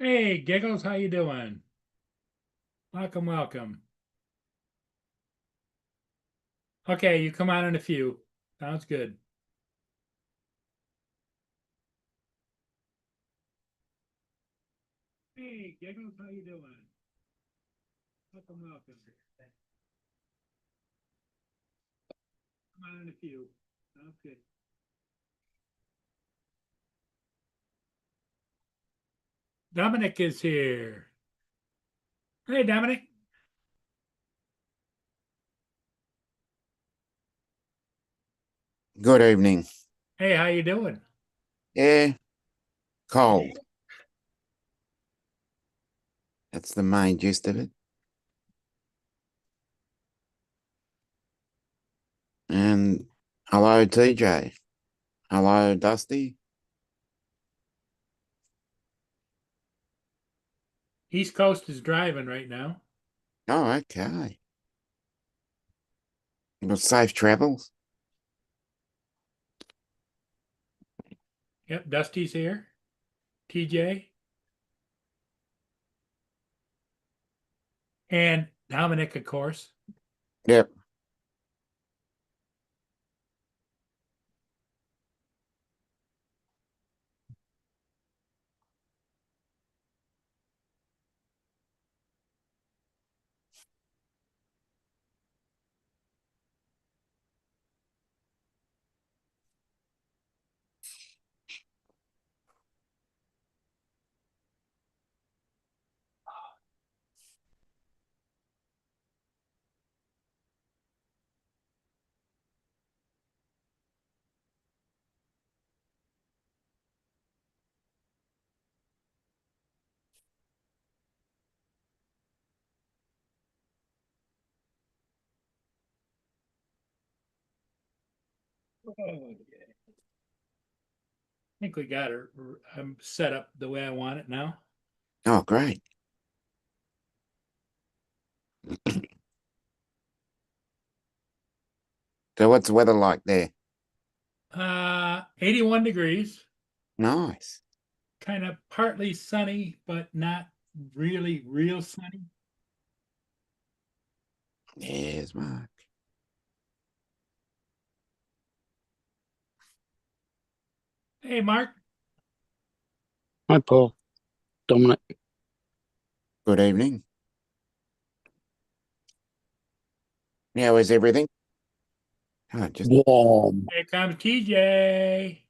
Hey, Giggles, how you doing? Welcome, welcome. Okay, you come on in a few. Sounds good. Hey, Giggles, how you doing? Welcome, welcome. Come on in a few. Sounds good. Dominic is here. Hey, Dominic. Good evening. Hey, how you doing? Yeah, cold. That's the main gist of it. And hello, TJ. Hello, Dusty. East Coast is driving right now. Oh, okay. Well, safe travels. Yep, Dusty's here. TJ and Dominic, of course. Yep. Oh, yeah. I think we got her set up the way I want it now. Oh, great. So what's the weather like there? 81 degrees. Nice. Kind of partly sunny, but not really real sunny. Yes, Mark. Hey, Mark. Hi, Paul. Dominic. Good evening. How is everything? Oh, just Warm. Here comes TJ.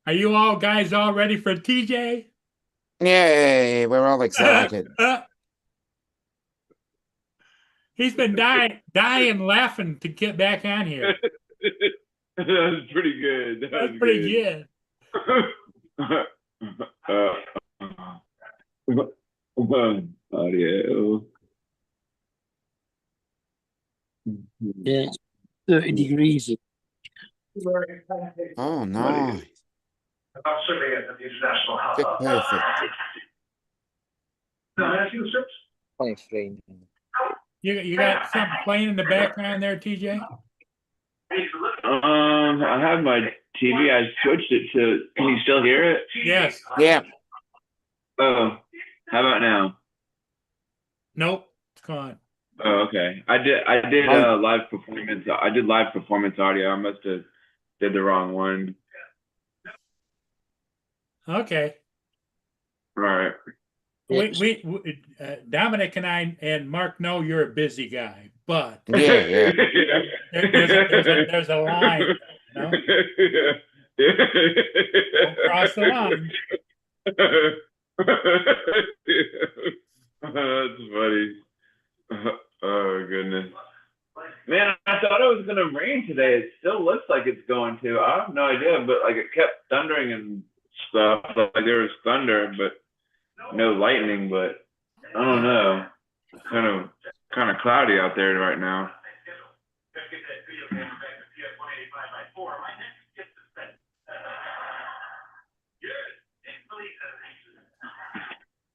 Are you all guys all ready for TJ? yeah, we're all excited. He's been dying laughing to get back on here. That was pretty good. That That's was pretty good. Audio. Yeah, it's 30 degrees. Oh, nice. I'm surveying at the international Just perfect. Massachusetts. 23. You got something playing in the background there, TJ? I have my TV. I switched it to. Can you still hear it? Yes. Yeah. Oh, how about now? Nope. It's gone. Oh, okay. I did Oh. live performance. I did live performance audio. I must have did the wrong one. Okay. All right. Dominic and I and Mark know you're a busy guy, but Yeah. there's a line, you know? Don't cross the line. That's funny. Oh goodness. Man, I thought it was gonna rain today. It still looks like it's going to. I have no idea, but like it kept thundering and stuff. Like there was thunder, but no lightning. But I don't know. Kind of cloudy out there right now.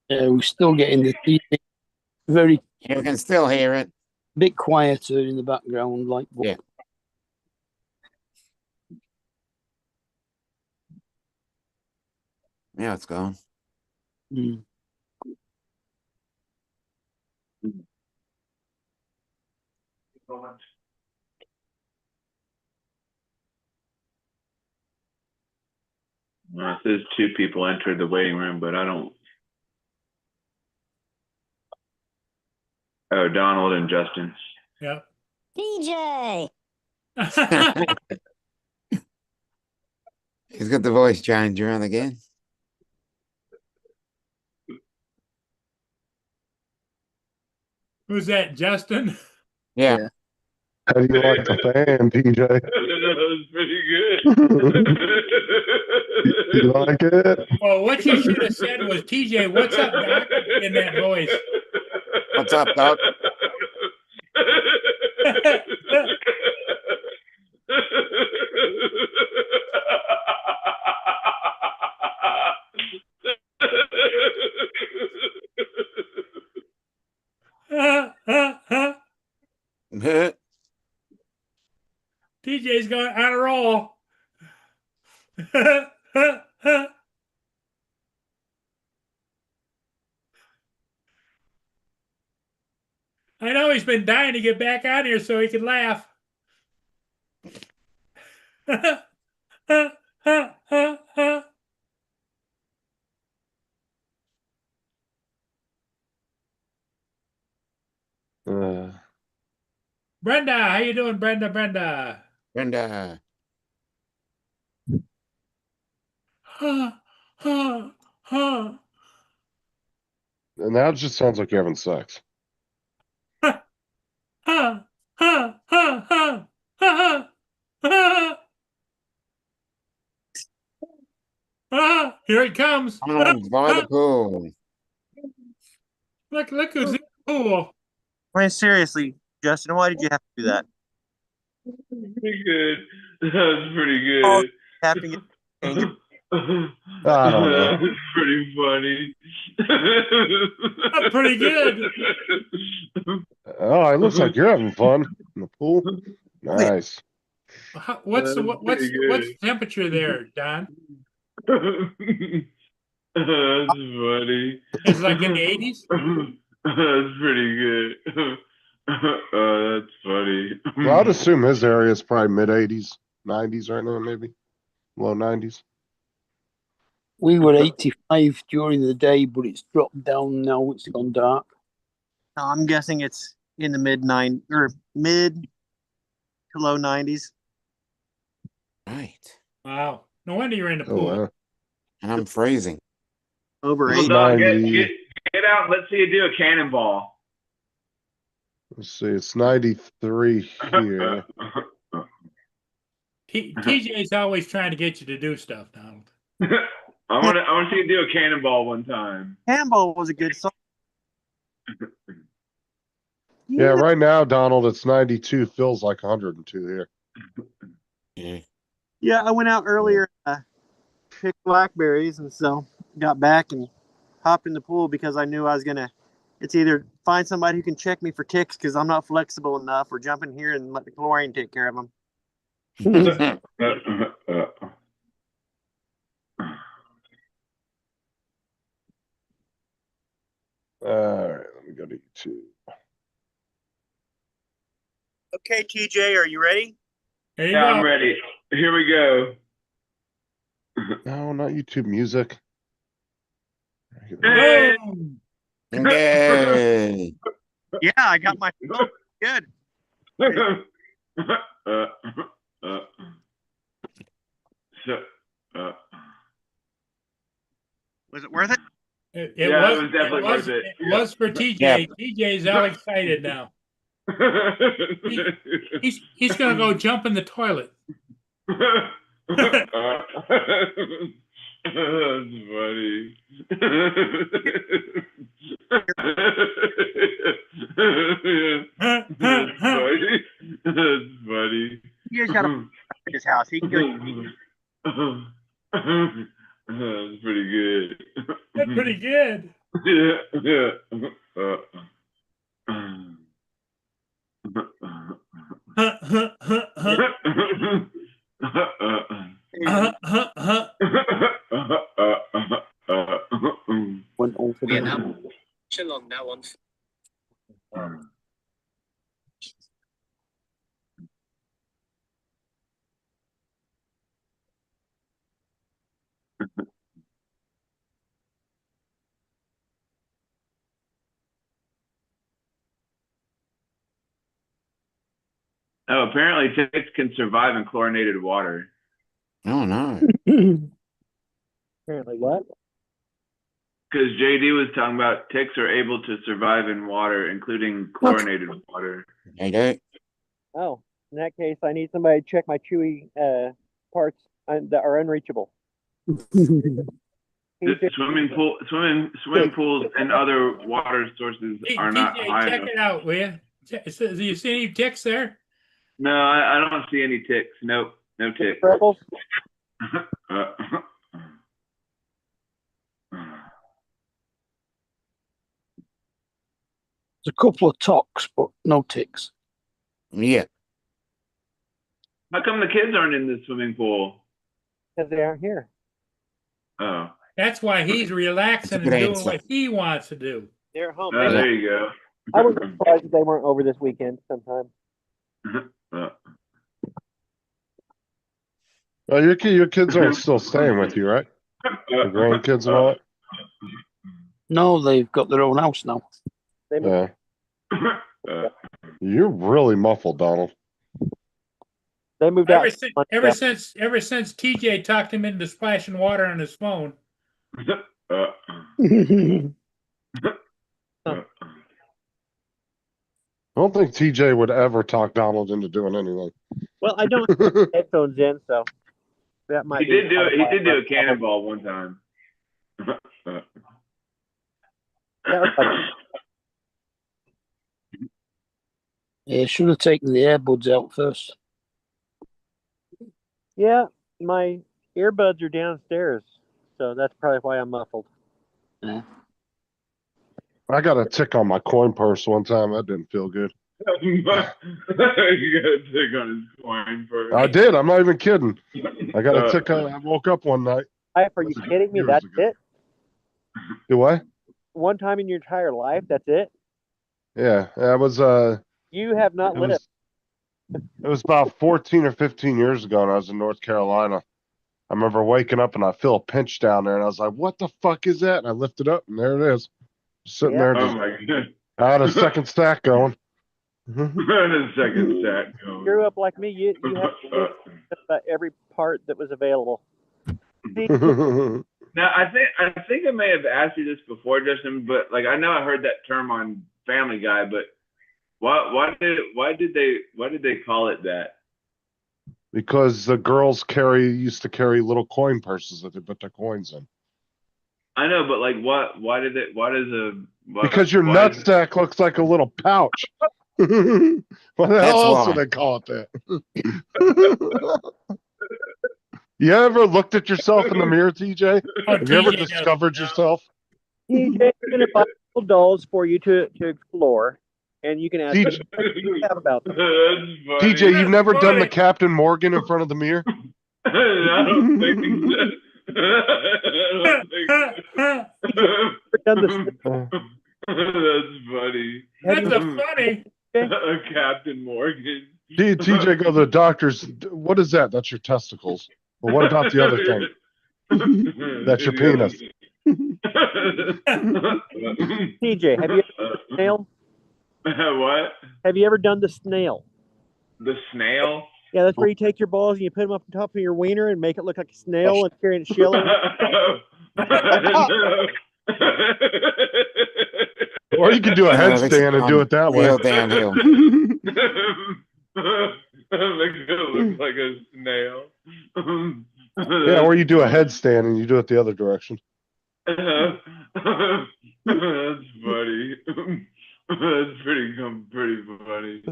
We're still getting the TV very You can still hear it. bit quieter in the background, like Yeah. Now it's gone. Mm. Moment. It says 2 people entered the waiting room, but I don't. Oh, Donald and Justin. Yep. TJ. He's got the voice changer on again. Who's that, Justin? Yeah. Yeah. How do you like the fan, TJ? That was pretty good. You like it? Well, what you should have said was, TJ, what's up, Doc? In that voice. What's up, Doc? TJ's going on a roll. I know he's been dying to get back out here so he can laugh. Brenda, how you doing, Brenda? Brenda. Brenda. And now it just sounds like you're having sex. Here it comes. Donald by the pool. Look who's in the pool. I mean, seriously, Justin, why did you have to do that? Pretty good. That was pretty Oh, good. Have to get I don't know. That's pretty funny. That's pretty good. Oh, it looks like you're having fun in the pool. Nice. What's That's what's pretty good. what's the temperature there, Don? That's funny. It's like in the 80s. Mm-hmm. That's pretty good. Oh, that's funny. Well, I'd assume his area is probably mid 80s, 90s right now, maybe low 90s. We were 85 during the day, but it's dropped down now. It's gone dark. I'm guessing it's in the mid to low 90s. Right. Wow. No wonder you're in the Oh, pool. wow. And I'm freezing. Over Well, 80. dog, get 90. out and let's see you do a cannonball. Let's see, it's 93 here. TJ's always trying to get you to do stuff, Donald. I want to see you do a cannonball one time. Handball was a good song. Yeah, right now, Donald, it's 92. Feels like 102 here. Yeah. Yeah, I went out earlier, picked blackberries, and so got back and hopped in the pool because I knew I was gonna. It's either find somebody who can check me for ticks because I'm not flexible enough, or jump in here and let the chlorine take care of them. All right, let me go to YouTube. Okay, TJ, are you ready? There you Yeah, go. I'm ready. Here we go. No, not YouTube Music. Boom. Yay. Yeah, I got my phone. Good. Was it worth it? It Yeah, was, it was definitely worth it. It was for TJ. Yeah. TJ's all excited now. He's gonna go jump in the toilet. That's funny. That's funny. That's funny. You guys got to his house. He can go. That's pretty good. That's pretty good. When Shalom now on. Oh, apparently ticks can survive in chlorinated water. Oh no. Apparently, what? Because JD was talking about ticks are able to survive in water, including chlorinated water. They do. Oh, in that case, I need somebody to check my chewy parts that are unreachable. Swimming pools and other water sources are not TJ, high check enough. it out, will you? Do you see any ticks there? No, I don't see any ticks. Nope, no ticks. Rebels? There's a couple of tocks, but no ticks. Yeah. How come the kids aren't in the swimming pool? Because they aren't here. Oh, That's why he's relaxing That's a and good doing answer. what he wants to do. They're at home. oh there you go. I was surprised that they weren't over this weekend sometime. Oh, your kids aren't still staying with you, right? The grandkids and all that? No, they've got their own house now. They moved. Yeah. You're really muffled, Donald. They moved out. Ever since TJ talked him into splashing water on his phone. I don't think TJ would ever talk Donald into doing anything. Well, I don't have headphones in, so that might. He did do it. He did do a cannonball one time. Yeah, should have taken the earbuds out first. Yeah, my earbuds are downstairs, so that's probably why I'm muffled. Yeah. I got a tick on my coin purse one time. That didn't feel good. You got a tick on his coin first. I did. I'm not even kidding. I got a tick on. I woke up one night. Life, are you kidding me? Years That's ago. it? Do what? One time in your entire life, that's it? Yeah, that was You have not it lived. was about 14 or 15 years ago, and I was in North Carolina. I remember waking up and I feel a pinch down there, and I was like, "What the fuck is that?" And I lifted up, and there it is, sitting there. Oh Just, my god. I had a second stack going. The second set You going. grew up like me. You have lived just about every part that was available. See, Now I think I may have asked you this before, Justin, but like I know I heard that term on Family Guy, but why did they call it that? Because the girls used to carry little coin purses that they put their coins in. I know, but like Because your nutsack looks like a little pouch. What the That's hell else why. would they call it that? You ever looked at yourself in the mirror, TJ? Oh, Have you ever TJ does. discovered yourself? TJ is going to buy little dolls for you to explore, and you can ask TJ, them what you have about them. That's funny. TJ, you've never done the funny. Captain Morgan in front of the mirror? I don't think so. I don't think so. Ever done the That's funny. That's a funny. Captain Morgan. TJ, go to the doctor's. What is that? That's your testicles. Well, what about the other thing? That's your penis. TJ, have you ever done the snail? What? Have you ever done the snail? The snail? Yeah, that's where you take your balls and you put them up on top of your wiener and make it look like a snail and carrying a shell. Or you can do a headstand and do it that way. Real downhill. Make it look like a snail. Yeah, or you do a headstand and you do it the other direction. That's funny. That's pretty funny.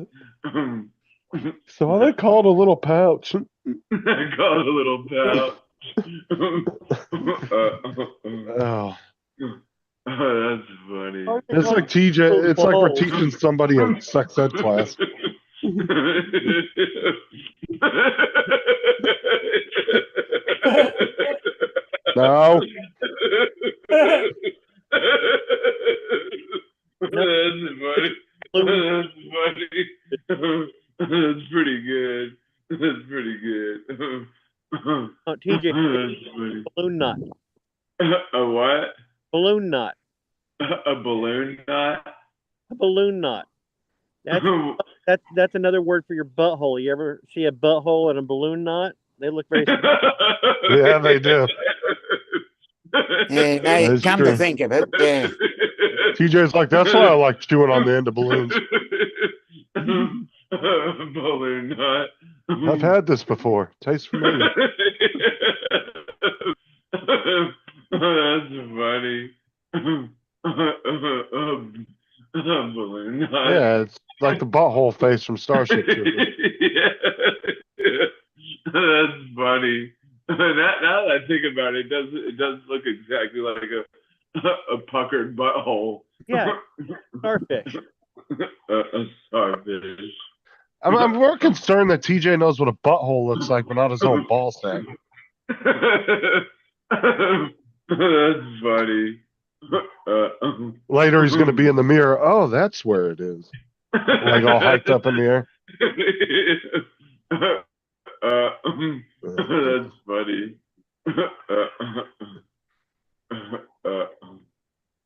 So they call it a little pouch. I call it a little pouch. Oh, That's funny. it's like TJ. It's like we're teaching somebody in sex ed class. No, TJ, That's funny. balloon knot. A what? Balloon knot. A balloon knot? A balloon knot. That's another word for your butthole. You ever see a butthole and a balloon knot? They look very Yeah, they do. Yeah, now, That's come true. to think of it, yeah. TJ's like, that's why I like chewing on the end of balloons. Balloon knot. I've had this before. Tastes familiar. That's funny. Balloon knot. Yeah, it's like the butthole face from Starship Troopers. Yeah. That's funny. Now that I think about it, it does look exactly like a puckered butthole. Yeah, starfish. A starfish. I'm more concerned that TJ knows what a butthole looks like, but not his own ball sack. That's funny. Later, he's going to be in the mirror. Oh, that's where it is. Like all hyped up in the air. That's funny.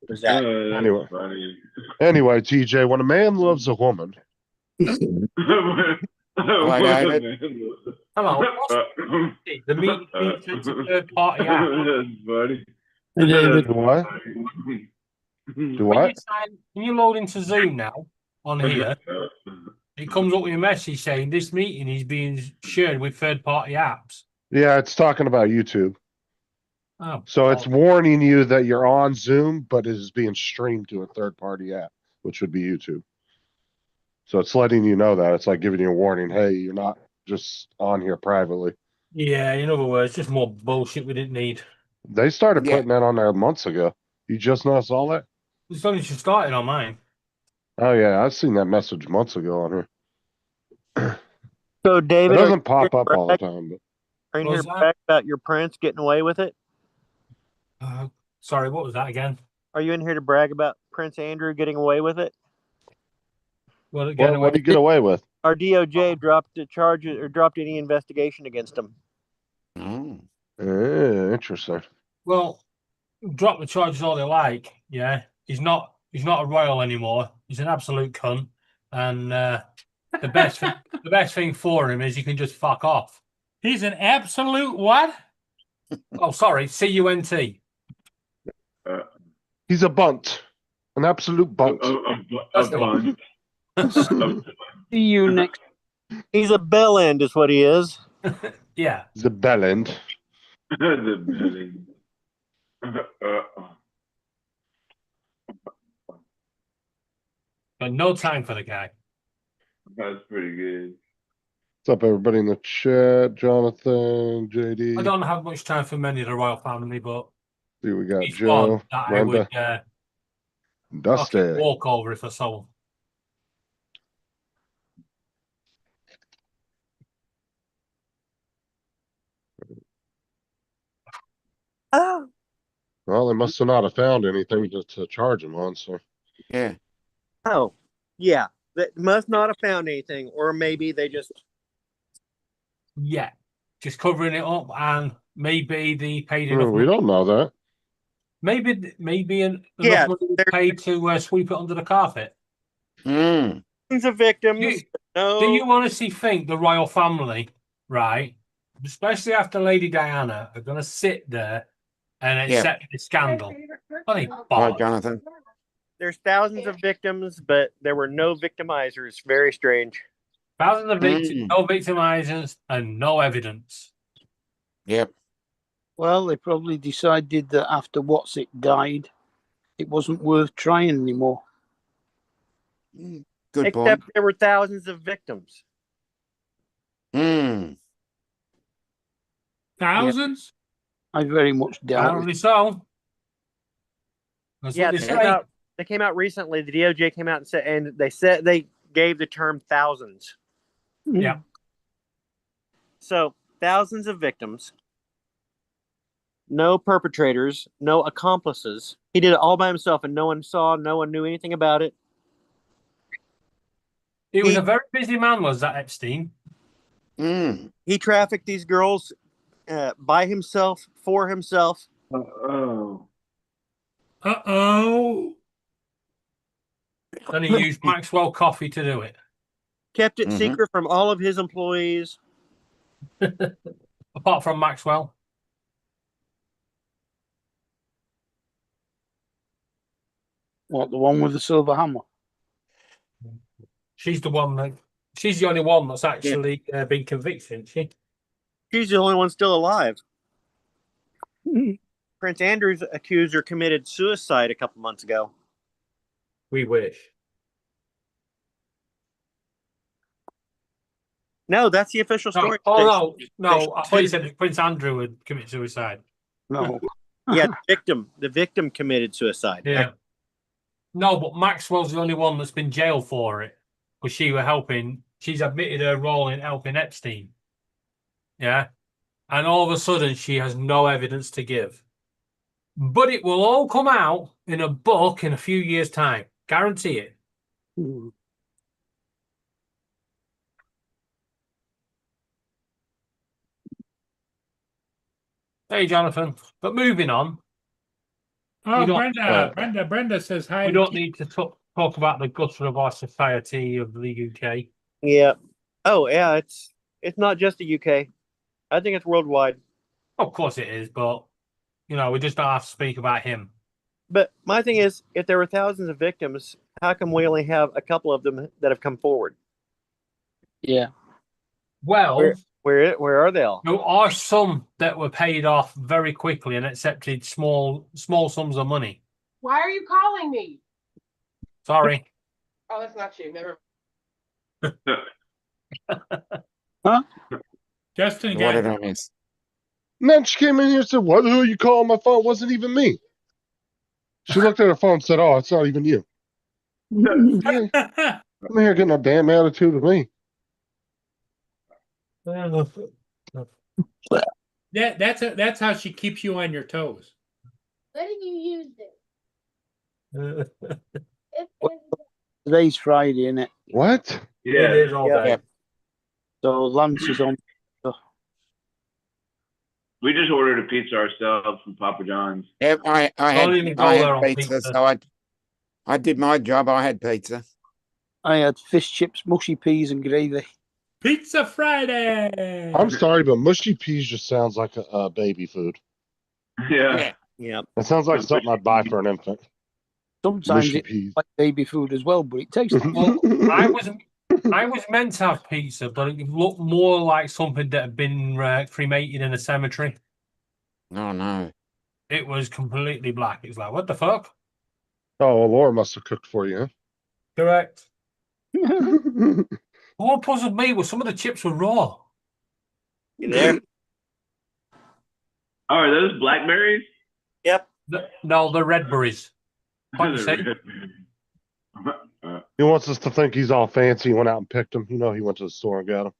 Was that? That's Anyway. funny. Anyway, TJ, when a man loves a woman, David? Hello. The meeting being sent to third party app. That's funny. Hey, David. do what? Do what? When you load into Zoom now on here, it comes up with a message saying this meeting is being shared with third party apps. Yeah, it's talking about YouTube. Oh, So it's warning you that you're on Zoom, but it is being streamed to a third-party app, which would be YouTube. So it's letting you know that. It's like giving you a warning. Hey, you're not just on here privately. yeah, in other words, just more bullshit we didn't need. They started Yeah. putting that on there months ago. You just now saw that? It's only just started on mine. Oh, yeah. I've seen that message months ago on here. So, It David, doesn't pop up all the time. But are you What here was to that? brag about your Prince getting away with it? Sorry, what was that again? Are you in here to brag about Prince Andrew getting away with it? Well, again, what do you get away with? Our DOJ dropped the charges or dropped any investigation against him. Oh. Interesting. well, drop the charges all they like. Yeah, he's not a royal anymore. He's an absolute cunt, and the best thing for him is he can just fuck off. He's an absolute what? Oh, sorry, CUNT. He's a bunt. An absolute bunt. That's the one. See you next. He's a bell end, is what he is. Yeah, He's a bellend. The belly. but no time for the guy. That's pretty good. What's up, everybody in the chat? Jonathan, JD. I don't have much time for many of the royal family, but See, we got he's Joe, one that I would Brenda, fucking Dusty. walk over if I saw him. Oh. Well, they must have not have found anything to charge him on. So Yeah. Oh, yeah. They must not have found anything, or maybe they just. Yeah, just covering it up, and maybe they paid enough. we don't know that. Maybe enough Yeah, money was they're- paid to sweep it under the carpet. Mm. Thousands of victims. You- No. Do you honestly think the royal family, right, especially after Lady Diana, are going to sit there and Yeah. accept the scandal? Bloody Right, bollocks. Jonathan. There's thousands of victims, but there were no victimizers. Very strange. Thousands of victims, Mm. no victimizers, and no evidence. Yep. Well, they probably decided that after What's It died, it wasn't worth trying anymore. Good Except point. there were thousands of victims. Mm. Thousands? I very much doubt it. Apparently so. That's Yeah, what they say. they came out recently. The DOJ came out and said they gave the term thousands. Yeah. So thousands of victims, no perpetrators, no accomplices. He did it all by himself, and no one saw, no one knew anything about it. He was a very busy man, was that Epstein? Mm. He trafficked these girls by himself, for himself. Oh. Uh-oh. Then he used Maxwell coffee to do it. Kept it Mhm. secret from all of his employees. Apart from Maxwell. What, the one with the silver hammer? She's the only one that's actually been convicted, isn't she? She's the only one still alive. Prince Andrew's accuser committed suicide a couple months ago. We wish. No, that's the official No, story. no. I thought you said that Prince Andrew had committed suicide. No. Yeah, the victim committed suicide. Yeah. No, but Maxwell's the only one that's been jailed for it. Because she were helping. She's admitted her role in helping Epstein. Yeah. And all of a sudden, she has no evidence to give. But it will all come out in a book in a few years' time. Guarantee it. Hey, Jonathan. But moving on. Oh, We don't- Brenda says hi. We don't need to talk about the gutter of our society of the UK. Yeah. Oh, yeah. It's not just the UK. I think it's worldwide. Of course it is, but we just don't have to speak about him. But my thing is, if there were thousands of victims, how come we only have a couple of them that have come forward? Yeah. Well, Where are they all? there are some that were paid off very quickly and accepted small sums of money. Why are you calling me? Sorry. Oh, that's not you. Never. Justin What got did I miss? And then she came in here and said, "What? Who are you calling my phone? It wasn't even me." She looked at her phone and said, "Oh, it's not even you." Hey, I'm here getting a damn attitude with me. that's how she keeps you on your toes. Letting you use it. Today's Friday, isn't it? What? It Yeah. is all day. Yeah. So Lance is on. We just ordered a pizza ourselves from Papa John's. Yep, I Don't even had, go I there had on pizza, pizza. so I did my job. I had pizza. I had fish chips, mushy peas, and gravy. Pizza Friday. I'm sorry, but mushy peas just sounds like a baby food. Yeah. Yeah. It sounds like something I'd buy for an infant. Sometimes Mushy it's peas. like baby food as well, but it tastes like Well, I was meant to have pizza, but it looked more like something that had been cremated in a cemetery. Oh no. It was completely black. It was like, what the fuck? Oh, well, Laura must have cooked for you. Correct. Huh? What puzzled me was some of the chips were raw. You there? Oh, are those blackberries? Yep. No, the red berries. What you say? He wants us to think he's all fancy. He went out and picked them. He went to the store and got them.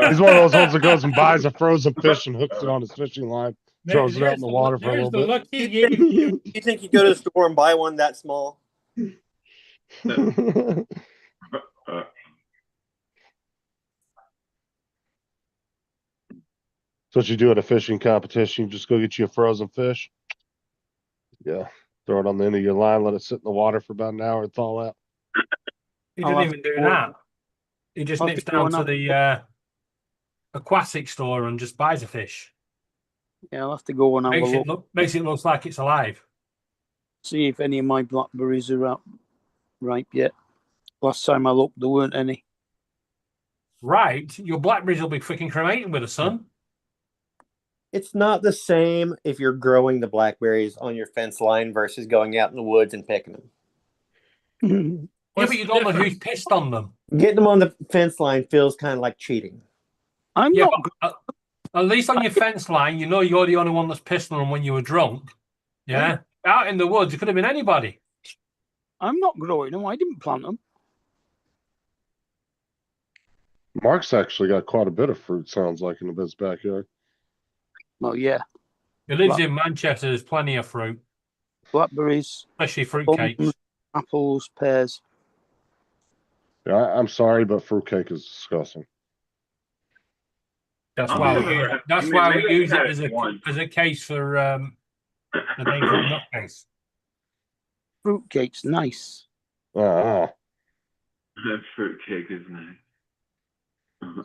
He's one of those ones that goes and buys a frozen fish and hooks it on his fishing line, throws it out in the water for a little bit. Look he gave you. You think you go to the store and buy one that small? So what you do at a fishing competition, you just go get you a frozen fish. Yeah. Throw it on the end of your line, let it sit in the water for about an hour and thaw out. He I'll didn't have even do to- that. He just I'll nips have to down go to the aquatic store and just buys a fish. Yeah, I'll have to go and have a look. Makes it look like it's alive. See if any of my blackberries are up ripe yet. Last time I looked, there weren't any. Right, your blackberries will be freaking cremated with a sun. It's not the same if you're growing the blackberries on your fence line versus going out in the woods and picking them. Yeah, What's but you the don't know difference? who's pissed on them. Getting them on the fence line feels kind of like cheating. I'm Yeah, not. but at least on your fence line, you know you're the only one that's pissed on them when you were drunk. Yeah, out in the woods, it could have been anybody. I'm not growing them. I didn't plant them. Mark's actually got quite a bit of fruit, sounds like, in his backyard. Well, yeah, He lives in Manchester. There's plenty of fruit, blackberries, especially fruit plums, cakes. apples, pears. Yeah, I'm sorry, but fruitcake is disgusting. That's I'm why sure we, we- that's I mean, why we maybe I use it had as it once. a case for the main nut case. Fruitcake's nice. Ah, That fruitcake is nice.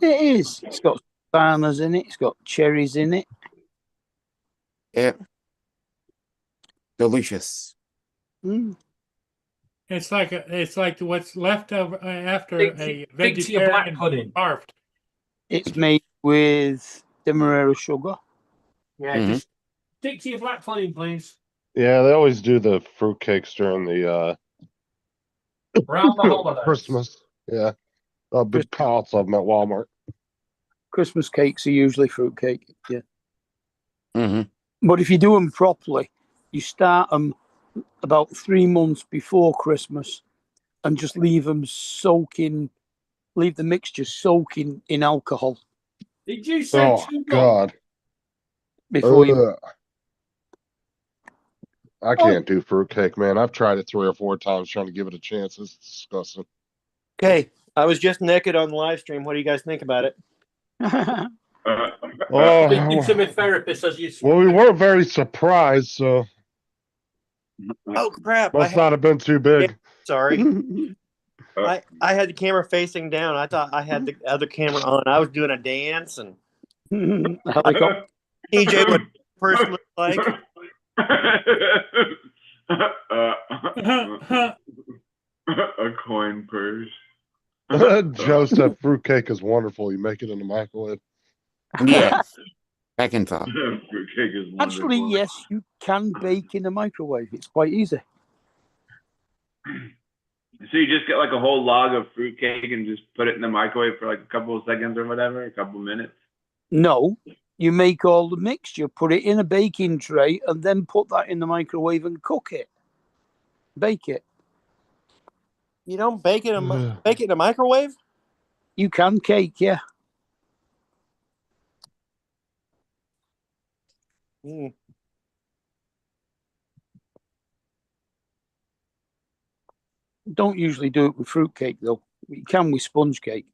It is. It's got bananas in it. It's got cherries in it. Yeah. Delicious. Mm. It's like what's left of after Stick a to your black vegetarian pudding. barfed. It's made with demerara sugar. Yeah, Mhm. just stick to your black pudding, please. yeah, they always do the fruitcakes during the Around the holidays. Christmas. Yeah, big pallets of them at Walmart. Christmas cakes are usually fruitcake. Yeah. Hmm. But if you do them properly, you start them about 3 months before Christmas and just leave them soaking, leave the mixture soaking in alcohol Did you say Oh 2 months? God. before you. Ugh. I can't do fruitcake, man. I've tried it 3 or 4 times trying to give it a chance. It's disgusting. Okay, I was just naked on the live stream. What do you guys think about it? Speaking to Oh, my therapist as you. well, we weren't very surprised, so Oh crap! must not have been too big. Sorry. I had the camera facing down. I thought I had the other camera on. I was doing a dance, and Helicopter. TJ, what person looks like? A coin purse. Joe said fruitcake is wonderful. You make it in the microwave. Yeah. Back and forth. Fruitcake is wonderful. Actually, yes, you can bake in a microwave. It's quite easy. So you just get like a whole log of fruitcake and just put it in the microwave for like a couple of seconds or whatever, a couple of minutes. No, you make all the mixture, put it in a baking tray, and then put that in the microwave and cook it. Bake it. You don't bake it Ugh. in a microwave? You can cake, yeah. Mm. Don't usually do it with fruitcake though. You can with sponge cake.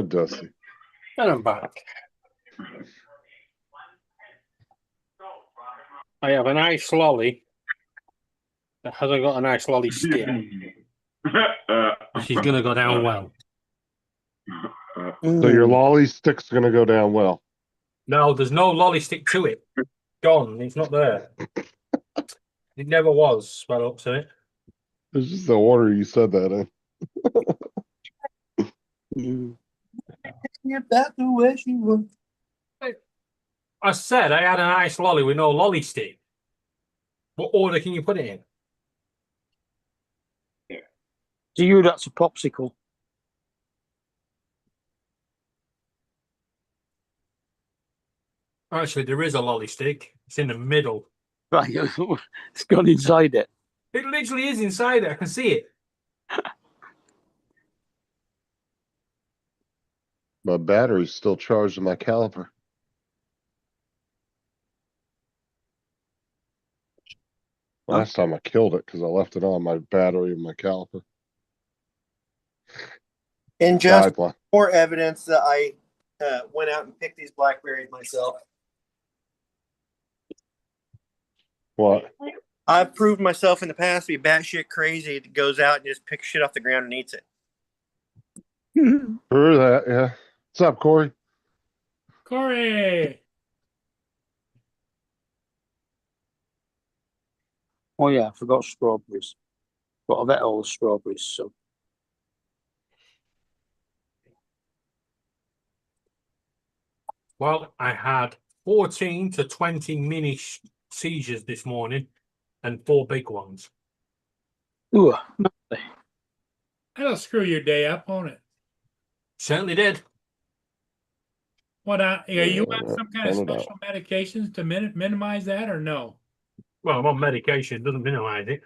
Dusty. And I'm back. I have a nice lolly that hasn't got a nice lolly skin. She's gonna go down well. So your lolly stick's gonna go down well. No, there's no lolly stick to it. Gone. It's not there. It never was. By the looks of it. It's just the order you said that in. About the way she was. I said I had a nice lolly with no lolly stick. What order can you put it in? To you, that's a popsicle. Actually, there is a lolly stick. It's in the middle. Right, it's gone inside it. It literally is inside it. I can see it. My battery's still charged in my caliper. Last time I killed it because I left it on my battery and my caliper. And just Guideline. more evidence that I went out and picked these blackberries myself. What? I've proved myself in the past to be batshit crazy. It goes out and just picks shit off the ground and eats it. Heard that, yeah. What's up, Corey? Corey. Oh yeah, I forgot strawberries. But I've ate all the strawberries, so Well, I had 14 to 20 mini seizures this morning and 4 big ones. ooh, That'll screw your day up, won't it? Certainly did. What are you on Yeah, some kind of I don't know. special medications to minimize that, or no? Well, I'm on medication. Doesn't minimize it.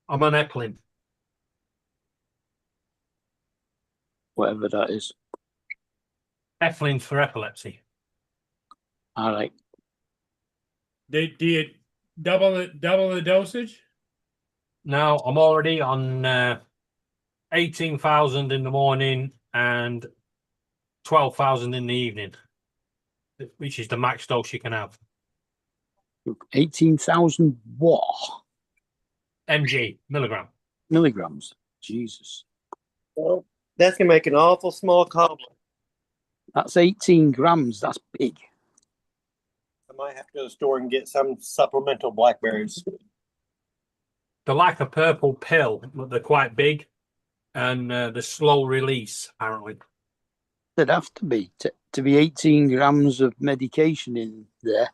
I'm on Eplin. whatever that is. Eplin's for epilepsy. All right. Do you double the dosage? Now I'm already on 18,000 in the morning and 12,000 in the evening, which is the max dose you can have. 18,000 what? milligram. Milligrams. Jesus. Well, that's gonna make an awful small cobbler. That's 18 grams. That's big. I might have to go to the store and get some supplemental blackberries. They're like a purple pill, but they're quite big, and the slow release apparently. There'd have to be to be 18 grams of medication in there,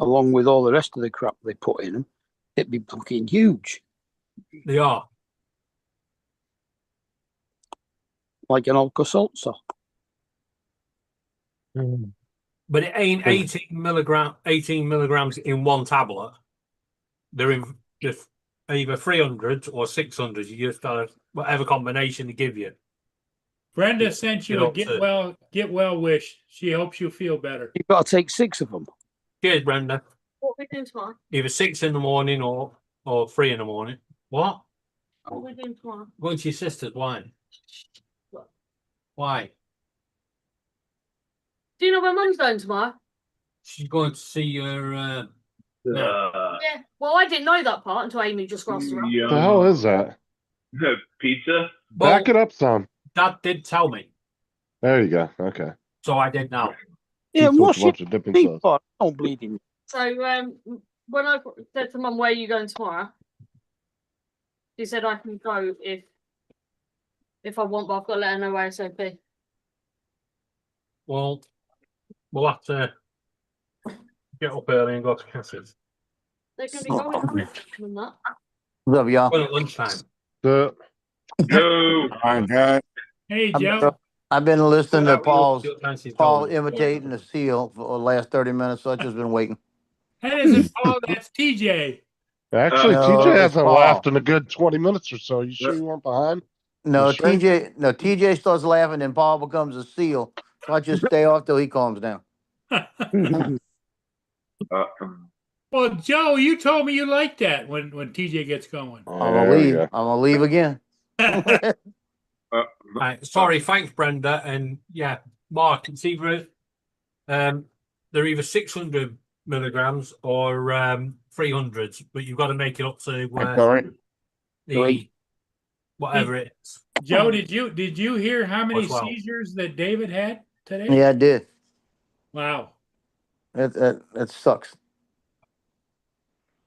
along with all the rest of the crap they put in them. It'd be fucking huge, They are. like an Alka-Seltzer. But it ain't 18 milligrams in one tablet. They're in just either 300 or 600. You just got whatever combination they give you. Brenda sent you a get well wish. She hopes you feel better. You've got to take 6 of them. Cheers, Brenda. What are we doing tomorrow? Either 6 in the morning or 3 in the morning. What? What are we doing tomorrow? Going to your sister's. Why? Why? Do you know where Mum's going tomorrow? She's going to see her. Uh, Yeah. Well, I didn't know that part until Amy just crossed her up. What the hell is that? Pizza? Back it up some. Dad did tell me, There you go. Okay. so I did now. Yeah, Pizza with what's a your bunch of dipping big sauce. part? Oh, bleeding. So when I said to Mum, "Where are you going tomorrow?" She said I can go if I want, but I've got to let her know ASAP. Well, we'll have to get up early and go to Cass's. They're going to be going on that. What's up, y'all? Well, at lunchtime. The No. My God. Hey, I'm- Joe. I've been listening to Well, Paul Paul imitating the seal for the last 30 minutes, so I've just been waiting. That isn't Paul. That's TJ. actually, No, TJ it's hasn't Paul. laughed in a good 20 minutes or so. You sure you weren't behind? No, You sure? TJ starts laughing and Paul becomes a seal. So I just stay off till he calms down. Well, Joe, you told me you like that when TJ gets going. I'm gonna There we leave. go. I'm gonna leave again. Right, sorry, thanks, Brenda. And yeah, Mark, it's either they're either 600 milligrams or 300s, but you've got to make it up to That's all right. the whatever it is. Joe, did you hear how many 12. seizures that David had today? Yeah, I did. Wow. That sucks.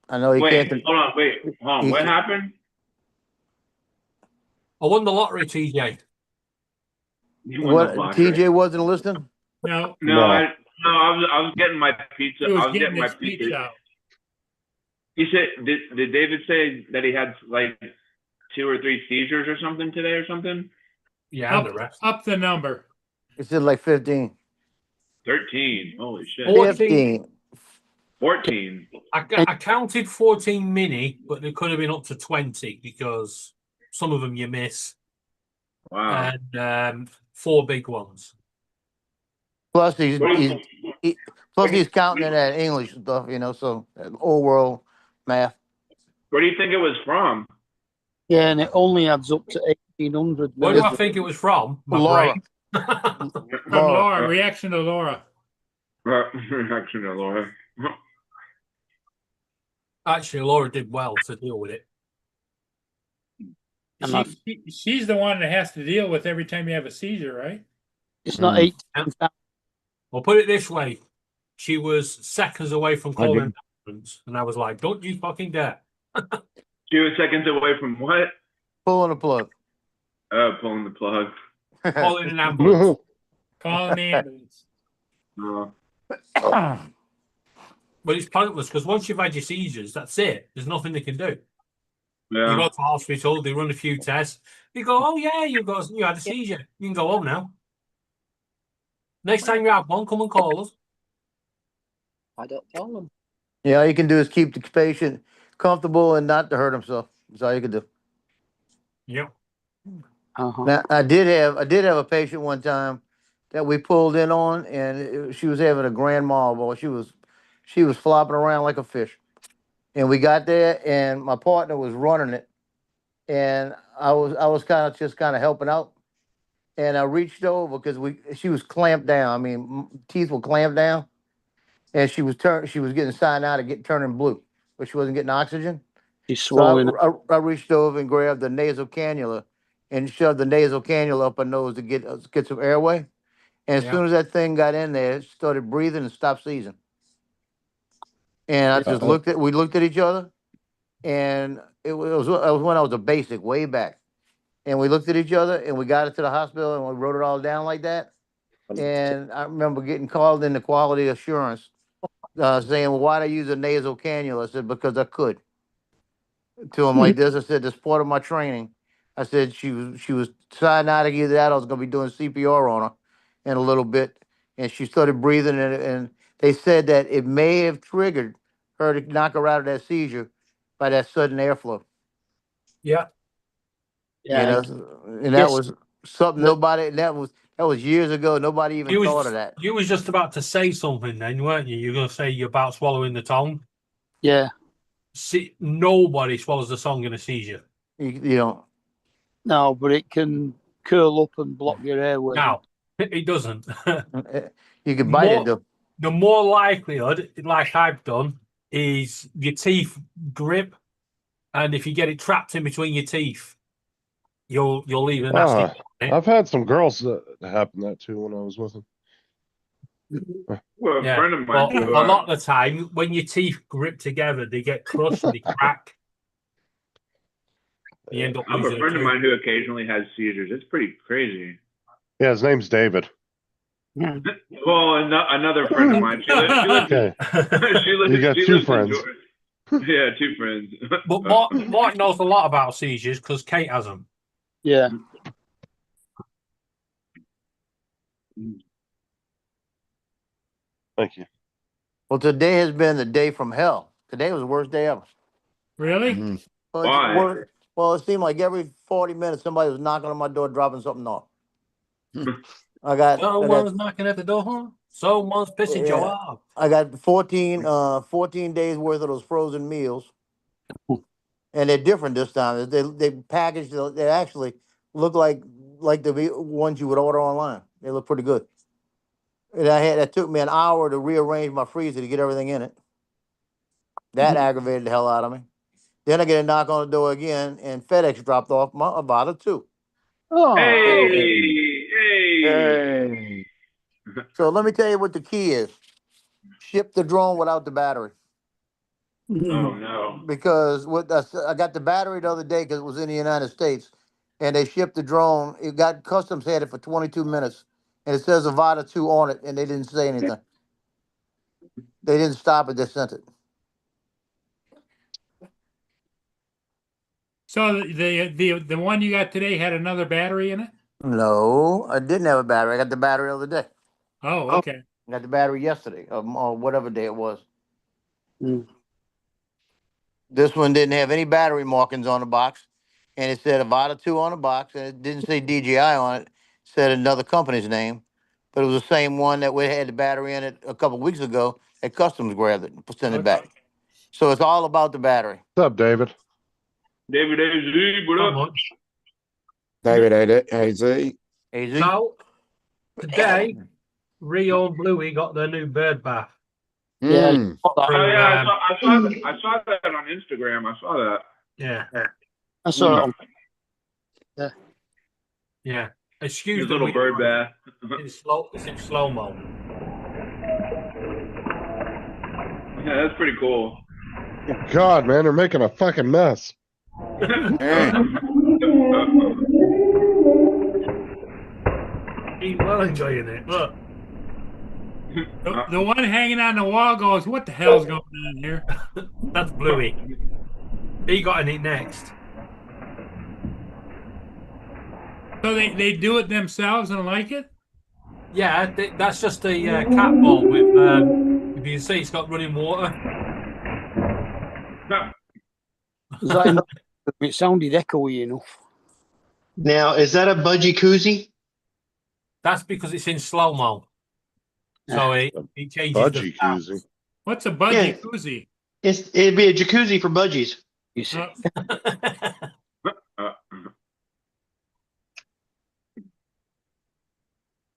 I know he Wait, can't. hold on. Wait, hold on. He What can't- happened? I won the lottery, TJ. You won What? the lottery. TJ wasn't listening. No, No, No. I was getting my pizza. he was I was getting my his feet pizza. out. He said, did David say that he had like 2 or 3 seizures or something today or something? Yeah, and the rest. Up the number. He said like 15. 13. Holy shit. 15. 14. I counted 14 mini, but there could have been up to 20 because some of them you miss, Wow. and 4 big ones. Plus What do you- he's counting in that English stuff, so old world math. Where do you think it was from? Yeah, and it only adds up to 1,800. Where do I think it was from? My Laura. brain. From Laura. Reaction to Laura. Reaction to Laura. Actually, Laura did well to deal with it. She's the one that has to deal with every time you have a seizure, right? It's not Mm. 18,000. Well, put it this way. She was seconds away from calling an ambulance, and I was like, don't you fucking dare. She was seconds away from what? Pulling the plug. Pulling the plug. Calling an ambulance. Calling the ambulance. But it's pointless because once you've had your seizures, that's it. There's nothing they can do. You Yeah. go to hospital, they run a few tests. They go, oh, yeah, you had a seizure. You can go home now. Next time you have one, come and call us. I don't tell them. Yeah, all you can do is keep the patient comfortable and not to hurt himself. That's all you can do. Yep. Uh-huh. Now, I did have a patient one time that we pulled in on, and she was having a grand mal. Well, she was she was flopping around like a fish. And we got there, and my partner was running it, and I was kind of helping out, and I reached over because she was clamped down. I mean, teeth were clamped down, and she was getting cyanotic, turning blue, but she wasn't getting oxygen. She's So swallowing. I reached over and grabbed the nasal cannula and shoved the nasal cannula up her nose to get some airway. And as Yeah. soon as that thing got in there, it started breathing and stopped seizing. And I just we looked at each other, and it was when I was a basic way back. And we looked at each other, and we got it to the hospital, and we wrote it all down like that. And I remember getting called into quality assurance, saying, "Well, why'd I use a nasal cannula?" I said, "Because I could." To him like this, I said, "That's part of my training." I said she was cyanotic, either that or I was gonna be doing CPR on her in a little bit, and she started breathing, and they said that it may have triggered her to knock her out of that seizure by that sudden airflow. Yeah. You know, and that was something nobody. That was years ago. Nobody even thought of that. You was just about to say something then, weren't you? You were going to say you're about swallowing the tongue. Yeah. See, nobody swallows the tongue in a seizure. You know. No, but it can curl up and block your airway. No, it doesn't. You can bite it though. The more likelihood, like I've done, is your teeth grip, and if you get it trapped in between your teeth, you'll leave a nasty. I've had some girls that happen that too when I was with them. Well, a friend of mine. A lot of the time, when your teeth grip together, they get crushed and they crack. You end up I have a losing friend of mine who occasionally has seizures. It's pretty crazy. Yeah, his name's David. Well, another friend of mine. She lives, Okay. You got she two lives in friends. Georgia. Yeah, two friends. But Mark knows a lot about seizures because Kate has them. Yeah. Thank you. Well, today has been the day from hell. Today was the worst day ever. Really? Well, Why? Well, it seemed like every 40 minutes somebody was knocking on my door, dropping something off. Someone's knocking at the door. Someone's pissing you off. I got 14 days worth of those frozen meals, and they're different this time. They packaged. They actually look like the ones you would order online. They look pretty good. And it took me an hour to rearrange my freezer to get everything in it. That aggravated the hell out of me. Then I get a knock on the door again, and FedEx dropped off my Avada too. Oh. Hey. So let me tell you what the key is. Ship the drone without the battery. Oh no. Because I got the battery the other day because it was in the United States, and they shipped the drone. It got customs headed for 22 minutes, and it says Avada 2 on it, and they didn't say anything. They didn't stop it. They sent it. So the one you got today had another battery in it? No, I didn't have a battery. I got the battery the other day. Oh, okay. I got the battery yesterday, or whatever day it was. This one didn't have any battery markings on the box, and it said Avada 2 on the box, and it didn't say DJI on it. It said another company's name, but it was the same one that we had the battery in it a couple weeks ago. That customs grabbed it and sent it back. So it's all about the battery. What's up, David? David AZ, what up? David AZ. So today, Rio and Bluey got their new bird bath. Yeah. Oh yeah, I saw that on Instagram. I saw that. Yeah. I saw it. Yeah. Yeah. Excuse His the little bird bath. It's in slow mo. Yeah, that's pretty cool. God, man, they're making a fucking mess. He's well enjoying it. Look. The one hanging on the wall goes, "What the hell's going on here?" That's Bluey. He got in it next. So they do it themselves and like it? Yeah, that's just a cat bowl with, if you see, it's got running water. It sounded echoey enough. Now, is that a budgie koozie? That's because it's in slow mo. So it changes Budgie the koozie. What's a budgie Yeah. koozie? It'd be a jacuzzi for budgies. You see.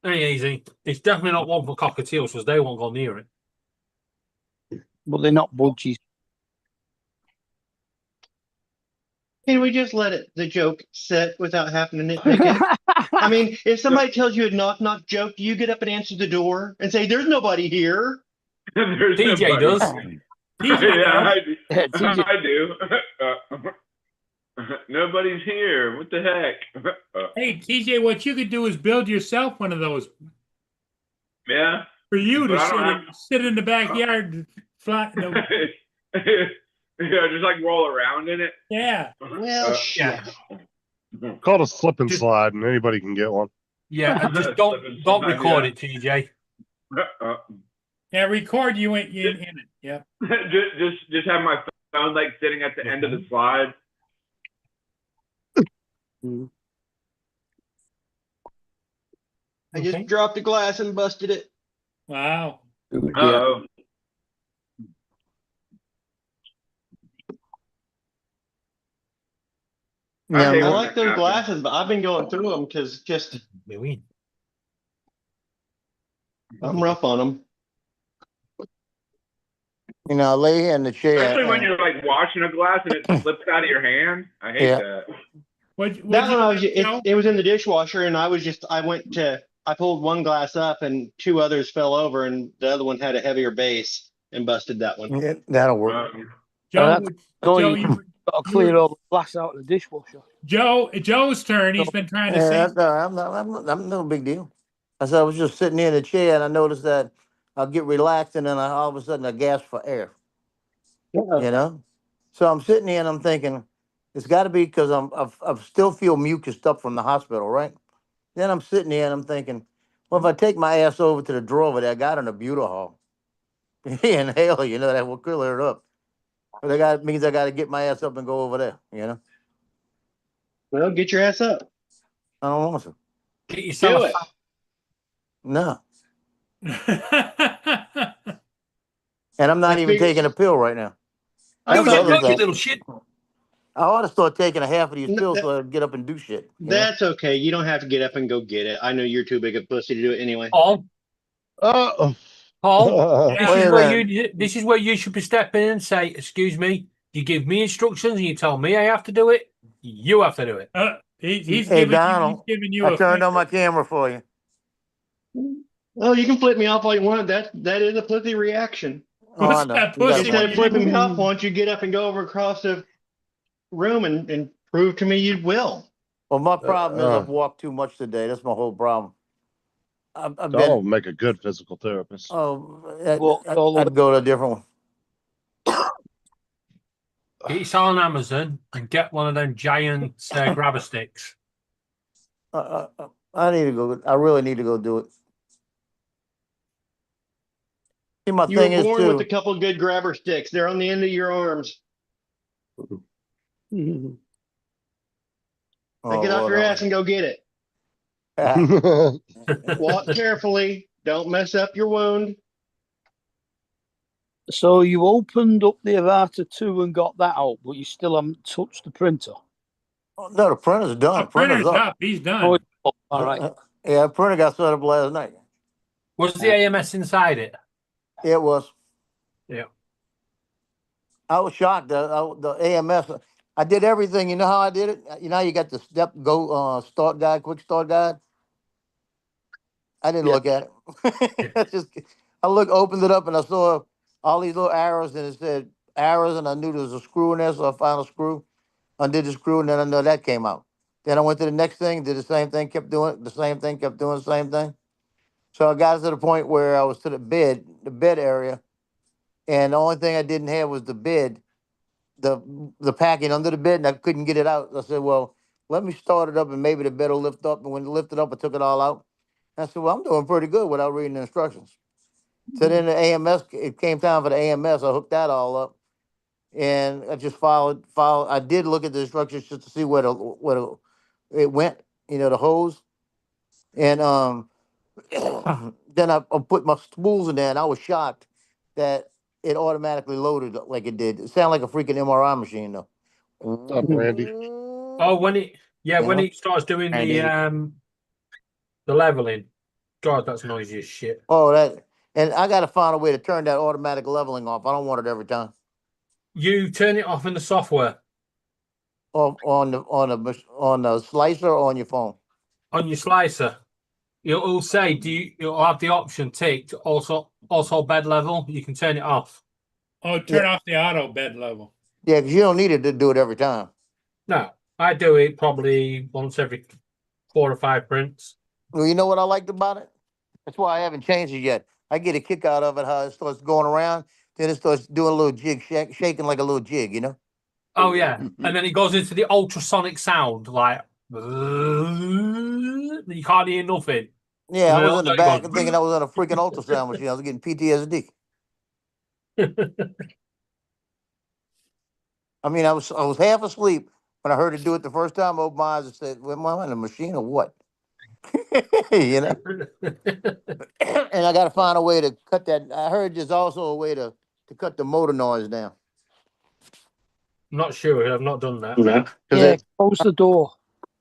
Ain't easy. It's definitely not one for cockatiels because they won't go near it. But they're not budgies. Can we just let the joke sit without having to nitpick it? I mean, if somebody tells you a knock joke, do you get up and answer the door and say, "There's nobody here"? There's TJ nobody. does. Yeah, TJ. I do. Nobody's here. What the heck? Hey, TJ, what you could do is build yourself one of those Yeah. for you to But I don't sit in the backyard. Flat. No, Yeah, just like roll around in it. yeah. Well, shit. Called a slip and slide, and anybody can get one. Yeah, and just don't record it, TJ. Yeah, record you in it. Yeah. just have my phone like sitting at the end of the slide. I just dropped the glass and busted it. Wow. Uh-oh. Yeah, I man. like those glasses, but I've been going through them because just I'm rough on them. You know, I lay here in the chair. Especially when and- you're like washing a glass and it slips out of your hand. I hate Yeah. that. That one, it was in the dishwasher, and I pulled one glass up, and two others fell over, and the other one had a heavier base and busted that one. Yeah, that'll work. Joe, You've got to clear all the glass out of the dishwasher. Joe's turn. He's been trying to say. that's all right. I'm no big deal. I said I was just sitting in the chair and I noticed that I'll get relaxed and then all of a sudden I gasp for air. Yeah. You know? So I'm sitting here and I'm thinking, it's got to be because I still feel mucused up from the hospital, right? Then I'm sitting there and I'm thinking, well, if I take my ass over to the drawer over there, I got an Abutahol. Inhale, you know, that will clear it up. But that means I got to get my ass up and go over there, you know? Well, get your ass up. I don't want to. Get yourself Do it. No. And I'm not even taking a pill right now. I You thought- little shit. I ought to start taking a half of these pills so I can get up and do shit. you know? That's okay. You don't have to get up and go get it. I know you're too big a pussy to do it anyway. Paul, Oh. Paul, this Wait is a where minute. this is where you should be stepping in and say, "Excuse me, you give me instructions and you tell me I have to do it. You have to do it." He's Hey, giving Donald, giving you I a turned on my camera for you. Oh, you can flip me off all you want. That is a pussy reaction. Oh, I know. that You got pussy Instead one. of flipping me off, why don't you get up and go over across the room and prove to me you will? Well, my problem is I've walked too much today. That's my whole problem. I've That'll been. make a good physical therapist. Oh, Walked all the I'd go to a different one. It's on Amazon and get one of them giant grabber sticks. I need to go. I really need to go do it. See, my You were thing is born too. with a couple of good grabber sticks. They're on the end of your arms. Oh, Now get off Lord, your ass and go get it. Walk carefully. Don't mess up your wound. So you opened up the Avata 2 and got that out, but you still haven't touched the printer. No, the printer's done. The printer's up. He's done. Oh, all right. Yeah, the printer got set up last night. Was the AMS inside it? It was. Yeah. I was shocked. The AMS. I did everything. You know how I did it? You know how you got the start guide, quick start guide? I didn't look at it. I opened it up and I saw all these little arrows and it said arrows and I knew there was a screw in there, so I found a screw, undid the screw, and then I know that came out. Then I went to the next thing, did the same thing, kept doing the same thing, kept doing the same thing. So I got to the point where I was to the bed area, and the only thing I didn't have was the bed, the packing under the bed, and I couldn't get it out. I said, well, let me start it up and maybe the bed will lift up. And when it lifted up, I took it all out. I said, well, I'm doing pretty good without reading the instructions. So then the AMS, it came time for the AMS. I hooked that all up, and I just followed. I did look at the instructions just to see where it went, you know, the hose. And then I put my spools in there, and I was shocked that it automatically loaded like it did. It sounded like a freaking MRI machine though. What's up, Randy? Oh, when it when Yeah. it starts doing Andy. the leveling, God, that's noisy as shit. Oh, that, and I got to find a way to turn that automatic leveling off. I don't want it every time. You turn it off in the software On the slicer or on your phone. on your slicer. It'll say, you'll have the option ticked, also bed level. You can turn it off. Oh, turn off the auto bed level. Yeah, because you don't need it to do it every time. No, I do it probably once every 4 or 5 prints. Well, you know what I liked about it? That's why I haven't changed it yet. I get a kick out of it, how it starts going around, then it starts doing a little jig, shaking like a little jig, you know? Oh, yeah. And then it goes into the ultrasonic sound, like, you can't hear nothing. Yeah, I And was in the then back it goes, thinking I was on a freaking ultrasound machine. I was getting PTSD. I mean, I was half asleep when I heard it do it the first time. I opened my eyes and said, "Well, am I in a machine or what?" You know. And I got to find a way to cut that. I heard there's also a way to cut the motor noise down. Not sure. I've not done that. Yeah, close the door.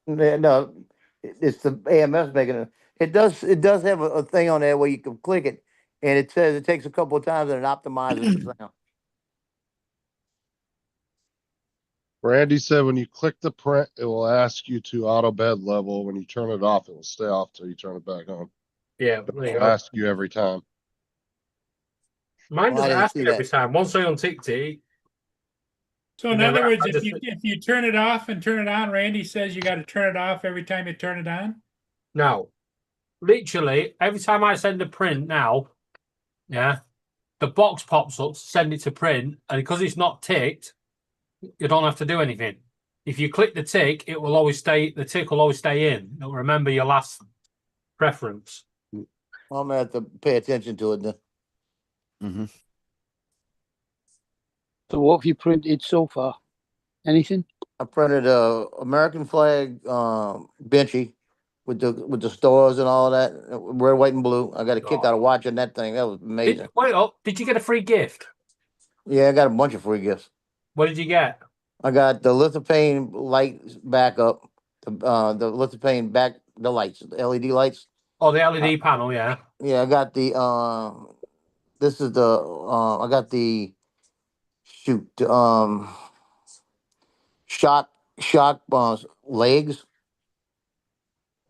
No, it's the AMS making it. It does have a thing on there where you can click it, and it says it takes a couple of times and it optimizes the sound. Randy said when you click the print, it will ask you to auto bed level. When you turn it off, it will stay off till you turn it back on. Yeah, there you It'll go. ask you every time. Mine Well, I doesn't didn't ask see it every that. time. Once I unticked it, So in Yeah, other words, I just- if you turn it off and turn it on, Randy says you got to turn it off every time you turn it on. no. Literally, every time I send a print now, yeah, the box pops up to send it to print, and because it's not ticked, you don't have to do anything. If you click the tick, it will always stay. The tick will always stay in. It'll remember your last preference. Well, I'm gonna have to pay attention to it then. Mm-hmm. So what have you printed so far? Anything? I printed a American flag benchy with the stars and all that, red, white, and blue. I got a kick out of watching that thing. That was amazing. Wait up! Did you get a free gift? Yeah, I got a bunch of free gifts. What did you get? I got the lithophane light backup, the lithophane back, the lights, the LED lights. Oh, the LED panel, yeah. Yeah, I got the this is the I got the shoot shock legs.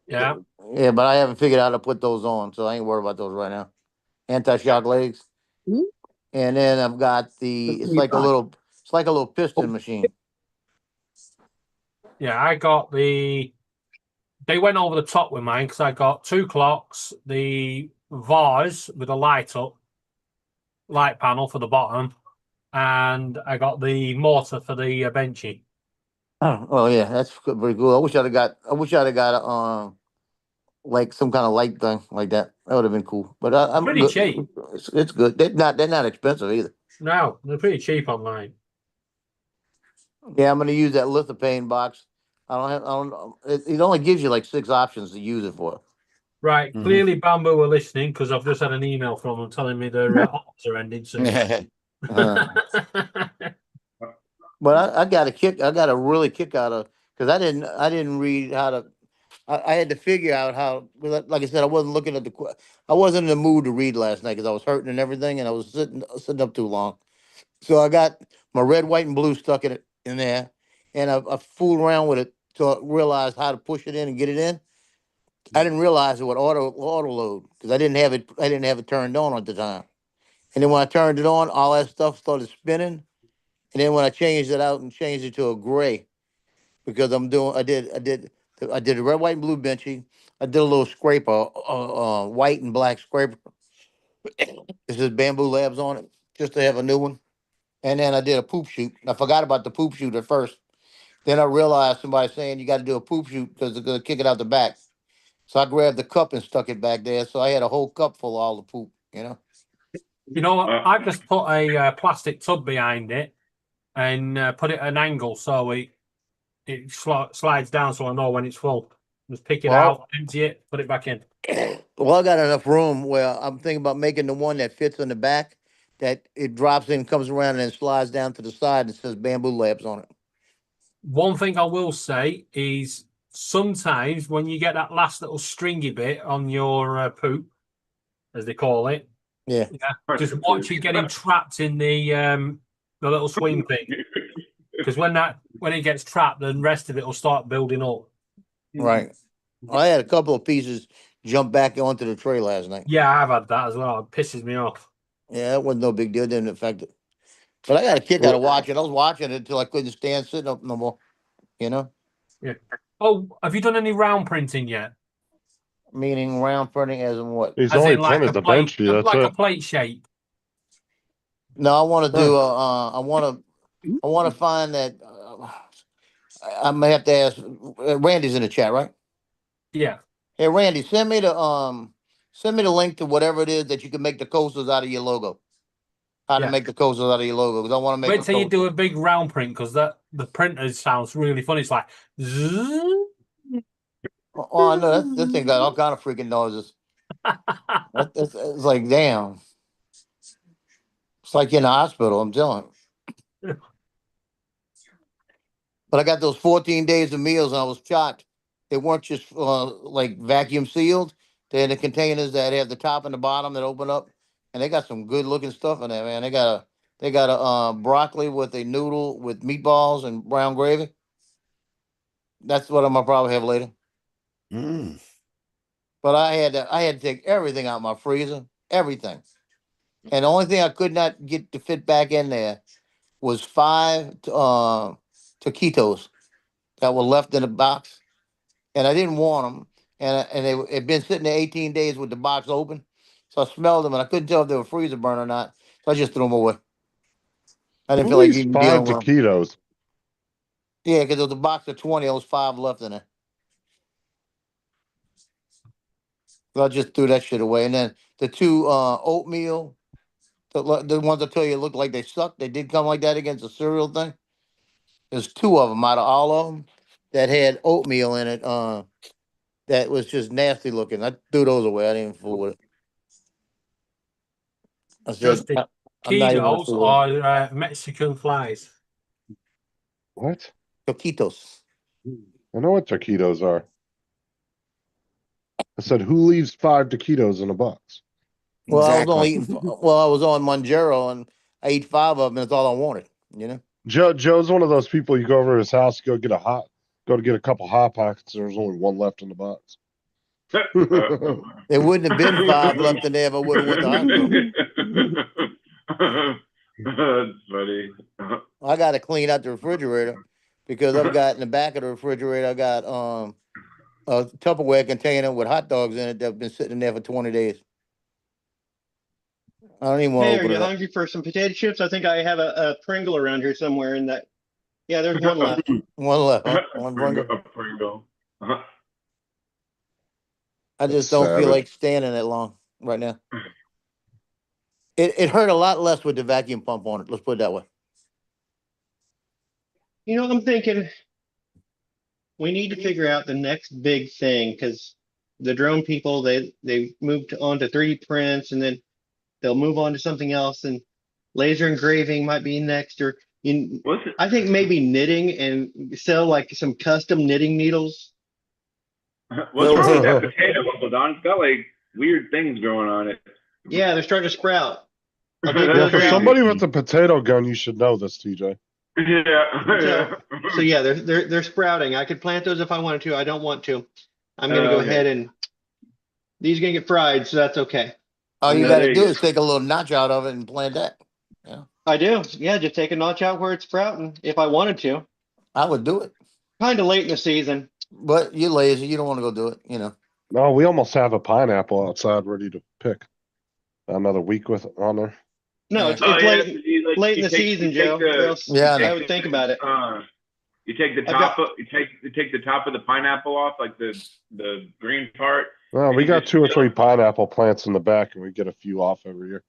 Yeah. Yeah, but I haven't figured out how to put those on, so I ain't worried about those right now. Anti-shock legs. Hmm? And then I've got it's like a little piston machine. Yeah, I got they went over the top with mine because I got 2 clocks, the vase with a light panel for the bottom, and I got the motor for the benchy. Oh yeah, that's very cool. I wish I'd have got like some kind of light thing like that. That would have been cool. But I'm Pretty good. cheap. It's good. They're not expensive either. No, they're pretty cheap online. Yeah, I'm gonna use that lithophane box. It only gives you like 6 options to use it for. Right, Mhm. clearly Bamboo are listening because I've just had an email from them telling me their offers are ending soon. But I got a really kick out of, because I didn't read how to. I had to figure out how. Like I said, I wasn't looking at I wasn't in the mood to read last night because I was hurting and everything, and I was sitting up too long. So I got my red, white, and blue stuck in there, and I fooled around with it to realize how to push it in and get it in. I didn't realize it would auto load because I didn't have it turned on at the time. And then when I turned it on, all that stuff started spinning. And then when I changed it out and changed it to a gray, because I did a red, white, and blue benchy. I did a little scraper, white and black scraper. This is Bamboo Labs on it, just to have a new one. And then I did a poop shoot. I forgot about the poop shoot at first. Then I realized somebody saying you got to do a poop shoot because they're gonna kick it out the back. So I grabbed the cup and stuck it back there. So I had a whole cup full of all the poop, you know. You know what? I've just put a plastic tub behind it and put it at an angle so it slides down so I know when it's full. Just pick it out, empty it, put it back in. Well, I got enough room where I'm thinking about making the one that fits in the back, that it drops in, comes around, and then slides down to the side and says Bamboo Labs on it. One thing I will say is sometimes when you get that last little stringy bit on your poop, as they call it, Yeah. just watch it getting trapped in the little swing thing. Because when it gets trapped, the rest of it will start building up. Right. I had a couple of pieces jump back onto the tray last night. Yeah, I've had that as well. It pisses me off. Yeah, that wasn't no big deal. Didn't affect it. But I got a kick out of watching. I was watching it until I couldn't stand sitting up no more. You know? Yeah. Oh, have you done any round printing yet? Meaning round printing as in what? He's As only in like printed a the plate, Benchy. That's like a it. plate shape. No, I want to do. I want to find that. I may have to ask. Randy's in the chat, right? Yeah. Hey, Randy, send me the link to whatever it is that you can make the coasters out of your logo. How to Yeah. make the coasters out of your logo? Because I want to make. Wait till you do a big round print because the printer sounds really funny. It's like. Zzz. Oh, I know this thing got all kind of freaking noises. It's like damn. It's like in the hospital. I'm telling you. But I got those 14 days of meals, and I was shocked. They weren't just like vacuum sealed. They're in the containers that have the top and the bottom that open up, and they got some good looking stuff in there, man. They got a broccoli with a noodle with meatballs and brown gravy. That's what I'm gonna probably have later. Mm. But I had to take everything out of my freezer, everything, and the only thing I could not get to fit back in there was 5 taquitos that were left in the box, and I didn't want them, and they had been sitting there 18 days with the box open, so I smelled them and I couldn't tell if they were freezer burn or not, so I just threw them away. I didn't feel like even 5 dealing with them. taquitos. Yeah, because there was a box of 20, there was 5 left in it. So I just threw that shit away, and then the 2 oatmeal, the ones I tell you looked like they sucked. They did come like that against the cereal thing. There's 2 of them out of all of them that had oatmeal in it. That was just nasty looking. I threw those away. I didn't even fool with it. I said, Just the I'm not even gonna taquitos fool with it. or Mexican flies. What? Taquitos. I know what taquitos are. I said, who leaves 5 taquitos in a box? Well, I was Exactly. only eating. Well, I was on Monjero and I ate 5 of them. And that's all I wanted. You know. Joe's one of those people. You go over to his house, go to get a couple hot pockets. There's only 1 left in the box. There wouldn't have been 5 left in there if I would have went to hospital. That's funny. I got to clean out the refrigerator because I've got in the back of the refrigerator. I got a Tupperware container with hot dogs in it that've been sitting in there for 20 days. I don't even want Hey, to are open you it up. hungry for some potato chips? I think I have a Pringle around here somewhere in that. Yeah, there's one left. One left. Huh? One Pringle. A Pringle. I just That's don't feel savage. like standing that long right now. It hurt a lot less with the vacuum pump on it. Let's put it that way. You know, I'm thinking we need to figure out the next big thing because the drone people they moved on to 3D prints and then they'll move on to something else and laser engraving might be next or I think maybe knitting and sell like some custom knitting needles. What's wrong with that potato, Uncle Don? It's got like weird things growing on it. Yeah, they're starting to sprout. Well, for somebody with a potato gun, you should know this, TJ. Yeah. So yeah, they're sprouting. I could plant those if I wanted to. I don't want to. I'm gonna go ahead and these are gonna get fried, so that's okay. All you got to do is take a little notch out of it and plant that. Yeah, I do. Yeah, just take a notch out where it's sprouting if I wanted to. I would do it. Kind of late in the season. But you're lazy. You don't want to go do it. You know. No, we almost have a pineapple outside ready to pick. Another week with on there. No, it's late in the season, Joe. I would think about it. You take the top of you take the top of the pineapple off, like the green part. Well, we got 2 or 3 pineapple plants in the back, and we get a few off every year.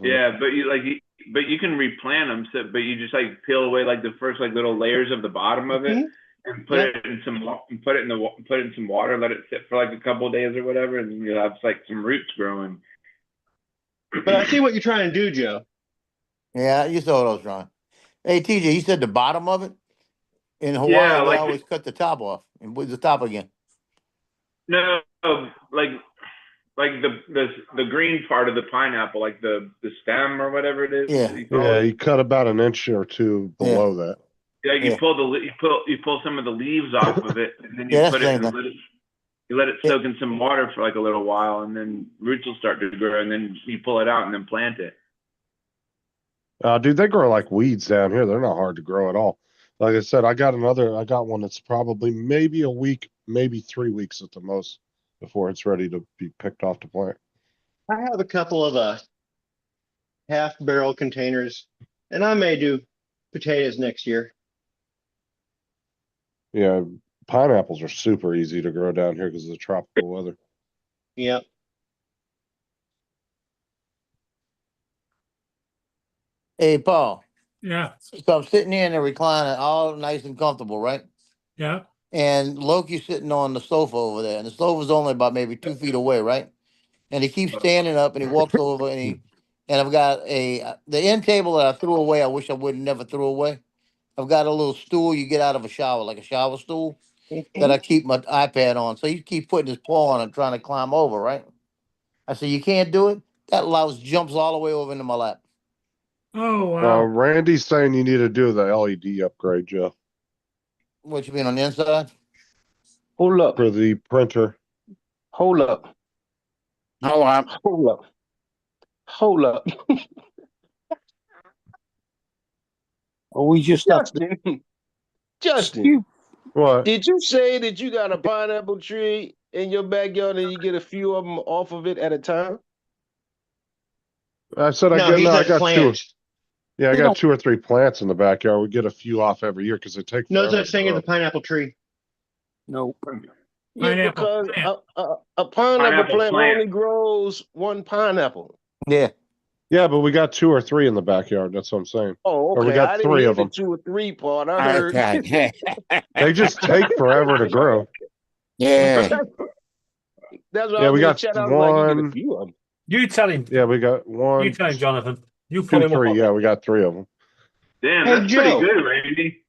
Yeah, but you can replant them. So, but you just like peel away like the first like little layers of the bottom of it, and put it in some water, let it sit for like a couple of days or whatever, and you'll have like some roots growing. But I see what you're trying to do, Joe. Yeah, you saw what I was trying. Hey, TJ, he said the bottom of it. In Hawaii, Yeah, they like always cut the top off and put the top again. no, like the green part of the pineapple, like the stem or whatever it is. Yeah. You call Yeah, it. you cut about an inch or two below that. Yeah, you Yeah. pull some of the leaves off of it, and then Yeah, you that's put the it same and thing. you let it soak in some water for like a little while, and then roots will start to grow, and then you pull it out and then plant it. Dude, they grow like weeds down here. They're not hard to grow at all. Like I said, I got one that's probably maybe a week, maybe 3 weeks at the most before it's ready to be picked off the plant. I have a couple of half barrel containers, and I may do potatoes next year. Yeah, pineapples are super easy to grow down here because of the tropical weather. Yep. Hey, Paul. Yeah. So I'm sitting here in the recliner, all nice and comfortable, right? Yeah. And Loki's sitting on the sofa over there, and the sofa's only about maybe 2 feet away, right? And he keeps standing up, and he walks over, and I've got the end table that I threw away. I wish I would never threw away. I've got a little stool you get out of a shower, like a shower stool, that I keep my iPad on. So he keeps putting his paw on and trying to climb over, right? I said, you can't do it. That louse jumps all the way over into my lap. Oh wow. Randy's saying you need to do the LED upgrade, Joe. What you mean on the inside? Hold up. For the printer. Hold up. Hold up. Hold up. Hold up. Are we just Justin, What? did you say that you got a pineapple tree in your backyard and you get a few of them off of it at a time? I said No, I he got said two. plants. Yeah, I They got don't- 2 or 3 plants in the backyard. We get a few off every year because they take No forever such to thing as grow. a pineapple tree. No. Yeah, Pineapple because plant. a pineapple Pineapple plant plant. only grows one pineapple. Yeah. Yeah, but we got 2 or 3 in the backyard. That's what I'm saying. Oh, Or we okay. got I didn't 3 hear of the them. 2 or 3 part. I heard. Okay. They just take forever to grow. Yeah. That's what Yeah, I was we gonna got chat. I was like, you get a one. few of them. You tell him. Yeah, we got You one, tell him, Jonathan. You pull 2, him up 3. on Yeah, that. we got 3 of them. Damn, Hey, that's Joe. pretty good, Randy.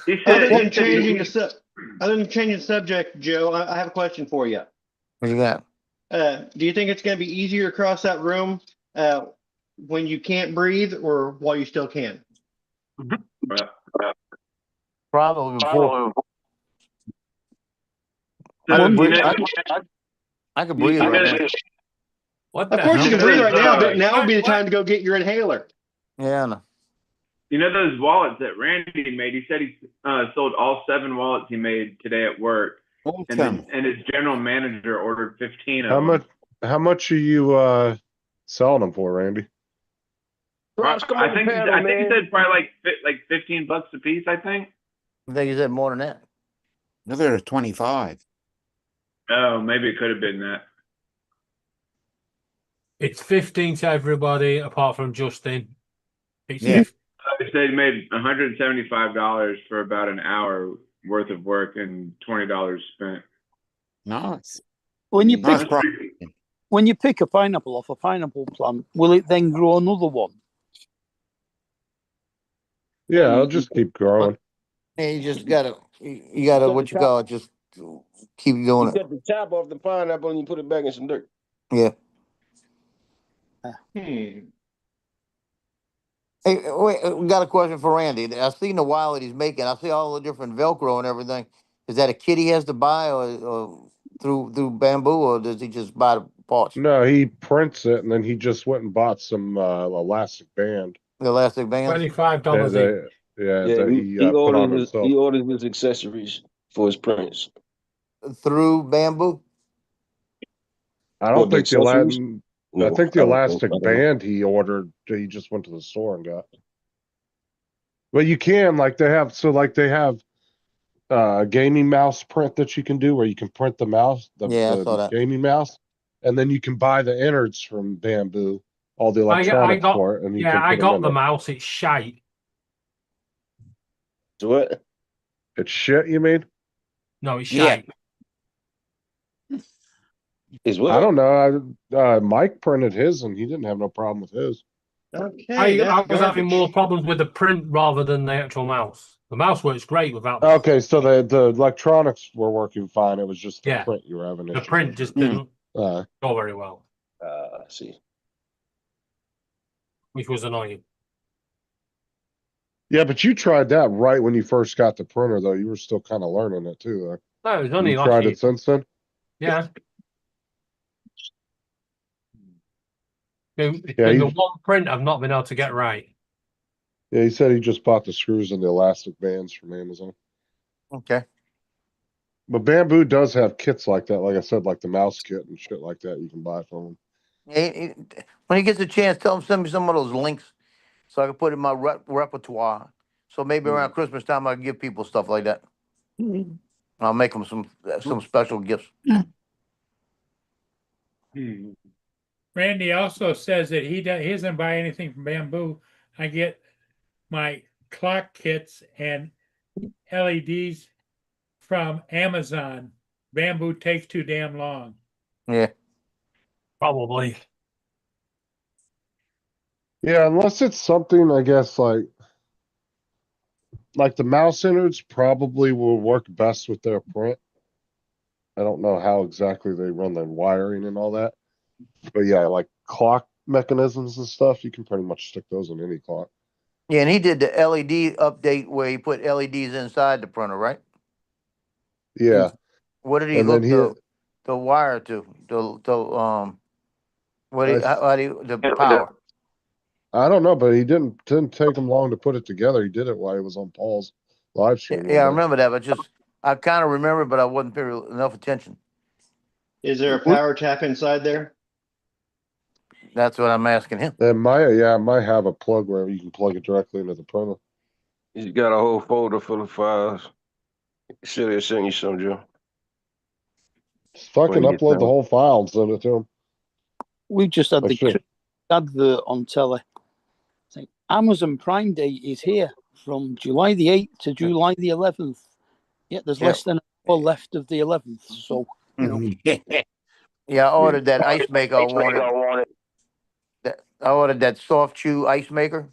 He Other said, than changing the subject, Joe, I have a question for you. What you got? Do you think it's going to be easier to cross that room when you can't breathe or while you still can? Probably before. So, I can you breathe. know, I can breathe right now. What Of the course you hell? can breathe right now, but What? now would be the time to go get your inhaler. Yeah, I know. You know those wallets that Randy made? He said he sold all 7 wallets he made today at work, and then and his general manager ordered 15 of them. How much are you selling them for, Randy? Ross, come I on think the panel, I think he man. said probably like $15 a piece. I think. I think you said more than that. No, they're 25. Oh, maybe it could have been that. It's 15 to everybody apart from Justin. It's Yeah. They said he made $175 for about an hour worth of work and $20 spent. Nice. When you Nice pick profit. when you pick a pineapple off a pineapple plant, will it then grow another one? Yeah, I'll just keep growing. Yeah, you just gotta, you gotta, what you call it, just keep You doing it. cut the top off the pineapple and you put it back in some dirt. Yeah. Hmm. Hey, wait, we got a question for Randy. I seen the wallet he's making. I see all the different Velcro and everything. Is that a kit he has to buy, or through Bamboo, or does he just buy the parts? No, he prints it and then he just went and bought some elastic band. The elastic bands. $25 each. Yeah, Yeah, that he he put on himself. he orders his accessories for his prints. Through Bamboo. I don't What, the think the accessories? I No, think the I don't know. elastic I don't know. band he ordered, he just went to the store and got. But you can, like they have gaming mouse print that you can do where you can print the mouse, Yeah, I saw the that. gaming mouse, and then you can buy the innards from Bamboo, all the I electronics got, for it, and you yeah, can put I them got in the it. mouse. It's shite. So what? It's shit, you mean? No, it's Yeah. shite. Is I what? don't know. Mike printed his and he didn't have no problem with his. Okay, I that's was having garbage. more problems with the print rather than the actual mouse. The mouse works great without. Okay, so the electronics were working fine. It was just the Yeah. print you were having The issues print with. just didn't Uh, go very well, I see. which was annoying. yeah, but you tried that right when you first got the printer, though. You were still kind of learning it too. No, it was only You last tried year. it since then. Yeah. It's Yeah, been the you- one print I've not been able to get right. Yeah, he said he just bought the screws and the elastic bands from Amazon. Okay. But Bamboo does have kits like that. Like I said, like the mouse kit and shit like that you can buy from them. When he gets a chance, tell him send me some of those links so I can put in my repertoire. So maybe around Christmas time I can give people stuff like that. I'll make them some special gifts. Randy also says that he doesn't buy anything from Bamboo. I get my clock kits and LEDs from Amazon. Bamboo takes too damn long. Yeah. Probably. Yeah, unless it's something, I guess, like the mouse innards probably will work best with their print. I don't know how exactly they run the wiring and all that. But yeah, like clock mechanisms and stuff, you can pretty much stick those on any clock. Yeah, and he did the LED update where he put LEDs inside the printer, right? Yeah. What did he And hook then the wire to? The power? I don't know, but he didn't take him long to put it together. He did it while he was on Paul's live stream. Yeah, I remember that, but I kind of remember, but I wasn't paying enough attention. Is there a power tap inside there? That's what I'm asking him. It might have a plug where you can plug it directly into the printer. He's got a whole folder full of files. Should have sent you some, Joe. Just fucking When you upload the tell. whole file and send it to him. We just had Like the shit. advert on telly. Saying Amazon Prime Day is here from July the 8th to July the 11th. Yeah, there's less than an hour left of the 11th. So, you know. Yeah, I ordered that ice maker. I ordered that soft chew ice maker,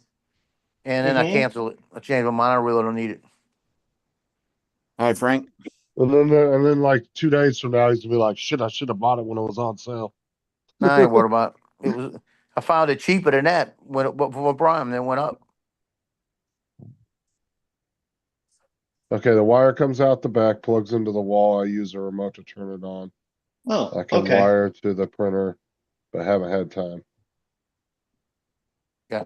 and then I canceled it. I changed my mind. I really don't need it. Hi, Frank. And then like 2 days from now, he's gonna be like, shit, I should have bought it when it was on sale. No, I ain't worried about it. I found it cheaper than that for Prime. Then went up. Okay, the wire comes out the back, plugs into the wall. I use a remote to turn it on. Oh, I can okay. wire to the printer, but haven't had time. Yeah.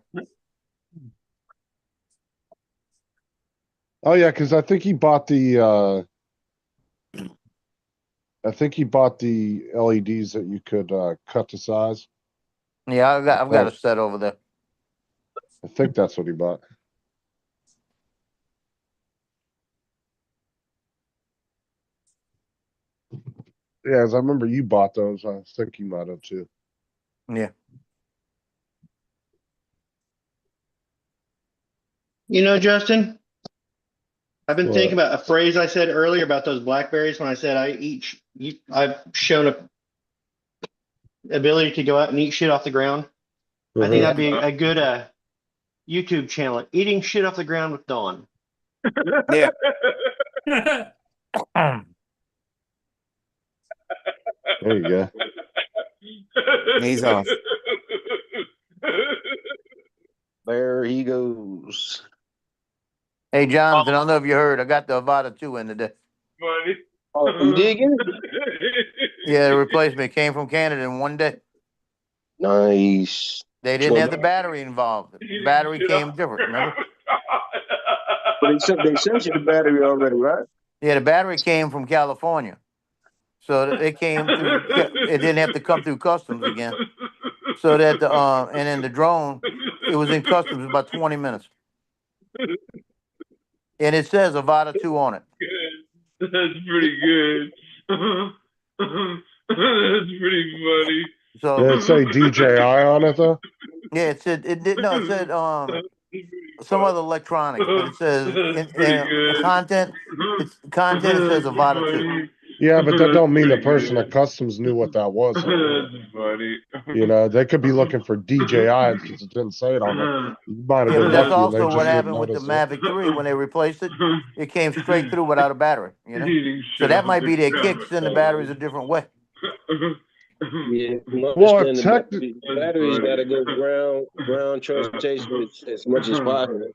Oh yeah, because I think he bought the LEDs that you could cut to size. Yeah, I've got a set over there. I think that's what he bought. Yeah, as I remember you bought those. I think you might have too. Yeah. You know, Justin, I've been What? thinking about a phrase I said earlier about those blackberries when I said I've shown a ability to go out and eat shit off the ground. I think that'd be a good YouTube channel. Eating shit off the ground with Dawn. Yeah. There you go. He's off. There he goes. Hey, Jonathan, I don't know if you heard. I got the Avada 2 in today. Funny. Oh, you did get it? Yeah, the replacement came from Canada in one day. Nice. They didn't have the battery involved. The battery came different, remember? But they sent you the battery already, right? Yeah, the battery came from California. So it came through, it didn't have to come through customs again. So that and then the drone, it was in customs about 20 minutes. And it says Avada 2 on it. Good. That's pretty good. That's pretty funny. So Did it say DJI on it though? yeah, it said some other electronics, but it says That's pretty good. content. It's content. It says Avada 2. Yeah, but that don't mean the person at customs knew what that was. That's funny. You know, they could be looking for DJI because it didn't say it on it. You might have Yeah, been but that's lucky and they also what just didn't happened with the notice it. Mavic 3 when they replaced it. It came straight through without a battery, you know? Eating So shit that off might the be their ground. kick, send the batteries a different way. Yeah, from my Well, understanding, tech, batteries got to go ground transportation as much as possible.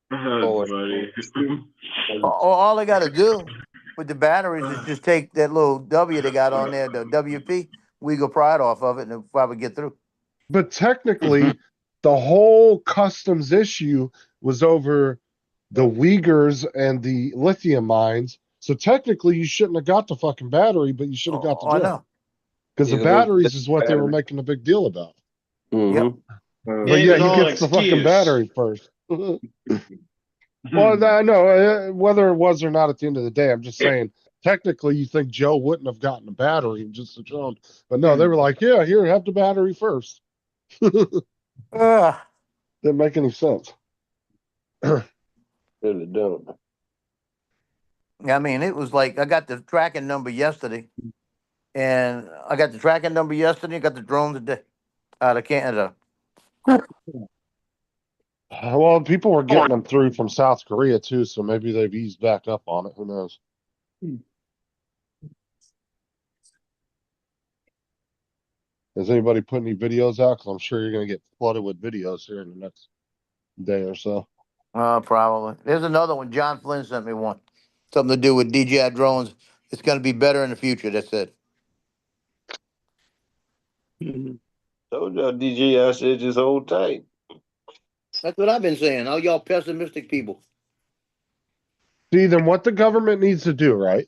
That's Or funny. All they gotta do with the batteries is just take that little W they got on there, the WP, wiggle pride off of it, and it'll probably get through. but technically, the whole customs issue was over the Uyghurs and the lithium mines. So technically, you shouldn't have got the fucking battery, but you should have got the Oh, I drone. know. Because the Yeah, those batteries is what they were batteries. making a big deal about. Yep. But It yeah, was he all an gets the fucking excuse. battery first. Well, I know whether it was or not at the end of the day. I'm just saying, technically, you think Joe wouldn't have gotten a battery, just the drone. But no, they were like, yeah, here, have the battery first. Didn't make any sense. Really don't. I mean, it was like I got the tracking number yesterday, and I got the tracking number yesterday, got the drone today out of Canada. Well, people were getting them through from South Korea too, so maybe they've eased back up on it. Who knows? Has anybody put any videos out? Because I'm sure you're going to get flooded with videos here in the next day or so. Probably. There's another one. John Flynn sent me one. Something to do with DJI drones. It's going to be better in the future. That's it. Told y'all DJI said just hold tight. That's what I've been saying. All y'all pessimistic people. See, then what the government needs to do, right?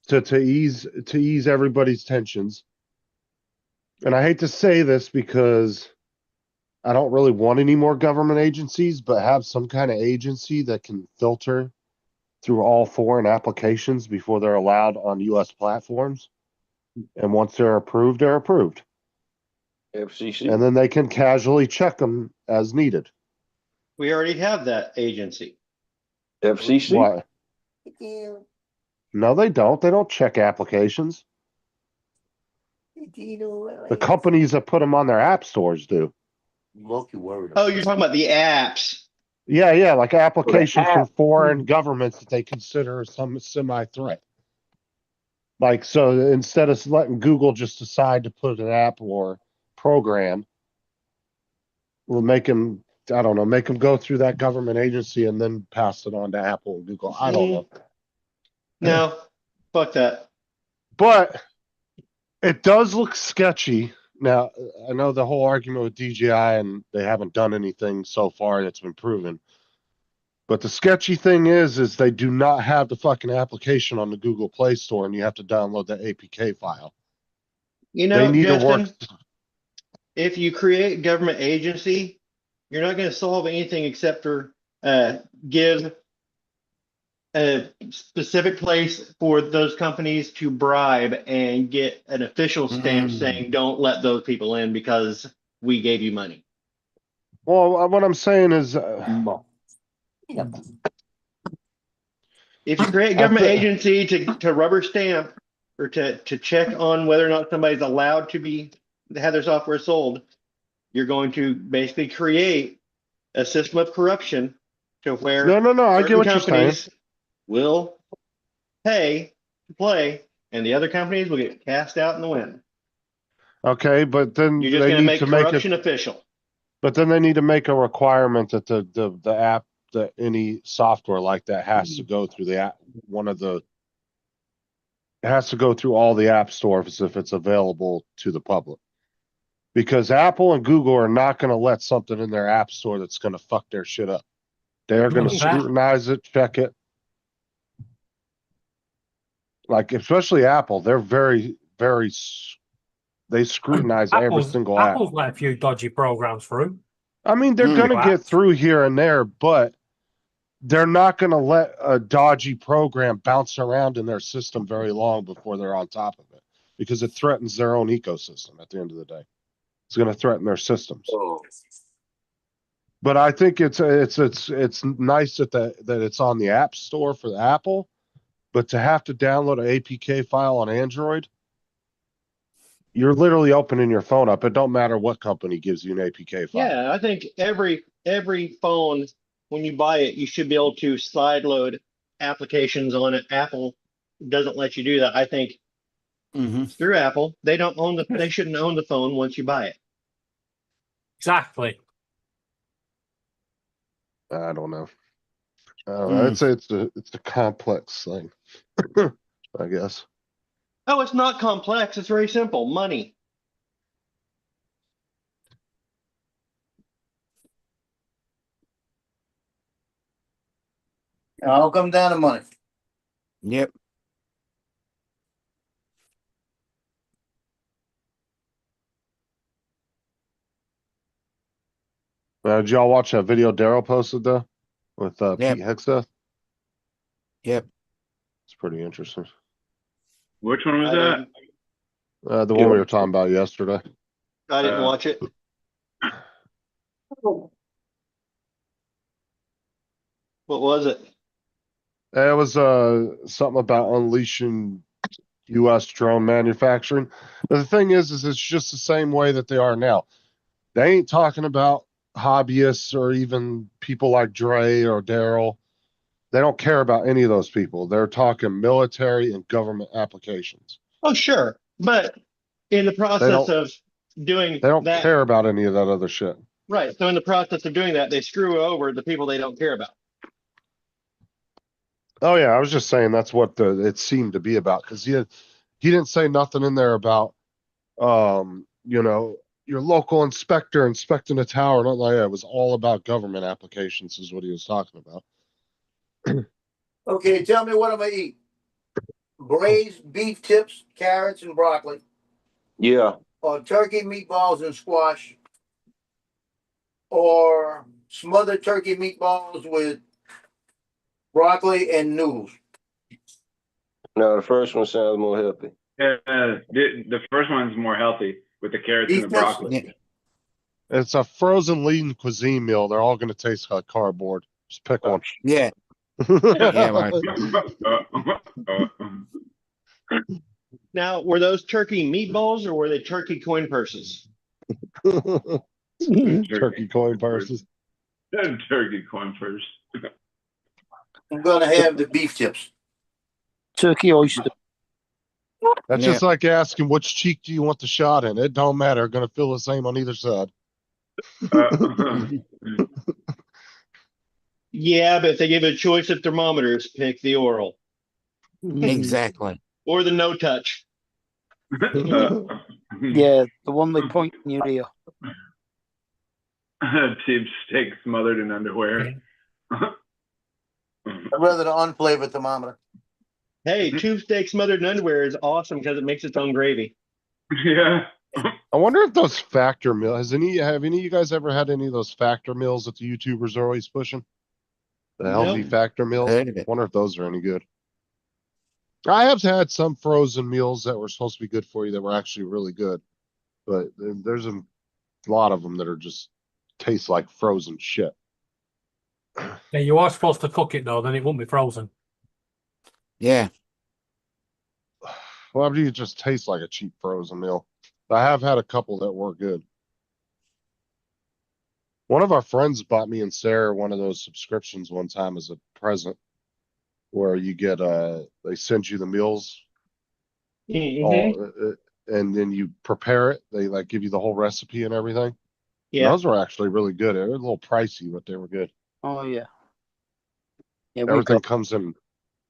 To ease everybody's tensions. And I hate to say this because I don't really want any more government agencies, but have some kind of agency that can filter through all foreign applications before they're allowed on US platforms. And once they're approved, they're approved. FCC. And then they can casually check them as needed. We already have that agency. FCC. Why? No, they don't. They don't check applications. The companies that put them on their app stores do. Oh, you're talking about the apps. Yeah, like applications from foreign governments that they consider some semi-threat. Like, so instead of letting Google just decide to put an app or program, we'll make them, I don't know, make them go through that government agency and then pass it on to Apple and Google. I don't know. No, fuck that. But it does look sketchy. Now, I know the whole argument with DJI and they haven't done anything so far that's been proven. But the sketchy thing is they do not have the fucking application on the Google Play Store, and you have to download the APK file. You know, They need Justin, to work. if you create government agency, you're not going to solve anything except for give a specific place for those companies to bribe and get an official stamp saying don't let those people in because we gave you money. Well, what I'm saying is, if you create a government agency to rubber stamp or to check on whether or not somebody's allowed to have their software sold, you're going to basically create a system of corruption to where no, I get certain what you're saying. companies will pay to play and the other companies will get cast out in the wind. Okay, but then You're just they going to need make to make corruption it. official. But then they need to make a requirement that the app, that any software like that has to go through the app. It has to go through all the app stores if it's available to the public. Because Apple and Google are not going to let something in their app store that's going to fuck their shit up. They're going to scrutinize it, check it. Like, especially Apple, they're very, very, they scrutinize every single app. Apple's let a few dodgy programs through. I mean, they're going to get through here and there, but they're not going to let a dodgy program bounce around in their system very long before they're on top of it, because it threatens their own ecosystem at the end of the day. It's going to threaten their systems. But I think it's nice that it's on the App Store for the Apple, but to have to download an APK file on Android, you're literally opening your phone up. It don't matter what company gives you an APK file. Yeah, I think every phone, when you buy it, you should be able to sideload applications on it. Apple doesn't let you do that. I think through Apple, they shouldn't own the phone once you buy it. Exactly. I don't know. I'd say it's a complex thing, I guess. Oh, it's not complex. It's very simple. Money. It all comes down to money. Yep. Did y'all watch that video Daryl posted though with Yep. Pete Hegseth? Yep. It's pretty interesting. Which one was that? The one we were talking about yesterday. I didn't watch it. What was it? It was something about unleashing U.S. drone manufacturing. But the thing is it's just the same way that they are now. They ain't talking about hobbyists or even people like Dre or Daryl. They don't care about any of those people. They're talking military and government applications. Oh, sure. But in the process of doing They don't that, care about any of that other shit. right. So in the process of doing that, they screw over the people they don't care about. Oh yeah, I was just saying that's what it seemed to be about, because he didn't say nothing in there about your local inspector inspecting a tower, nothing like that. It was all about government applications is what he was talking about. Okay, tell me what I'm gonna eat. Braised beef tips, carrots, and broccoli, Yeah. or turkey meatballs and squash, or smothered turkey meatballs with broccoli and noodles. No, the first one sounds more healthy. Yeah, the first one's more healthy with the carrots and the Beef tips? broccoli. It's a frozen lean cuisine meal. They're all going to taste like cardboard. Just pick one. Yeah. Yeah, right. Now, were those turkey meatballs or were they turkey coin purses? Turkey coin purses. Turkey coin purse. I'm gonna have the beef tips. Turkey oyster. That's just like asking which cheek do you want the shot in. It don't matter. Going to feel the same on either side. Yeah, but if they give a choice of thermometers, pick the oral Exactly. or the no touch. Yeah, the one they point in your ear. Team steak smothered in underwear. I'd rather the unflavored thermometer. Hey, tube steak smothered in underwear is awesome because it makes its own gravy. Yeah. I wonder if those factor meals, have any of you guys ever had any of those factor meals that the YouTubers are always pushing? The healthy Nope. factor meals? Heard of it. Wonder if those are any good. I have had some frozen meals that were supposed to be good for you that were actually really good. But there's a lot of them that are just taste like frozen shit. Yeah, you are supposed to cook it though, then it won't be frozen. Yeah. Well, it just tastes like a cheap frozen meal. I have had a couple that were good. One of our friends bought me and Sarah one of those subscriptions one time as a present, where you get they send you the meals, all, and then you prepare it. They like give you the whole recipe and everything. And Yeah. those were actually really good. They were a little pricey, but they were good. Oh yeah. Yeah, we Everything got comes in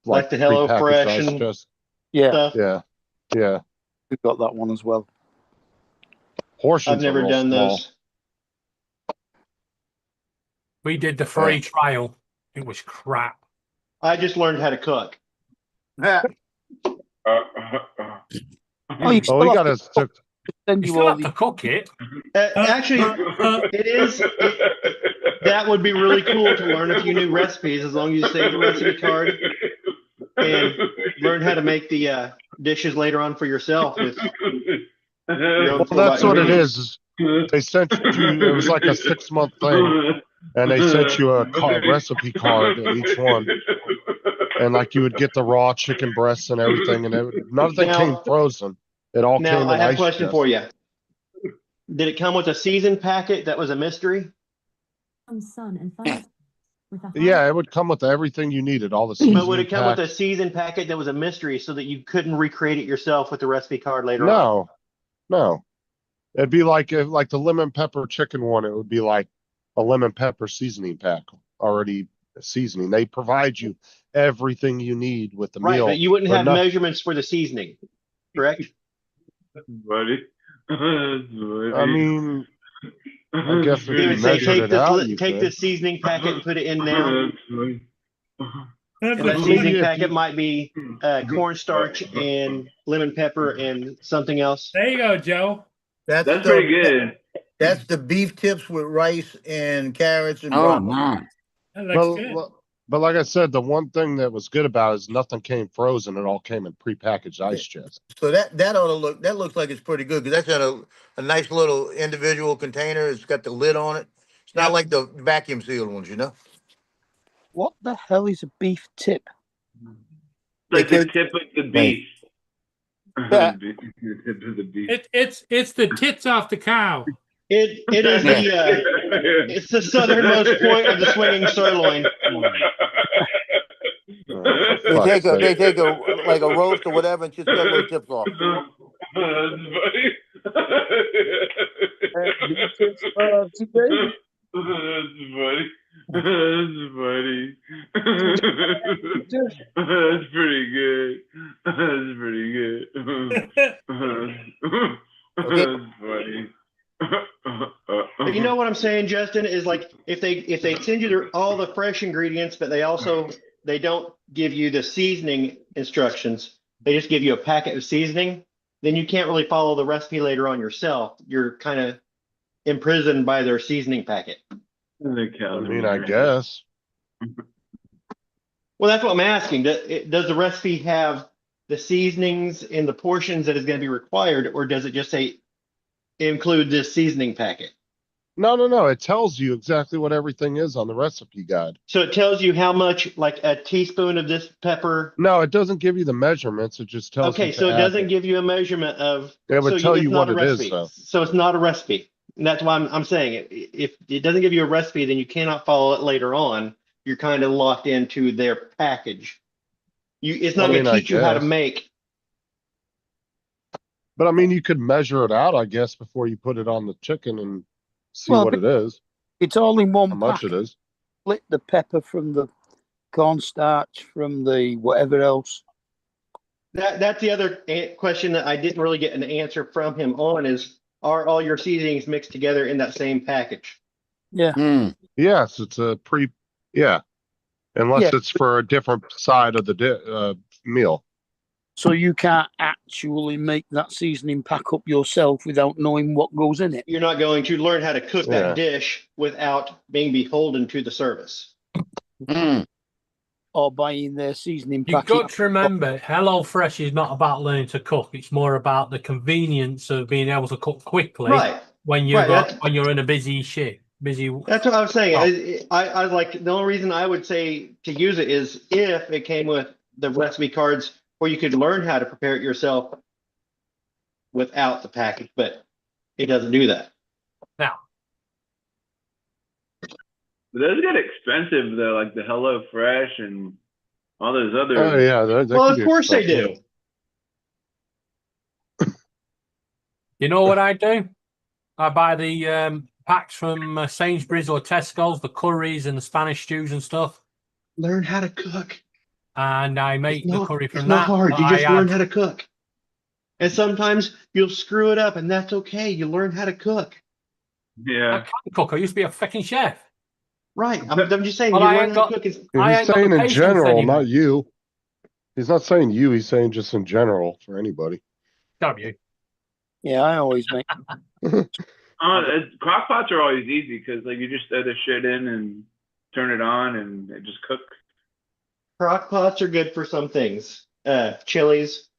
Like the Hello prepackaged Fresh ice and chest. yeah, stuff. Yeah. we got that one as well. Portions I've never are real done small. those. We did the free trial. It was crap. I just learned how to cook. Oh, you Oh, still we have got to us took. send You you still all have the to cook it. Actually, it is. That would be really cool to learn a few new recipes as long as you save the recipe card and learn how to make the dishes later on for yourself with your own Well, that's what it is. They sent you. It was like a 6-month thing, and they sent you a recipe card in each one. and like you would get the raw chicken breasts and everything, and nothing came Now- frozen. It all Now, came I in have a ice question chest. for you. Did it come with a season packet that was a mystery? Yeah, it would come with everything you needed, all the But seasoning would it come with a packs. season packet that was a mystery so that you couldn't recreate it yourself with the recipe card later on? No. It'd be like like the lemon pepper chicken one. It would be like a lemon pepper seasoning pack already seasoning. They provide you everything you need with the Right, meal. but you wouldn't but have no- measurements for the seasoning, correct? Buddy. I mean, I guess if They you would say, measured take it this, out, you take could. this seasoning packet and put it in there. That's And that a seasoning if packet you- might be cornstarch and lemon pepper and something else. There you go, Joe. That's That's the, pretty good. That's the beef tips with rice and carrots and Oh, broccoli. my. That looks good. But like I said, the one thing that was good about it is nothing came frozen. It all came in prepackaged ice chest. So that ought to look, that looks like it's pretty good because that's got a nice little individual container. It's got the lid on it. It's not Yep. like the vacuum sealed ones, you know? What the hell is a beef tip? Like the Because- tip of the beef. Yeah. The tip of the beef. It's the tits off the cow. It is it's the southernmost point of the swinging sirloin. They take a like a roast or whatever and just cut those tips off. That's funny. That's funny. That's pretty good. That's pretty good. That's funny. But you know what I'm saying, Justin, is like if they send you all the fresh ingredients, but they don't give you the seasoning instructions. They just give you a packet of seasoning. Then you can't really follow the recipe later on yourself. You're kind of imprisoned by their seasoning packet. I mean, I guess. Well, that's what I'm asking. Does the recipe have the seasonings in the portions that is going to be required, or does it just say include this seasoning packet? No. It tells you exactly what everything is on the recipe guide. So it tells you how much, like a teaspoon of this pepper. No, it doesn't give you the measurements. It just tells you. Okay, to so it add doesn't give you a measurement of. It would so tell it's you not what a it is, recipe. though. So it's not a recipe. And that's why I'm saying it. If it doesn't give you a recipe, then you cannot follow it later on. You're kind of locked into their package. It's not going to teach you how to guess. make. But I mean, you could measure it out, I guess, before you put it on the chicken and see Well, what it is, It's all in one how much pack. it is. Split the pepper from the cornstarch from the whatever else. That's the other question that I didn't really get an answer from him on is, are all your seasonings mixed together in that same package? Yeah. Yes, it's a yeah. Unless Yeah. it's for a different side of the meal. So you can't actually make that seasoning pack up yourself without knowing what goes in it. You're not going to learn how to cook Yeah. that dish without being beholden to the service. Or buying their seasoning You've packet. got to remember, HelloFresh is not about learning to cook. It's more about the convenience of being able to cook quickly Right. when you're Right, that's- when you're in a busy shift. Busy. That's what I was saying. Oh. I like the only reason I would say to use it is if it came with the recipe cards where you could learn how to prepare it yourself without the package, but it doesn't do that. Now, But those get expensive though, like the Hello Fresh and all those other. Oh yeah, they Well, can of be course they expensive. do. you know what I do? I buy the packs from Sainsbury's or Tesco's, the curries and the Spanish stews and stuff, Learn how to cook. and I make It's the not, curry from it's that. not hard. but You I just learn add- how to cook. And sometimes you'll screw it up, and that's okay. You learn how to cook. I Yeah. can cook. I used to be a fucking chef. Right. I'm just saying, Well, you I learn ain't how to got- cook. I He's ain't got the saying in patience general, anymore. not you. He's not saying you. He's saying just in general for anybody. Damn you. Yeah, I always make. Crock pots are always easy because like you just throw the shit in and turn it on and it just cooks. Crock pots are good for some things. Chilies,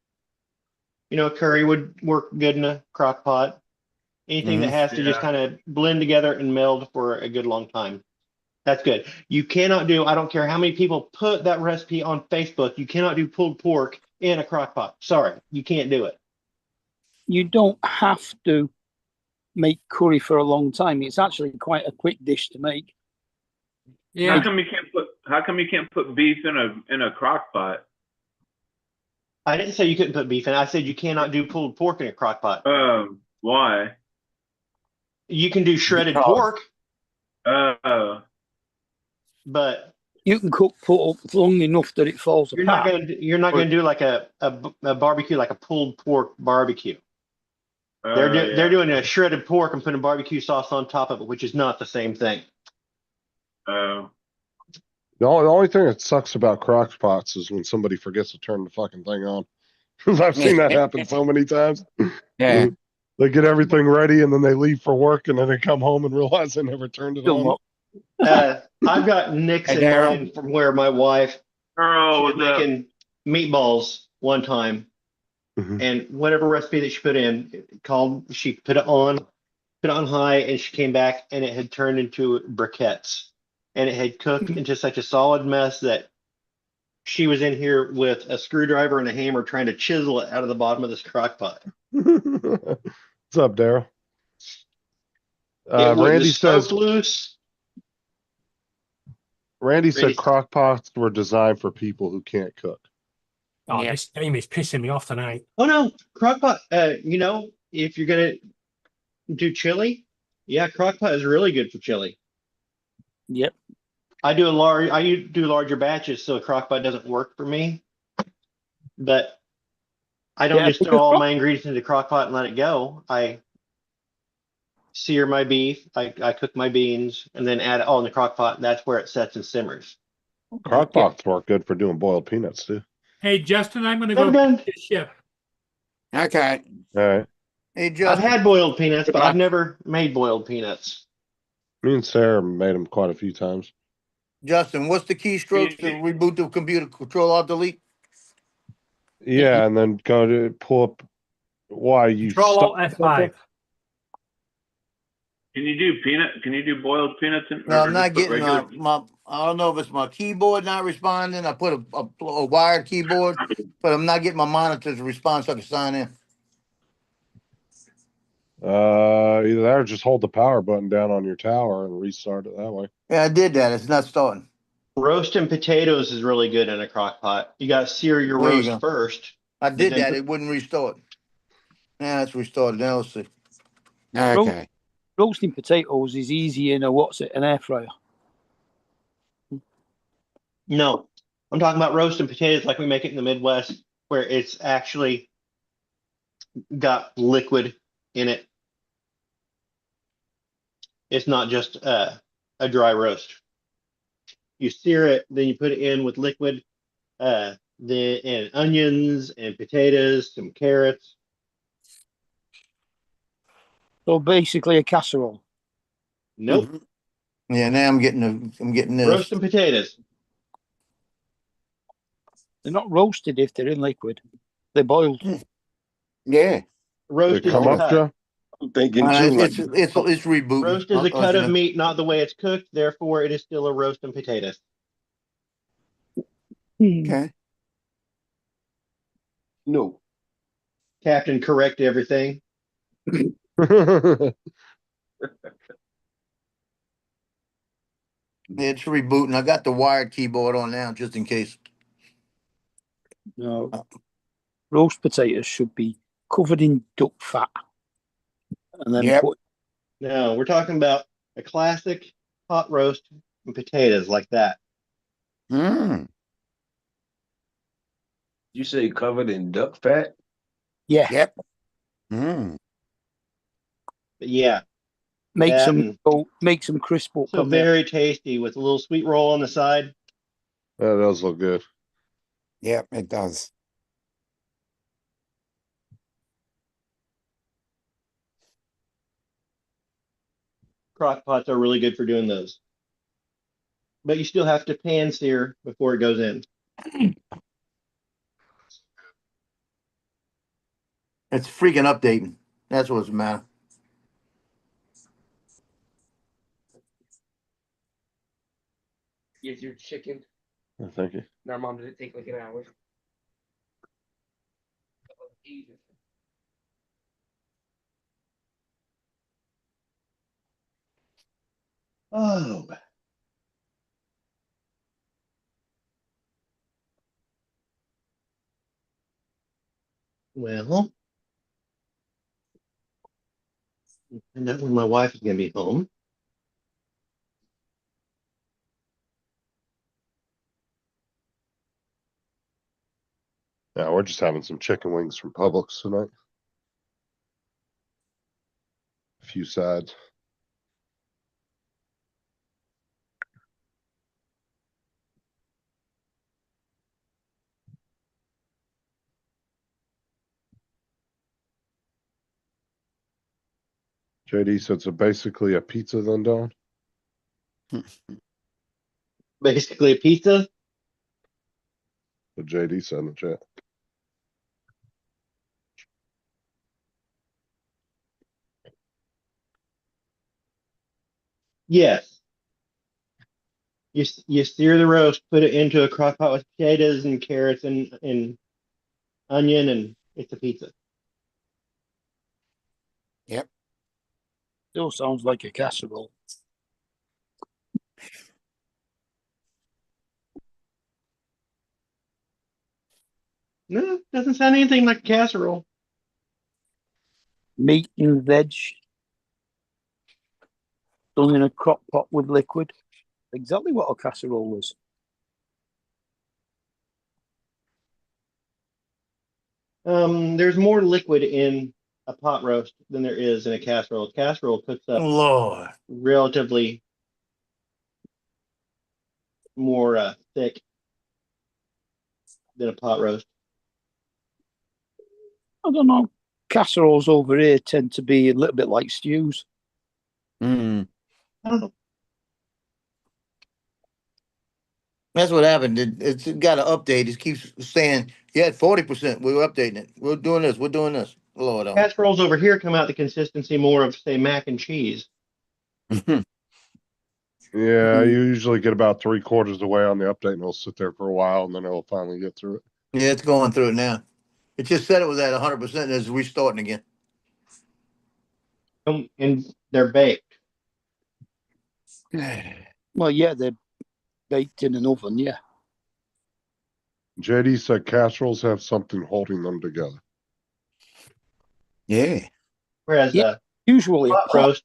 curry would work good in a crock pot. Anything that has to just Yeah. kind of blend together and meld for a good long time. That's good. You cannot do, I don't care how many people put that recipe on Facebook, you cannot do pulled pork in a crock pot. Sorry, you can't do it. You don't have to make curry for a long time. It's actually quite a quick dish to make. Yeah. How come you can't put beef in a crock pot? I didn't say you couldn't put beef in. I said you cannot do pulled pork in a crock pot. Why? You can do shredded Because- pork, Oh. but You can cook pork long enough that it falls you're not apart. gonna do like a barbecue, like a pulled pork barbecue. They're doing a shredded pork and putting barbecue sauce on top of it, which is not the same thing. Oh. The only thing that sucks about crock pots is when somebody forgets to turn the fucking thing on. Because I've seen that happen so many times. Yeah. They get everything ready and then they leave for work and then they come home and realize they never turned it Don't on. know. I've got nicks Hey, in Daryl. mind from where my wife Earl, was what's up? making meatballs one time, Mhm. and whatever recipe that she put in, she put it on high, and she came back and it had turned into briquettes, and it had cooked into such a solid mess that she was in here with a screwdriver and a hammer trying to chisel it out of the bottom of this crock pot. What's up, Daryl? It was Randy so says loose. Randy said Randy- crock pots were designed for people who can't cook. Oh, Yeah. this game is pissing me off tonight. Oh no, crock pot. If you're gonna do chili, yeah, crock pot is really good for chili. Yep. I do larger batches, so a crock pot doesn't work for me. But I don't Yeah, just because throw all crock- my ingredients into the crock pot and let it go. I sear my beef, I cook my beans, and then add it all in the crock pot, and that's where it sets and simmers. Crock pots work good for doing boiled peanuts too. Hey, Justin, I'm gonna go Never get this ship. Okay. All right. Hey, I've Justin. had boiled peanuts, but Yeah. I've never made boiled peanuts. Me and Sarah made them quite a few times. Justin, what's the keystrokes to reboot the computer? Control Alt Delete. Yeah, and then go to pull up why you Control Alt stuck F5. Can you do boiled peanuts in? No, or I'm not just put getting regular- I don't know if it's my keyboard not responding. I put a wired keyboard, but I'm not getting my monitor to respond so I can sign in. Either that or just hold the power button down on your tower and restart it that way. Yeah, I did that. It's not starting. Roasting potatoes is really good in a crock pot. You got to sear your There you roast go. first. I did then that. put- It wouldn't restart. Yeah, it's restarted. Now let's see. Okay. Roasting potatoes is easy in an air fryer. No, I'm talking about roasting potatoes like we make it in the Midwest, where it's actually got liquid in it. It's not just a dry roast. You sear it, then you put it in with liquid, and onions and potatoes, some carrots. So basically a casserole. Nope, Yeah, now I'm getting this. roasting potatoes. They're not roasted if they're in liquid. They're boiled. Yeah. Roast They is come a up, cut. Joe? I'm thinking It's too. it's rebooting. Roast is a I'll cut let of you know. meat, not the way it's cooked. Therefore, it is still a roast and potatoes. Okay. No. Captain, correct everything. It's rebooting. I got the wired keyboard on now just in case. No. Roast potatoes should be covered in duck fat. And then Yep. put No, we're talking about a classic hot roast and potatoes like that. Mm. You say covered in duck fat? yeah. Yep. Mm. But yeah, Make that some and- make some crisp up so on there. very tasty with a little sweet roll on the side. That does look good. Yep, it does. Crock pots are really good for doing those. But you still have to pan sear before it goes in. It's freaking updating. That's what's the matter. Here's your chicken. Oh, thank you. Now, Mom, did it take like an hour? Oh. Well, find out when my wife is going to be home. Yeah, we're just having some chicken wings from Publix tonight. A few sides. JD said so basically a pizza then, Don? Basically, a pizza. What JD said in the chat. Yes. You sear the roast, put it into a crock pot with potatoes and carrots and onion, and it's a pizza. Yep. Still sounds like a casserole. No, doesn't sound anything like a casserole. Meat and veg done in a crock pot with liquid. Exactly what a casserole is. There's more liquid in a pot roast than there is in a casserole. Casserole cooks up Lord. relatively more thick than a pot roast. I don't know. Casseroles over here tend to be a little bit like stews. Mm. I don't know. That's what happened. It's got an update. It keeps saying, yeah, 40%. We're updating it. We're doing this. We're doing this. Lord, Casseroles over here come out the consistency more of, say, mac and cheese. Yeah, you usually get about 3/4 of the way on the update and it'll sit there for a while and then it'll finally get through it. yeah, it's going through it now. It just said it was at 100% and it's restarting again. And they're baked. Well, yeah, they're baked in an oven, yeah. JD said casseroles have something holding them together. Yeah. Whereas Yeah, usually a pot pot. roast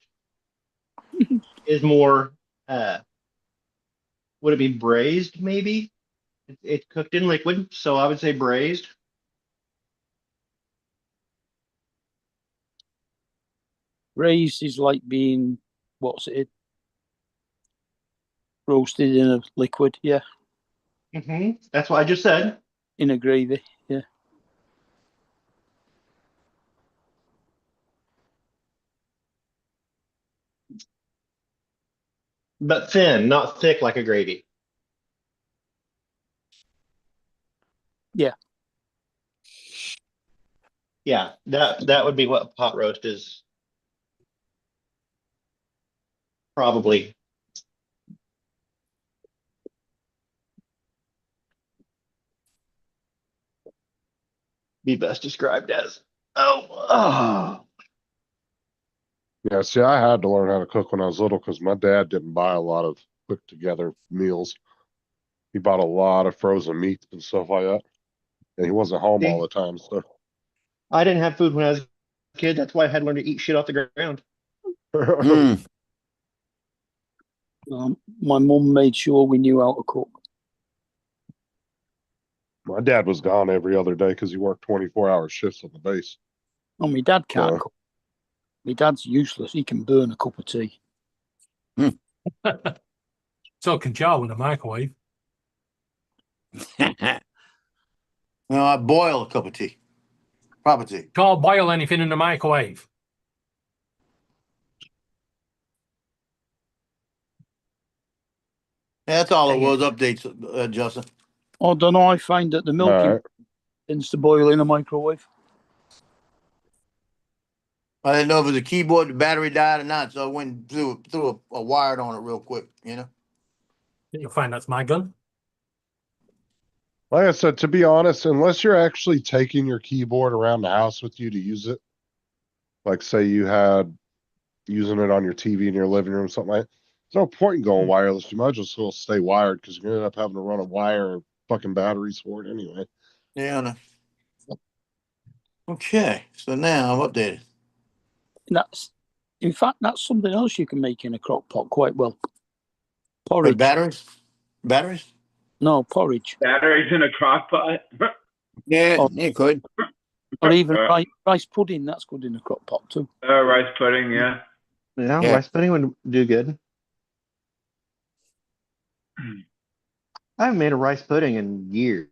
is more, would it be braised maybe? It's cooked in liquid, so I would say braised. Braised is like being, what's it? Roasted in a liquid, yeah. That's what I just said. In a gravy, yeah. But thin, not thick like a gravy. Yeah. Yeah, that would be what pot roast is. Probably. Be best described as. Oh. Yeah, see, I had to learn how to cook when I was little because my dad didn't buy a lot of quick together meals. He bought a lot of frozen meats and stuff like that. And he wasn't home all the time, so. I didn't have food when I was a kid. That's why I had to learn to eat shit off the ground. My mum made sure we knew how to cook. My dad was gone every other day because he worked 24-hour shifts on the base. Oh, my dad can't cook. My dad's useless. He can burn a cup of tea. So can Joe in a microwave. No, I boil a cup of tea. Proper tea. Can't boil anything in the microwave. Yeah, that's all it was. Updates, Justin. I don't know. I find that the milk tends to boil in a microwave. I didn't know if it was a keyboard, the battery died or not, so I went through a wired on it real quick, you know? You'll find that's my gun. Like I said, to be honest, unless you're actually taking your keyboard around the house with you to use it, like say you had using it on your TV in your living room, something like that, there's no point in going wireless. You might as well stay wired because you're gonna end up having to run a wire and fucking batteries for it anyway. Yeah, I know. Okay, so now I'm updated. In fact, that's something else you can make in a crock pot quite well. With Porridge. batteries? Batteries? No, porridge. Batteries in a crock pot. Yeah, Oh. you could. Or even rice pudding. That's good in a crock pot too. Rice pudding, yeah. Yeah, Yeah. rice pudding would do good. I haven't made a rice pudding in years.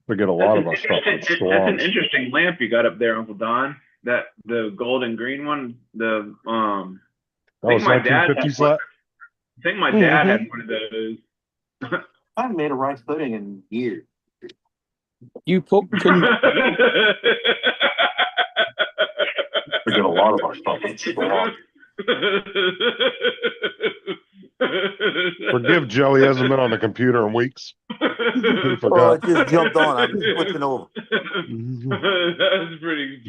We get a lot of our stuff from That's an Schwann's. interesting lamp you got up there, Uncle Don. That the gold and green one. The That think was my dad had 1950s. one. I think my dad had one of those. I haven't made a rice pudding in years. You put We get a lot of our stuff from Schwann's. Forgive Joe, he hasn't been on the computer in weeks. He Oh, forgot. it just jumped on. I'm switching over. That's pretty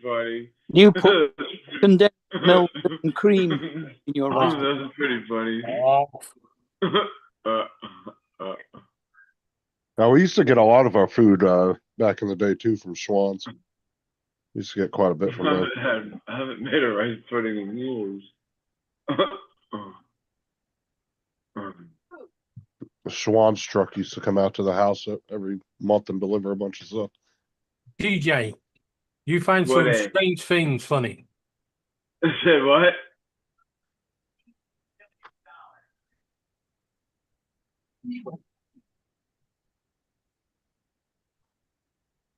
funny. You put condensed milk and cream in your rice pudding. That's pretty funny. Now, we used to get a lot of our food back in the day too from Schwann's. We used to get quite a bit from them. I haven't made a rice pudding in years. The Schwann's truck used to come out to the house every month and deliver a bunch of stuff. TJ, you find What, some eh? strange things funny. Said what?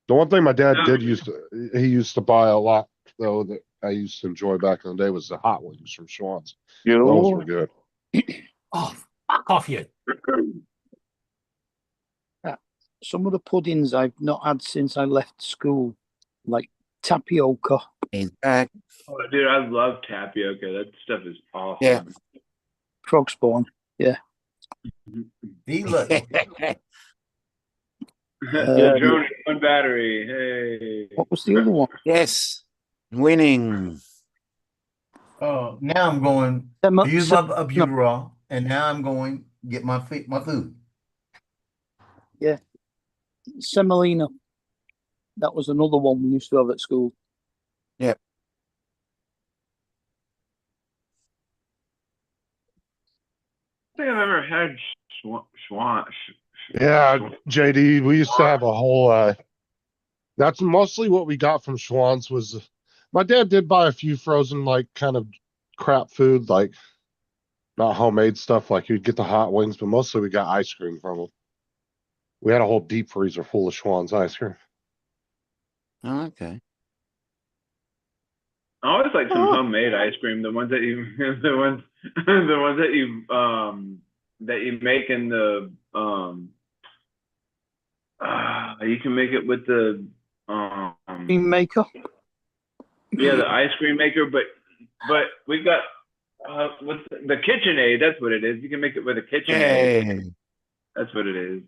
The one thing my dad did he used to buy a lot though that I used to enjoy back in the day was the hot wings from Schwann's. Those were good. Oh, fuck off you. Some of the puddings I've not had since I left school, like tapioca. He's back. Oh, dude, I love tapioca. That stuff is awesome. Yeah. Frog spawn. Yeah. He look. Joni, one battery. Hey. What was the other one? Yes. Winning. Oh, now I'm going Sema- use se- my Butterol, and now I'm going get my food. Yeah. Semolina. That was another one we used to have at school. Yep. I think I've ever had Schwann. Yeah, JD, we used to have a whole that's mostly what we got from Schwann's was my dad did buy a few frozen like kind of crap food, like not homemade stuff, like you'd get the hot wings, but mostly we got ice cream from them. We had a whole deep freezer full of Schwann's ice cream. Okay. I always like some homemade ice cream. The ones that you, the ones that you make in the you can make it with the Cream maker. yeah, the ice cream maker, but we've got what's the KitchenAid? That's what it is. You can make it with a KitchenAid. Hey. That's what it is.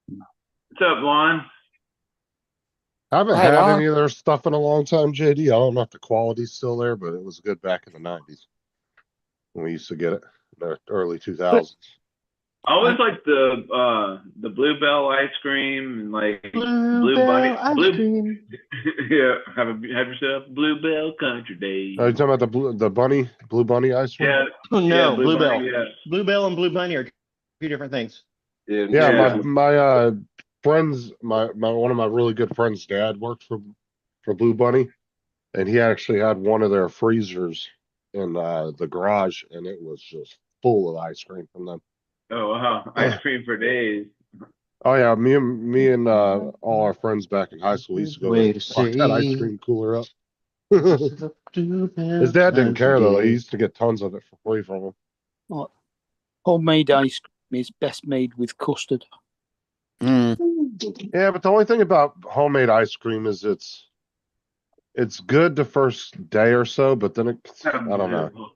What's up, Lon? I haven't Hi, had Lon. any of their stuff in a long time, JD. I don't know if the quality's still there, but it was good back in the 90s when we used to get it in the early 2000s. I always like the Bluebell ice cream and like Blue Bunny ice cream. yeah, have yourself a Bluebell Country Day. Are you talking about the Blue Bunny ice cream? Yeah. Oh, no, Blue Bluebell. Bunny, yeah. Bluebell and Blue Bunny are two different things. Yeah, my friends, my one of my really good friends' dad worked for Blue Bunny, and he actually had one of their freezers in the garage, and it was just full of ice cream from them. Oh wow, ice cream for days. Oh yeah, me and all our friends back in high school used to go Way there, to lock that ice say- cream cooler up. His dad didn't care though; he used to get tons of it for free from him. What? Homemade ice cream is best made with custard. Mm. Yeah, but the only thing about homemade ice cream is it's It's good the first day or so, but then I don't know.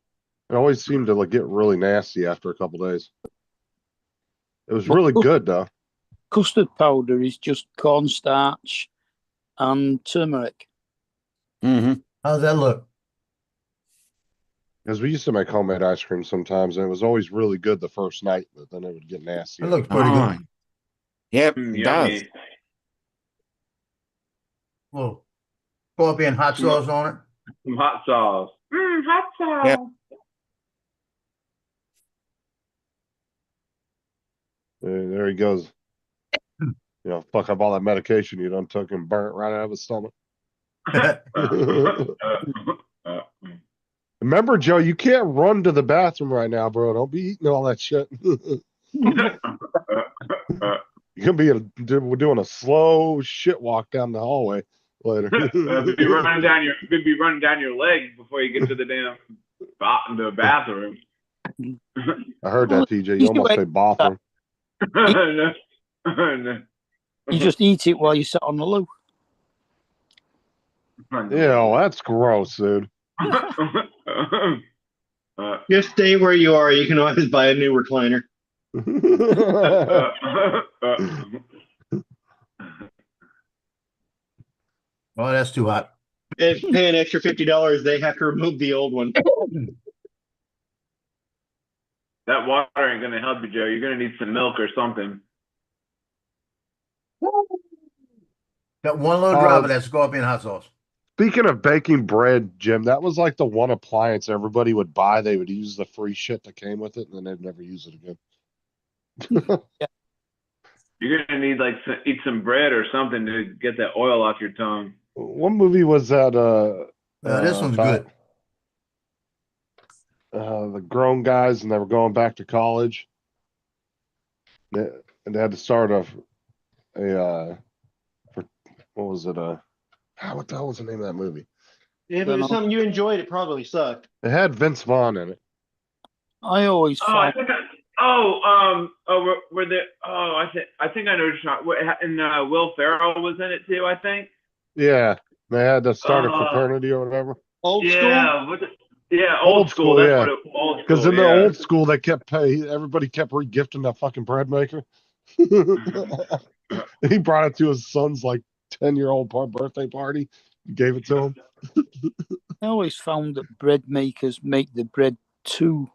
It always seemed to like get really nasty after a couple days. It was really good though. Custard powder is just cornstarch and turmeric. Mm-hmm. How's that look? Because we used to make homemade ice cream sometimes, and it was always really good the first night, but then it would get nasty. It looks pretty good. Yep, Mm, it does. yummy. Little coffee and hot sauce on it. Some hot sauce. Hot sauce. Yep. There he goes. You know, fuck up all that medication you done took and burnt right out of his stomach. Remember, Joe, you can't run to the bathroom right now, bro. Don't be eating all that shit. You're gonna we're doing a slow shit walk down the hallway later. Be running down your legs before you get to the damn the bathroom. I heard that, TJ. You almost say bathroom. No. You just eat it while you sit on the loo. Yeah, well, that's gross, dude. Just stay where you are. You can always buy a new recliner. Oh, that's too hot. If you pay an extra $50, they have to remove the old one. That water ain't gonna help you, Joe. You're gonna need some milk or something. Got one little drop of that scorpion hot sauce. Speaking of baking bread, Jim, that was like the one appliance everybody would buy. They would use the free shit that came with it, and then they'd never use it again. You're gonna need eat some bread or something to get that oil off your tongue. What movie was that? This one's good. The grown guys, and they were going back to college. And they had to start what was it? What the hell was the name of that movie? If it was something you enjoyed, it probably sucked. It had Vince Vaughn in it. I always I find think I know what you're talking. And Will Ferrell was in it too, I think. Yeah, they had to start a fraternity or whatever. Old school. Yeah, old school. Yeah, because in the yeah. old school they kept everybody kept regifting that fucking bread maker. He brought it to his son's 10-year-old birthday party. Gave it to him. I always found that bread makers make the bread too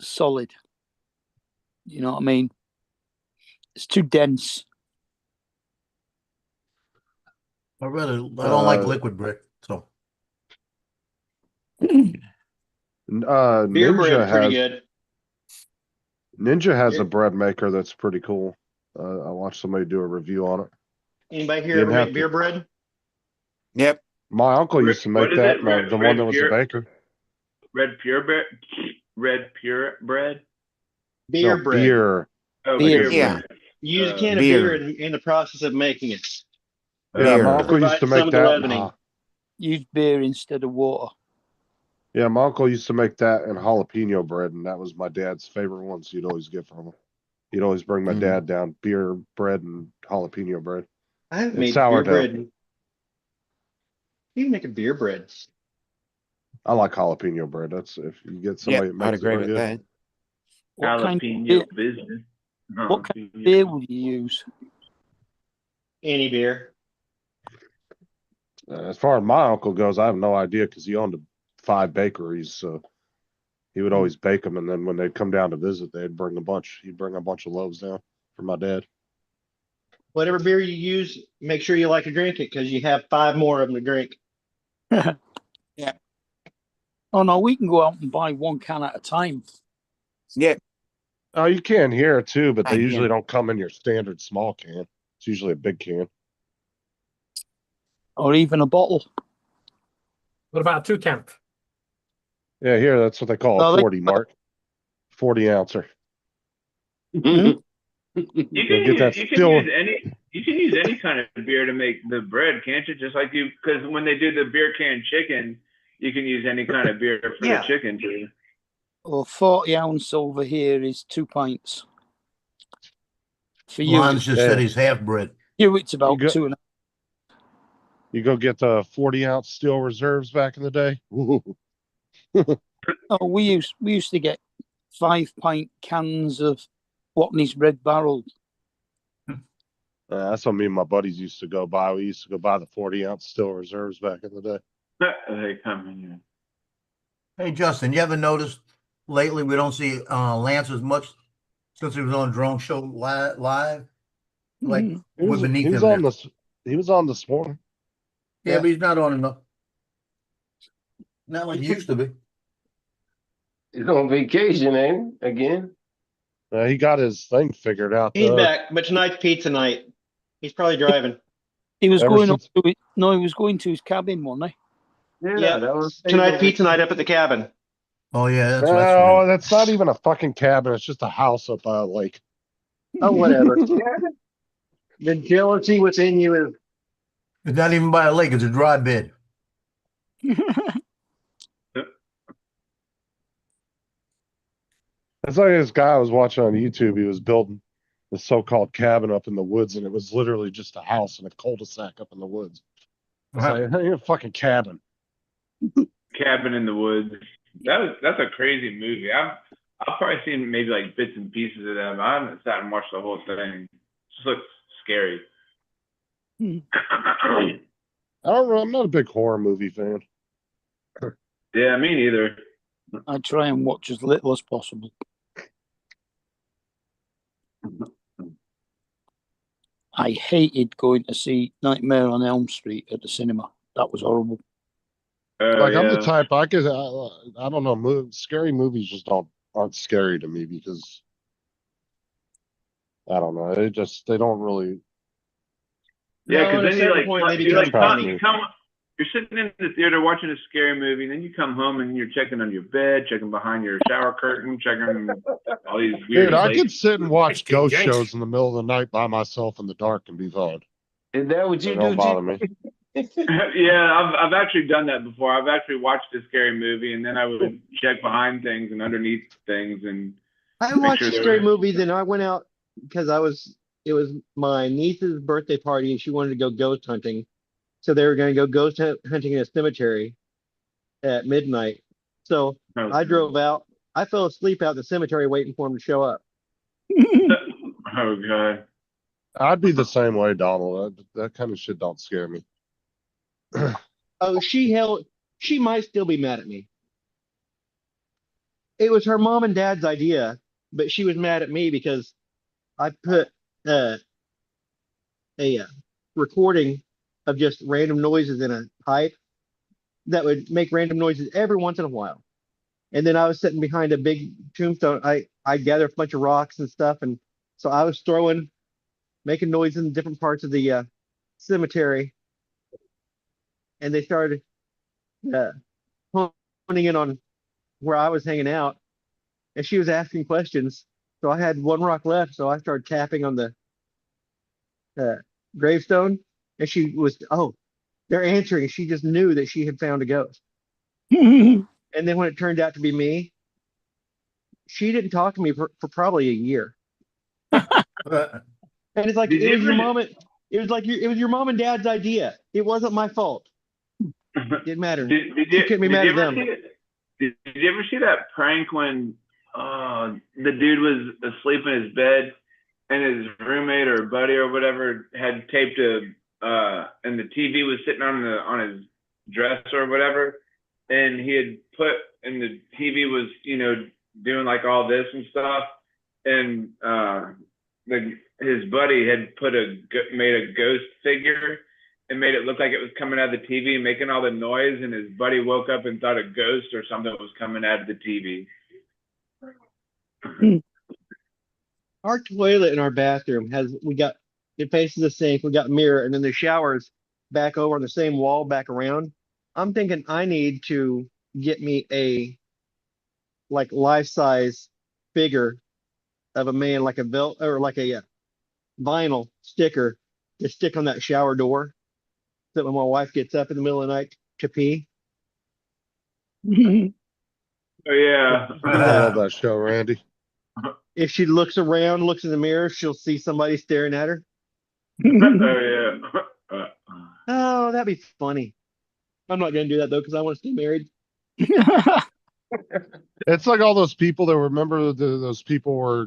solid. You know what I mean? It's too dense. I don't like liquid bread, so. Beer bread, pretty good. Ninja has a bread maker that's pretty cool. I watched somebody do a review on it. Anybody here ever make beer bread? Yep. My uncle used to make that. The one that was a baker. Red pure bread. Beer bread. Beer. Oh, Beer. Yeah. You use a can of beer in the process of making it. Yeah, my uncle used to make that. Use beer instead of water. Yeah, my uncle used to make that and jalapeno bread, and that was my dad's favorite ones he'd always get from him. He'd always bring my dad down beer bread and jalapeno bread. I haven't made beer bread. You make a beer bread. I like jalapeno bread. That's if you get somebody. I'd agree with that. What kind of beer would you use? Any beer. As far as my uncle goes, I have no idea because he owned 5 bakeries, so he would always bake them, and then when they'd come down to visit, they'd bring a bunch. He'd bring a bunch of loaves down for my dad. Whatever beer you use, make sure you like to drink it because you have 5 more of them to drink. Yeah. Oh no, we can go out and buy 1 can at a time. Yeah. Oh, you can here too, but they usually don't come in your standard small can. It's usually a big can. Or even a bottle. What about 2 can? Yeah, here that's what they call a 40, Mark. 40 ouncer. You can Get use any kind of beer to make the bread, can't you? Just like because when they do the beer can chicken, you can use any kind of beer for the chicken too. Well, 40 ounce over here is 2 pints. For you, Lons just said he's half bread. You, it's about 2.5 You go get the 40-ounce steel reserves back in the day. Ooh. Oh, we used to get 5-pint cans of Watney's Red Barrel. That's what me and my buddies used to go buy. We used to go buy the 40-ounce steel reserves back in the day. They come in here. Hey, Justin, you ever noticed lately we don't see Lance as much since he was on Drone Show live? Like, we're beneath he was him on now. this. He was on this morning. Yeah, but he's not on enough. Not like he used to be. He's on vacation, ain't he? Again? He got his thing figured out. He's back, but tonight's pizza night. He's probably driving. He was Ever going since- up to it. No, he was going to his cabin, wasn't he? Yeah, that was tonight's pizza night up at the cabin. Oh yeah, that's No, that's not even a fucking cabin. It's just a house up by a lake. Oh, whatever. The jealousy within you is. It's not even by a lake; it's a dry bed. It's like this guy I was watching on YouTube. He was building the so-called cabin up in the woods, and it was literally just a house in a cul-de-sac up in the woods. It's like, it ain't a fucking cabin. Cabin in the Woods. That's a crazy movie. I've probably seen maybe like bits and pieces of that. But I haven't sat and watched the whole thing. It just looks scary. I don't know. I'm not a big horror movie fan. Yeah, me neither. I try and watch as little as possible. I hated going to see Nightmare on Elm Street at the cinema. That was horrible. Like I'm the type I don't know. Scary movies just aren't scary to me because I don't know. They don't really. Yeah, No, because at a then certain point, they become you're sitting in the theater watching a scary movie, and then you come home and you're checking on your bed, checking behind your shower curtain, checking all these weird. Dude, I places. could sit and watch getting ghost gangster. shows in the middle of the night by myself in the dark and be fine. Is that what They you don't do, bother G? me. Yeah, I've actually done that before. I've actually watched a scary movie, and then I would check behind things and underneath things, and I make watched sure they scary were- movies, and I went out because it was my niece's birthday party, and she wanted to go ghost hunting. So they were going to go ghost hunting in a cemetery at midnight. So I drove out. I fell asleep out in the cemetery waiting for them to show up. Oh god. I'd be the same way, Donald. That kind of shit don't scare me. Oh, she might still be mad at me. It was her mom and dad's idea, but she was mad at me because I put a recording of just random noises in a pipe that would make random noises every once in a while. And then I was sitting behind a big tombstone. I gathered a bunch of rocks and stuff, and so I was making noises in different parts of the cemetery. And they started honing in on where I was hanging out, and she was asking questions. So I had one rock left, so I started tapping on the gravestone, and she was, they're answering. She just knew that she had found a ghost. And then when it turned out to be me, she didn't talk to me for probably a year. And it's like Did it you was your ever- mom. It was like it was your mom and dad's idea. It wasn't my fault. Didn't matter. Did You couldn't be did mad you at ever them. see it? Did you ever see that prank when the dude was asleep in his bed and his roommate or buddy or whatever had taped and the TV was sitting on his dresser or whatever, and he had put and the TV was doing like all this and stuff, and his buddy had made a ghost figure and made it look like it was coming out of the TV and making all the noise, and his buddy woke up and thought a ghost or something was coming out of the TV. Our toilet in our bathroom it faces the sink. We got a mirror, and then the shower's back over on the same wall back around. I'm thinking I need to get me a like life-size figure of a man, like a vinyl sticker to stick on that shower door, so that when my wife gets up in the middle of the night to pee. Oh yeah. I love that show, Randy. If she looks around, looks in the mirror, she'll see somebody staring at her. Oh yeah. Oh, Oh, that'd be funny. I'm not gonna do that though because I want to stay married. It's like all those people that remember those people were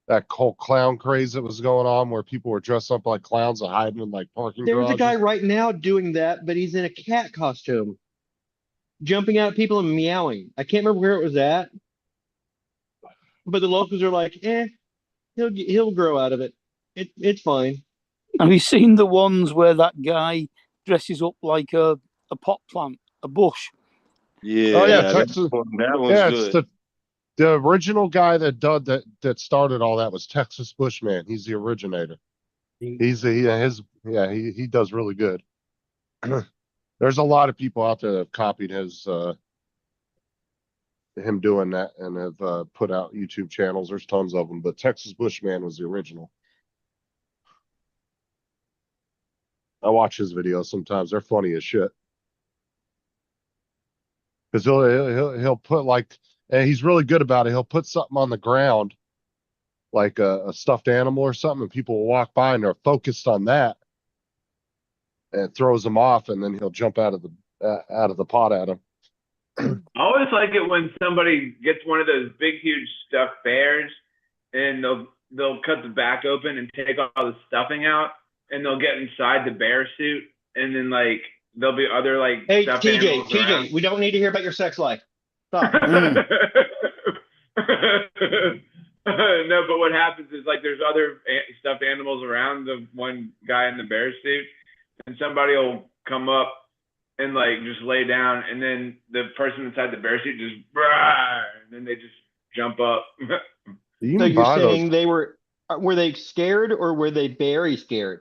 that whole clown craze that was going on where people were dressed up like clowns and hiding in like parking There's a garages. guy right now doing that, but he's in a cat costume, jumping out at people and meowing. I can't remember where it was at, but the locals are like, he'll grow out of it. It's fine. Have you seen the ones where that guy dresses up like a pot plant, a bush? Yeah. Oh yeah, that Texas. one- that one's Yeah, it's good. the original guy that started all that was Texas Bushman. He's the originator. He does really good. There's a lot of people out there that have copied his him doing that and have put out YouTube channels. There's tons of them, but Texas Bushman was the original. I watch his videos sometimes. They're funny as shit. Because he'll put like, and he's really good about it. He'll put something on the ground, like a stuffed animal or something, and people will walk by and they're focused on that, and it throws them off, and then he'll jump out of the pot at them. I always like it when somebody gets one of those big, huge stuffed bears, and they'll cut the back open and take all the stuffing out, and they'll get inside the bear suit, and then like there'll be other like Hey, stuffed TJ, animals around. we don't need to hear about your sex life. Stop. No, but what happens is like there's other stuffed animals around the one guy in the bear suit, and somebody will come up and like just lay down, and then the person inside the bear suit just and then they just jump up. You So can you're buy saying those. were they scared or were they very scared?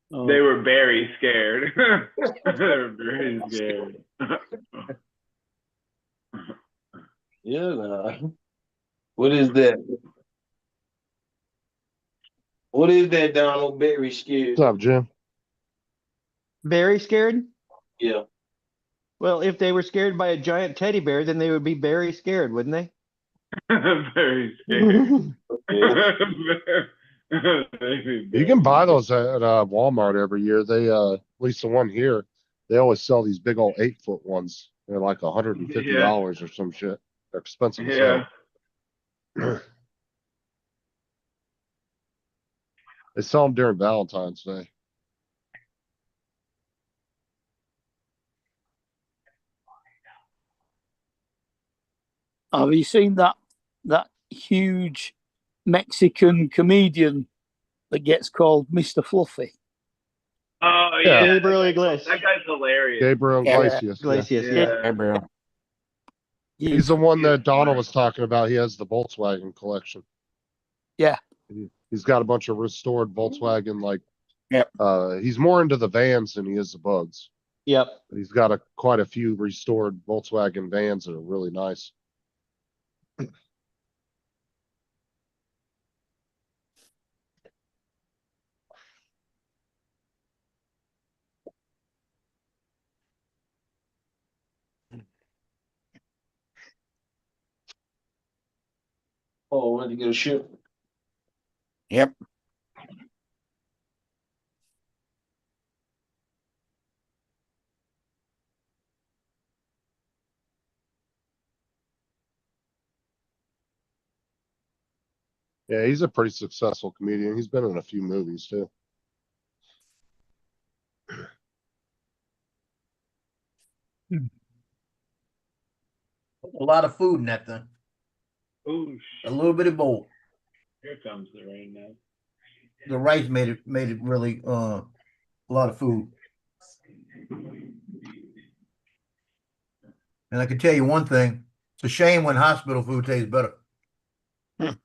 They were very scared. They were very scared. Yeah. Nah. What is that? What is that, Donald? Very scared. What's up, Jim? Very scared? Yeah. Well, if they were scared by a giant teddy bear, then they would be very scared, wouldn't they? Very scared. You can buy those at Walmart every year. They at least the one here, they always sell these big old 8-foot ones. They're like $150 or some shit. They're expensive as hell. They sell them during Valentine's Day. Have you seen that huge Mexican comedian that gets called Mr. Fluffy? Oh Yeah. yeah, Gabriel Iglesias. that guy's hilarious. Gabriel Iglesias. Iglesias, Yeah. yeah. He's the one that Donald was talking about. He has the Volkswagen collection. Yeah. He's got a bunch of restored Volkswagen, like, Yep. He's more into the vans than he is the bugs. Yep. But he's got quite a few restored Volkswagen vans that are really nice. Oh, went to get a ship. Yep. Yeah, he's a pretty successful comedian. He's been in a few movies too. A lot of food in that thing. Ooh, A little bit of both. here comes the rain now. The rice made it really a lot of food. And I can tell you one thing, it's a shame when hospital food tastes better. I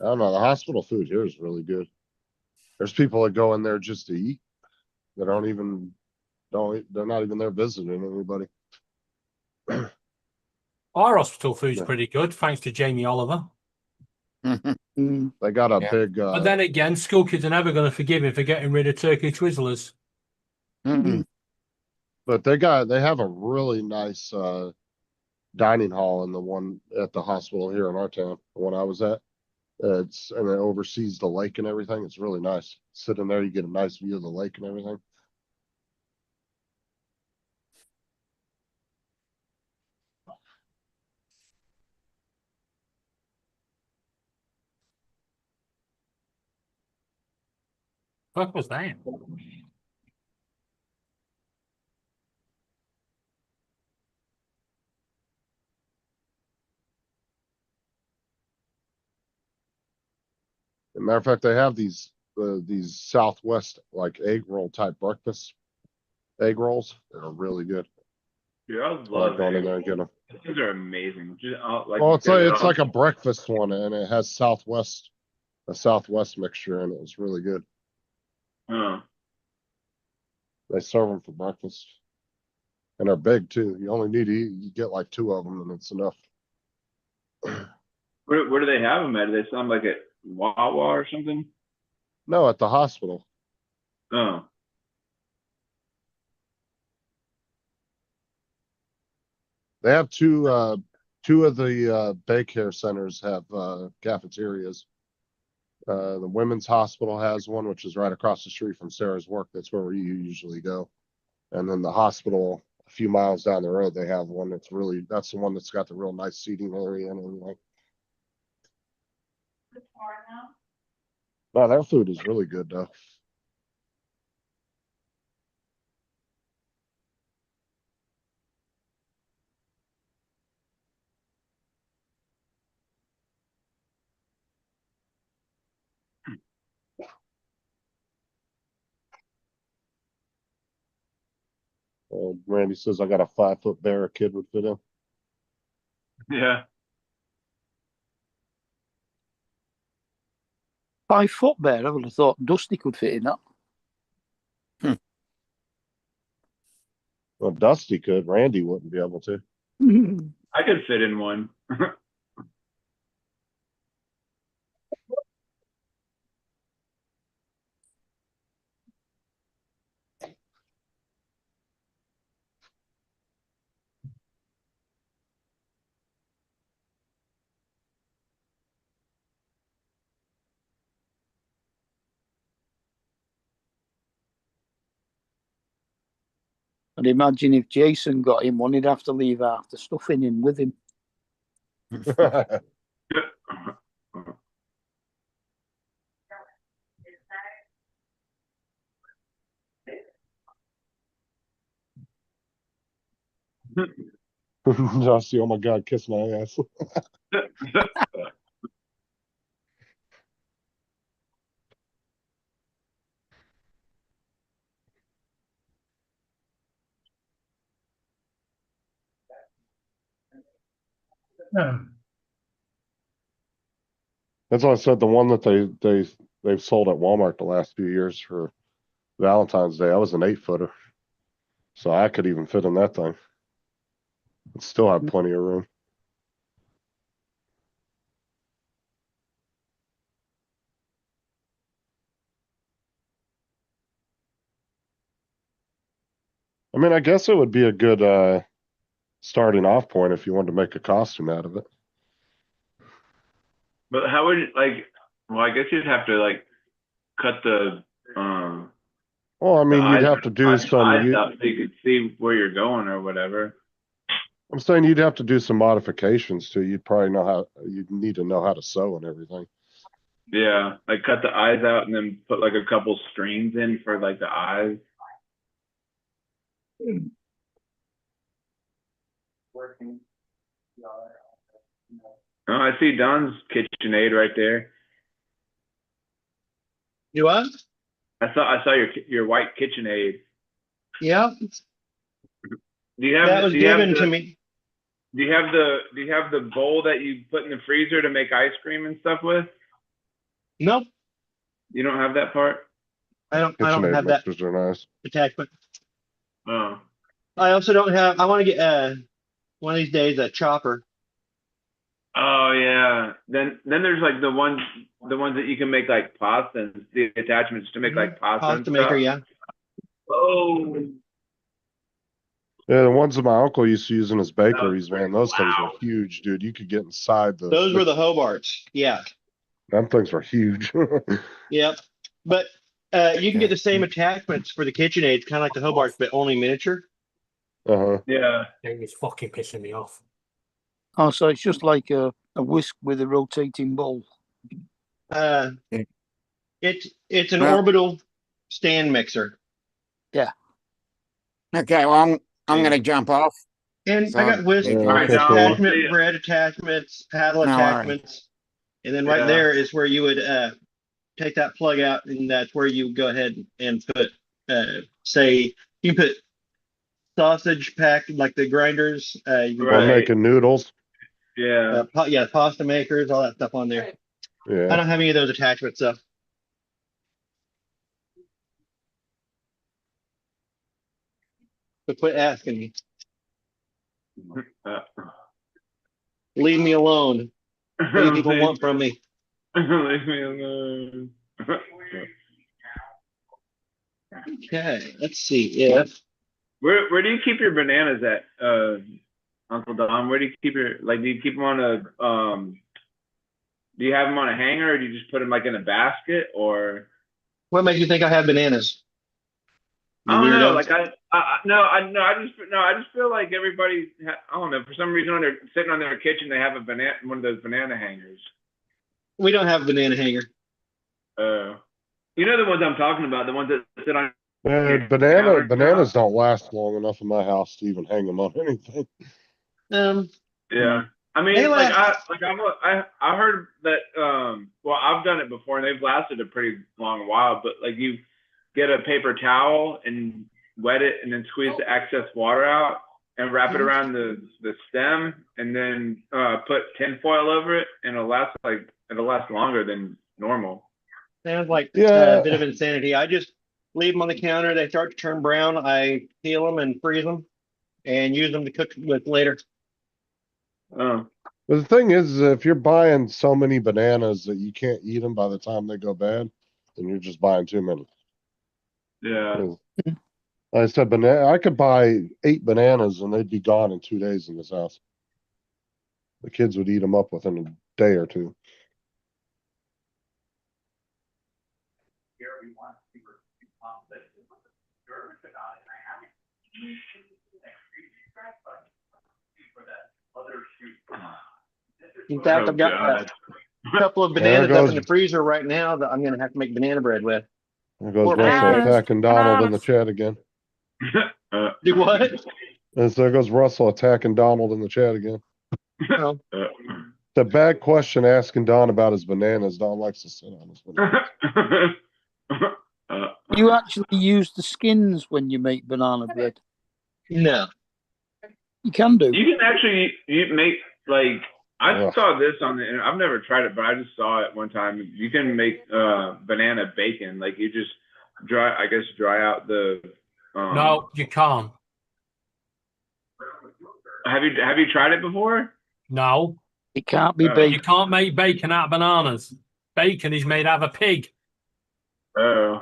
don't know. The hospital food here is really good. There's people that go in there just to eat. That they're not even there visiting anybody. Our hospital food's Yeah. pretty good, thanks to Jamie Oliver. They got a Yeah. big. But then again, school kids are never going to forgive him for getting rid of turkey twizzlers. Mm-mm. But they have a really nice dining hall in the one at the hospital here in our town, the one I was at. And it oversees the lake and everything. It's really nice. Sitting there, you get a nice view of the lake and everything. Fuck was that? As a matter of fact, they have these Southwest like egg roll type breakfast egg rolls. They're really good. Dude, I I like love going in egg there and getting them. rolls. These are amazing. Just, like Well, you it's said, like a breakfast one, and it has a Southwest mixture in it. It's really good. Oh. They serve them for breakfast, and they're big too. You only need to eat, you get like 2 of them, and it's enough. Where do they have them at? Do they sound like at Wawa or something? No, at the hospital. Oh. They have two of the daycare centers have cafeterias. The women's hospital has one, which is right across the street from Sarah's work. That's where you usually go. And then the hospital, a few miles down the road, they have one that's the one that's got the real nice seating area and everything. No, their food is really good though. Randy says I got a 5-foot bear a kid would fit in. Yeah. 5 foot bear. I would have thought Dusty could fit in that. Well, Dusty could. Randy wouldn't be able to. I could fit in one. I'd imagine if Jason got him one, he'd have to leave half the stuff in him with him. Dusty, oh my God, kiss my ass. That's why I said the one that they've sold at Walmart the last few years for Valentine's Day. I was an 8-footer, so I could even fit in that thing. It still had plenty of room. I mean, I guess it would be a good starting off point if you wanted to make a costume out of it. But how would well, I guess you'd have to cut the Well, I mean, you'd have to do eyes some. out so you could see where you're going or whatever. I'm saying you'd have to do some modifications too. You'd probably you'd need to know how to sew and everything. Yeah, like cut the eyes out and then put like a couple strings in for like the eyes. Oh, I see Don's KitchenAid right there. Do what? I saw your white KitchenAid. Yeah. Do you have That was given to me. Do you have the bowl that you put in the freezer to make ice cream and stuff with? Nope. You don't have that part? I don't KitchenAid have that mixers are nice. attachment. Oh. I also don't have. I want to get one of these days a chopper. Oh yeah. Then there's like the ones that you can make like pasta and the attachments to make like pasta. Pasta maker, yeah. Oh. Yeah, the ones that my uncle used to use in his bakeries, man, those things were huge, dude. You could get inside Those were the Hobarts. Yeah. them things were huge. Yep. But you can get the same attachments for the KitchenAid, kind of like the Hobarts, but only miniature. Uh-huh. Yeah. It's fucking pissing me off. Oh, so it's just like a whisk with a rotating bowl. It's an Well- orbital stand mixer. Yeah. Okay, well, I'm gonna jump off. And So, I got whisk Yeah, Alright, okay, cool. attachment, bread attachments, paddle No, alright. attachments. And then right Yeah. there is where you would take that plug out, and that's where you go ahead and put say you can put sausage pack like the grinders, you can I'm Right. making noodles. Yeah. put, pasta makers, all that stuff on there. I Yeah. don't have any of those attachments though. But quit asking me. Uh, Leave me alone. What do people want from me? Leave me alone. Okay, let's see if Where do you keep your bananas at, Uncle Don? Where do you keep your do you keep them on a do you have them on a hanger, or do you just put them like in a basket, or what makes you think I have bananas? You I don't know. weirdo. Like I just feel like everybody. I don't know. For some reason, when they're sitting on their kitchen, they have one of those banana hangers. We don't have a banana hanger. You know the ones I'm talking about, the ones that sit on. Bananas don't last long enough in my house to even hang them on anything. Yeah. I mean, They like last- I heard that. Well, I've done it before, and they've lasted a pretty long while. But like, you get a paper towel and wet it, and then squeeze the excess water out, and wrap it around the stem, and then put tinfoil over it, and it'll last longer than normal. Sounds like Yeah. a bit of insanity. I just leave them on the counter. They start to turn brown. I peel them and freeze them, and use them to cook with later. Oh. But the thing is, if you're buying so many bananas that you can't eat them by the time they go bad, then you're just buying too many. Yeah. I said, I could buy 8 bananas and they'd be gone in 2 days in this house. The kids would eat them up within a day or two. In fact, Oh, I've got God. a couple of There bananas up goes- in the freezer right now that I'm going to have to make banana bread with. There goes Poor Russell bananas. attacking Donald in the chat again. Do what? And so there goes Russell attacking Donald in the chat again. Oh. The bad question asking Don about his bananas. Don likes to sit on his bananas. You actually use the skins when you make banana bread. No. You can do. You can actually make like I Ugh. saw this on the internet. I've never tried it, but I just saw it one time. You can make banana bacon. Like you just dry out the. No, you can't. Have you tried it before? No, It can't be You baked. you can't make bacon out of bananas. Bacon is made out of a pig. Oh,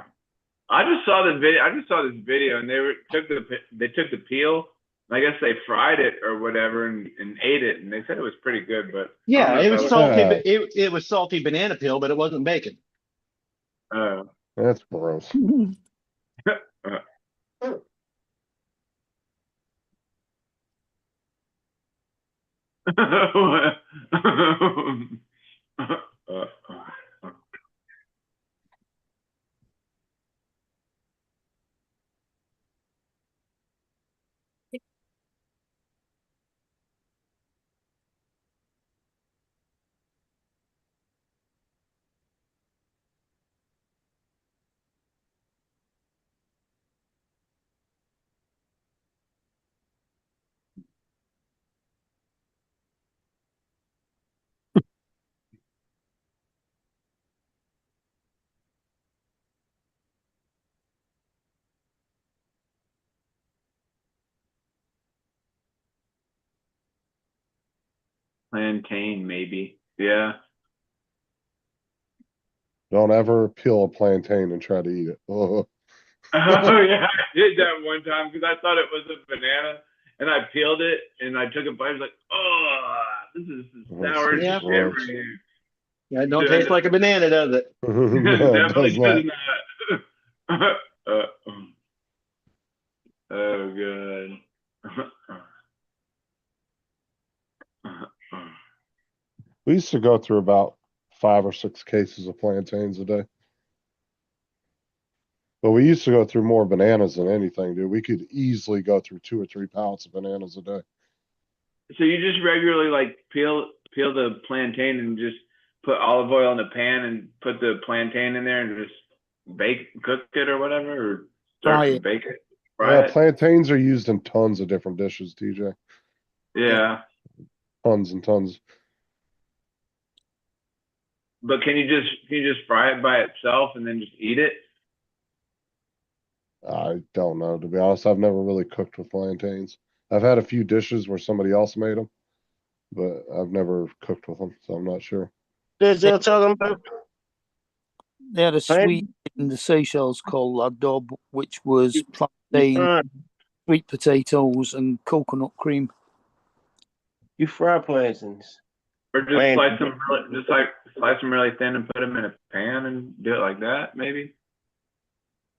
I just saw the video. I just saw this video, and took the peel. I guess they fried it or whatever and ate it, and they said it was pretty good. But I Yeah, don't know it if was I salty. Yeah. But it was salty banana peel, but it wasn't bacon. Oh. That's gross. Plantain, maybe. Yeah. Don't ever peel a plantain and try to eat it. Ugh. Oh yeah, I did that one time because I thought it was a banana, and I peeled it and I took a bite. I was like, oh, this is sour as Yeah. shit right here. Yeah, it don't taste like a banana, does it? No, it Definitely does does not. not. Oh, good. We used to go through about 5 or 6 cases of plantains a day. But we used to go through more bananas than anything, dude. We could easily go through 2 or 3 pallets of bananas a day. So you just regularly like peel the plantain and just put olive oil in the pan and put the plantain in there and just cook it or whatever, or Fry it. bake it, Yeah, fry it. plantains are used in tons of different dishes, TJ. Yeah. Tons and tons. But can you just fry it by itself and then just eat it? I don't know, to be honest. I've never really cooked with plantains. I've had a few dishes where somebody else made them, but I've never cooked with them, so I'm not sure. That's what y'all talking about? They had a Plantain? sweet in the Seychelles called adob, which was plantain, sweet potatoes, and coconut cream. You fry plantains. Or just slice them really thin and put them in a pan and do it like that, maybe?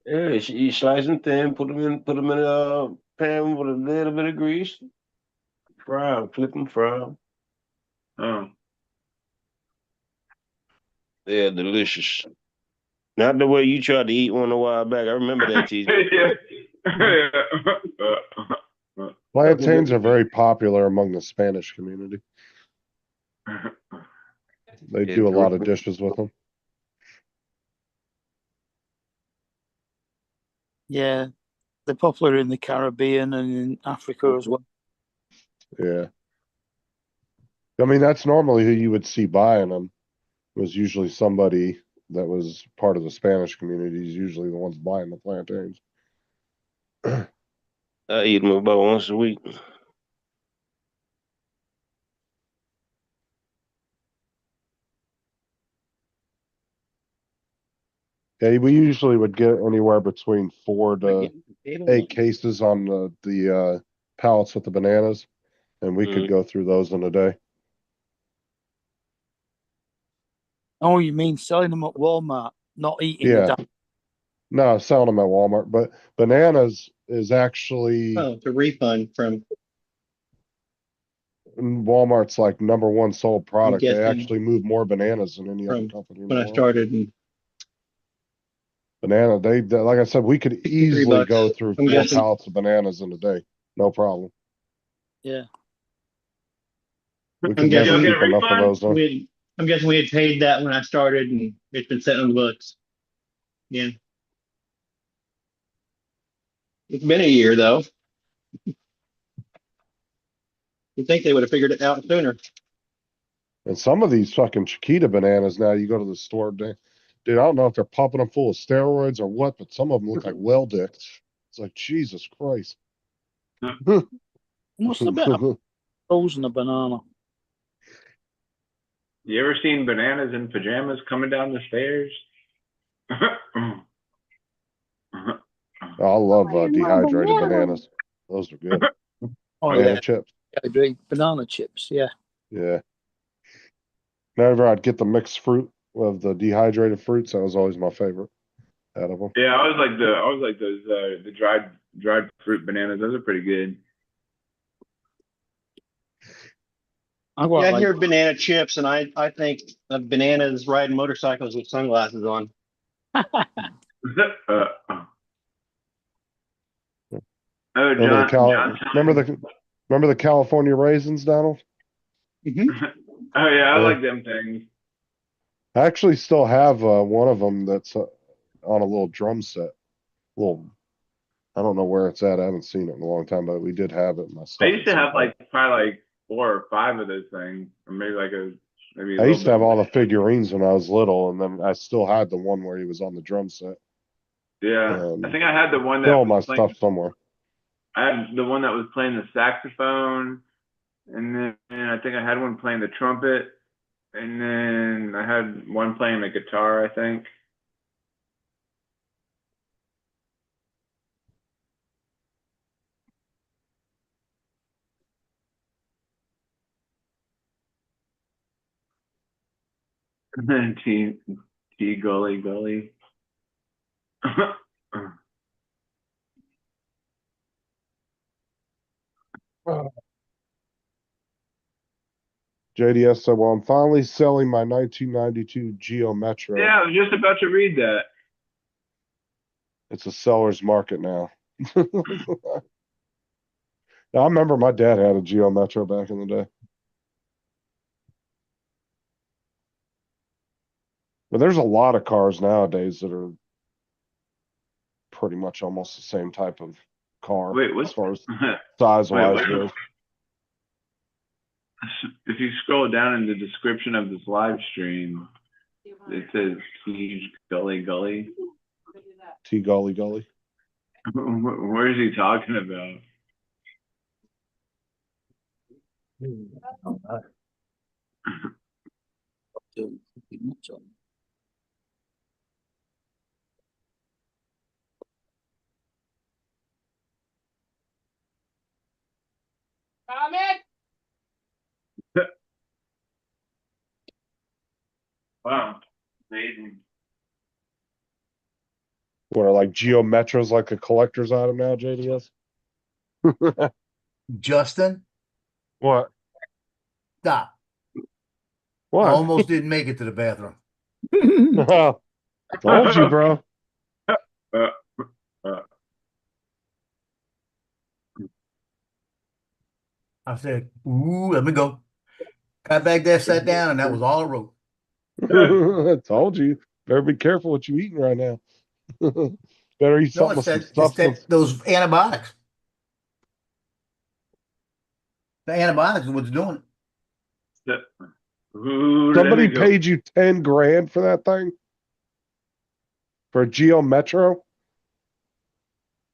Yeah, you slice them thin, put them in a pan with a little bit of grease. Fry them, flip them, fry them. Oh. They're delicious. Not the way you tried to eat one a while back. I remember that, TJ. Plantains are very popular among the Spanish community. They do a lot of dishes with them. Yeah, they're popular in the Caribbean and in Africa as well. Yeah. I mean, that's normally who you would see buying them. It was usually somebody that was part of the Spanish community is usually the ones buying the plantains. I eat them about once a week. Yeah, we usually would get anywhere between 4 to 8 cases on the pallets with the bananas, and we could go through those in a day. Oh, you mean selling them at Walmart, not eating Yeah. the damn. No, selling them at Walmart, but bananas is actually Oh, the refund from Walmart's like #1 sold product. They guessing actually move more bananas than any other from company in when the I world. started. And Banana, they like I said, we could easily $3. go through I'm 4 guessing. pallets of bananas in a day, no problem. Yeah. We I'm could never guessing keep enough of those. Though. I'm guessing we had paid that when I started, and it's been sitting on the books. Yeah. It's been a year though. You think they would have figured it out sooner? And some of these fucking Chiquita bananas now, you go to the store, dude, I don't know if they're pumping them full of steroids or what, but some of them look like well dicks. It's like, Jesus Christ. What's the better frozen a banana? You ever seen bananas in pajamas coming down the stairs? I love dehydrated bananas. Those are good. Oh, Banana yeah. chips. Banana chips, yeah. Yeah. Whenever I'd get the mixed fruit of the dehydrated fruits, that was always my favorite out of them. Yeah, I was like those the dried fruit bananas. Those are pretty good. I hear banana chips, and I think of bananas riding motorcycles with sunglasses on. Oh, remember the California raisins, Donald? Mm-hmm. Oh yeah, I like them things. I actually still have one of them that's on a little drum set. I don't know where it's at. I haven't seen it in a long time, but we did have it. I used to have probably like 4 or 5 of those things, or maybe I used to have all the figurines when I was little, and then I still had the one where he was on the drum set. Yeah, I think I had the one that still was my playing, stuff somewhere. I had the one that was playing the saxophone, and then I think I had one playing the trumpet, and then I had one playing the guitar, I think. T gully. JDS said, well, I'm finally selling my 1992 Geo Metro. Yeah, I was just about to read that. It's a seller's market now. I remember my dad had a Geo Metro back in the day. But there's a lot of cars nowadays that are pretty much almost the same type of car. Wait, what? As far as size-wise Wait, goes. If you scroll down in the description of this live stream, it says T gully. T gully. Where is he talking about? Comment. Wow, amazing. What are like Geo Metros like a collector's item now, JDS? Justin, What? stop. What? Almost didn't make it to the bathroom. Told you, bro. I said, ooh, let me go. Got back there, sat down, and that was all I wrote. I told you. Better be careful what you eating right now. Better eat No, something with some it's substance. those antibiotics. The antibiotics is what's doing it. Somebody paid you 10 grand for that thing? For a Geo Metro?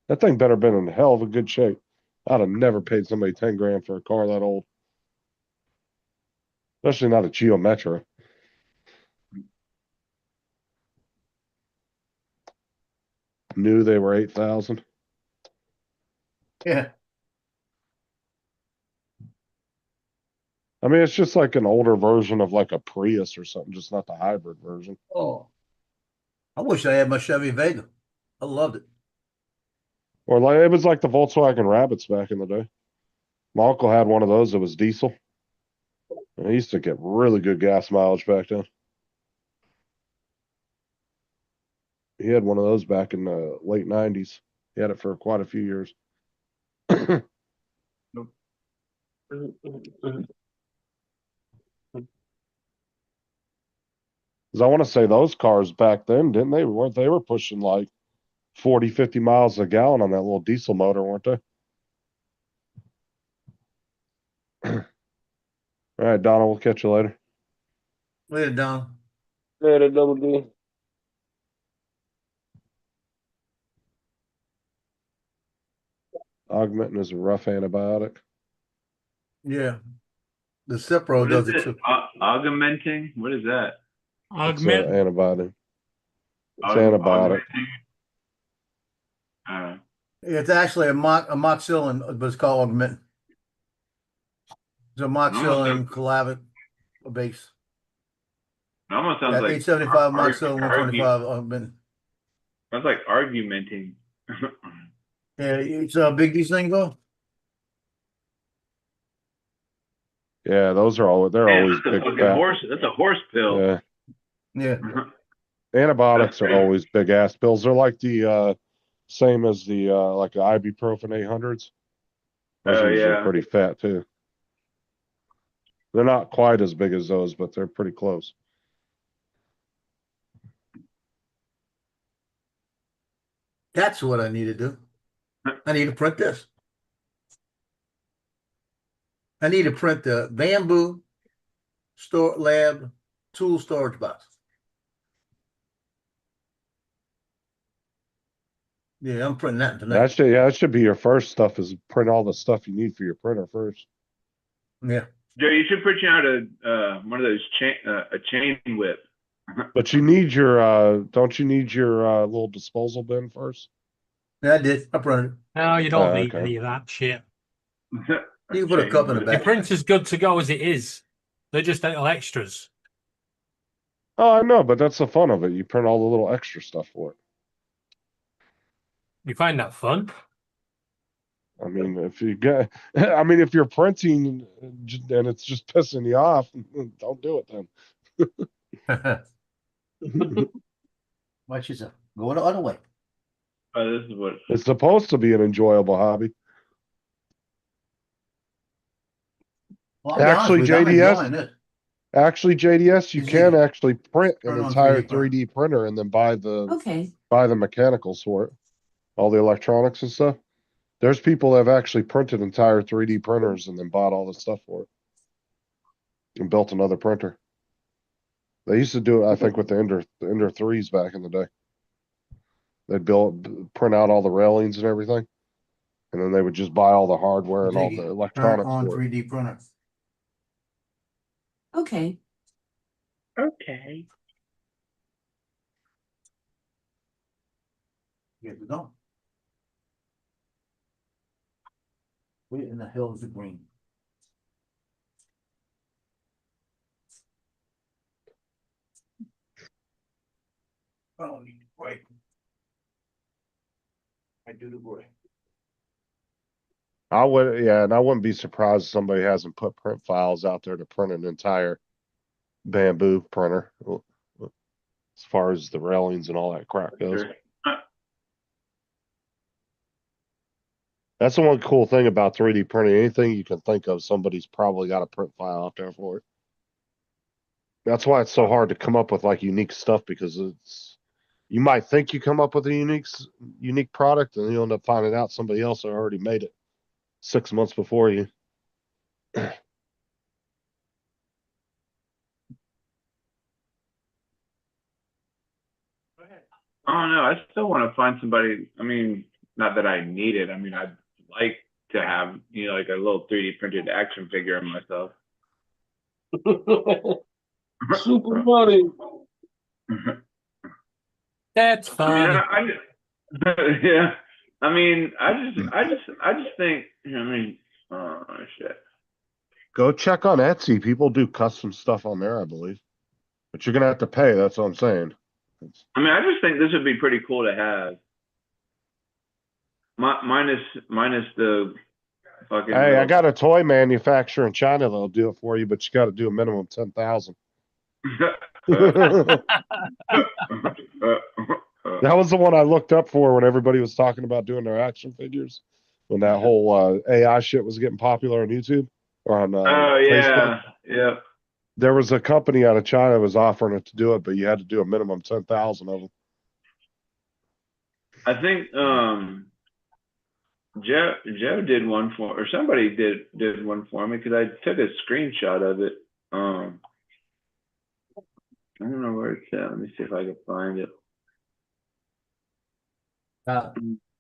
That thing better been in hell of a good shape. I'd have never paid somebody 10 grand for a car that old. Especially not a Geo Metro. Knew they were 8,000. Yeah. I mean, it's just like an older version of like a Prius or something, just not the hybrid version. Oh. I wish I had my Chevy Vega. I loved it. Or like it was like the Volkswagen Rabbits back in the day. My uncle had one of those that was diesel. And he used to get really good gas mileage back then. He had one of those back in the late 90s. He had it for quite a few years. Because I want to say those cars back then, didn't they? They were pushing like 40, 50 miles a gallon on that little diesel motor, weren't they? All right, Donald, we'll catch you later. Later, Don. Later, Double D. Augmentin is a rough antibiotic. Yeah. The Cipro What does is it it? too. Augmenting? What is that? It's an antibiotic. It's antibiotic. It's actually amoxicillin, but it's called Augmentin. It's a amoxicillin collabic base. It almost sounds Yeah, like 875 amoxicillin, 125 Augmentin. Sounds like argumenting. Yeah, it's how big these things are. Yeah, those are always always That's a big fucking fat. horse. That's a horse pill. Yeah. Yeah. Antibiotics are always big ass pills. They're like the same as the like the ibuprofen 800s. Those are usually Yeah. pretty fat too. They're not quite as big as those, but they're pretty close. That's what I need to do. I need to print this. I need to print the Bamboo Store Lab tool storage box. Yeah, I'm printing that tonight. That should be your first stuff is print all the stuff you need for your printer first. Yeah. Joe, you should print you out one of those a chain whip. But you need your don't you need your little disposal bin first? Yeah, I did. I printed it. No, you don't need okay. any of that shit. You can put a cup in the Your back. printer's good to go as it is. They're just little extras. Oh, I know, but that's the fun of it. You print all the little extra stuff for it. You find that fun? I mean, if you get, I mean, if you're printing and it's just pissing you off, don't do it then. Watch yourself. Go the other way. Oh, this is what. It's supposed to be an enjoyable hobby. Well, I'll be honest Actually, with you, I'm enjoying JDS, this. actually, JDS, you Is can it- actually print an Turn on entire 3D printer. 3D printer and then buy the Okay. mechanicals for it, all the electronics and stuff. There's people that have actually printed entire 3D printers and then bought all the stuff for it and built another printer. They used to do it, I think, with the Ender 3s back in the day. They'd print out all the railings and everything, and then they would just buy all the hardware and all Ziggy, the turn electronics on for it. 3D printer. Okay. Okay. Get it going. Where in the hell is the green? Oh, I need to break. I do the gray. I would, yeah, and I wouldn't be surprised if somebody hasn't put print files out there to print an entire bamboo printer, as far as the railings and all that crap goes. Sure. That's the one cool thing about 3D printing. Anything you can think of, somebody's probably got a print file out there for it. That's why it's so hard to come up with like unique stuff, because you might think you come up with a unique product, and you end up finding out somebody else already made it 6 months before you. I don't know. I still want to find somebody. I mean, not that I need it. I mean, I'd like to have, like a little 3D printed action figure of myself. Super money. That's I fine. mean, yeah. I mean, I just think. I mean, oh shit. Go check on Etsy. People do custom stuff on there, I believe. But you're gonna have to pay. That's what I'm saying. I mean, I just think this would be pretty cool to have. Minus the fucking. Hey, I got a toy manufacturer in China that'll do it for you, but you got to do a minimum 10,000. That was the one I looked up for when everybody was talking about doing their action figures. When that whole AI shit was getting popular on YouTube or on Oh yeah, Facebook. yeah. There was a company out of China that was offering it to do it, but you had to do a minimum 10,000 of them. I think Joe did one for, or somebody did one for me, because I took a screenshot of it. I don't know where it's at. Let me see if I can find it. Yeah,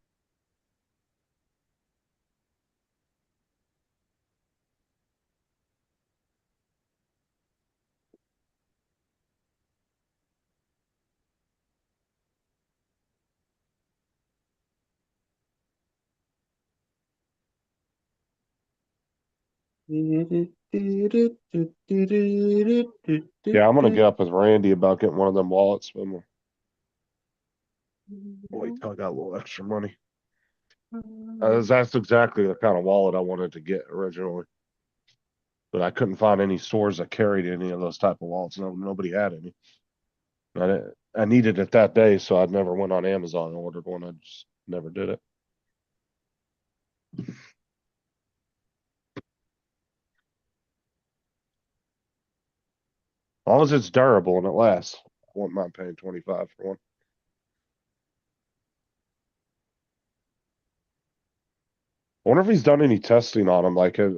I'm gonna get up with Randy about getting one of them wallets. Boy, I got a little extra money. That's exactly the kind of wallet I wanted to get originally, but I couldn't find any stores that carried any of those type of wallets. Nobody had any. I needed it that day, so I never went on Amazon and ordered one. I just never did it. As long as it's durable and it lasts, I wouldn't mind paying 25 for one. I wonder if he's done any testing on them. Like, I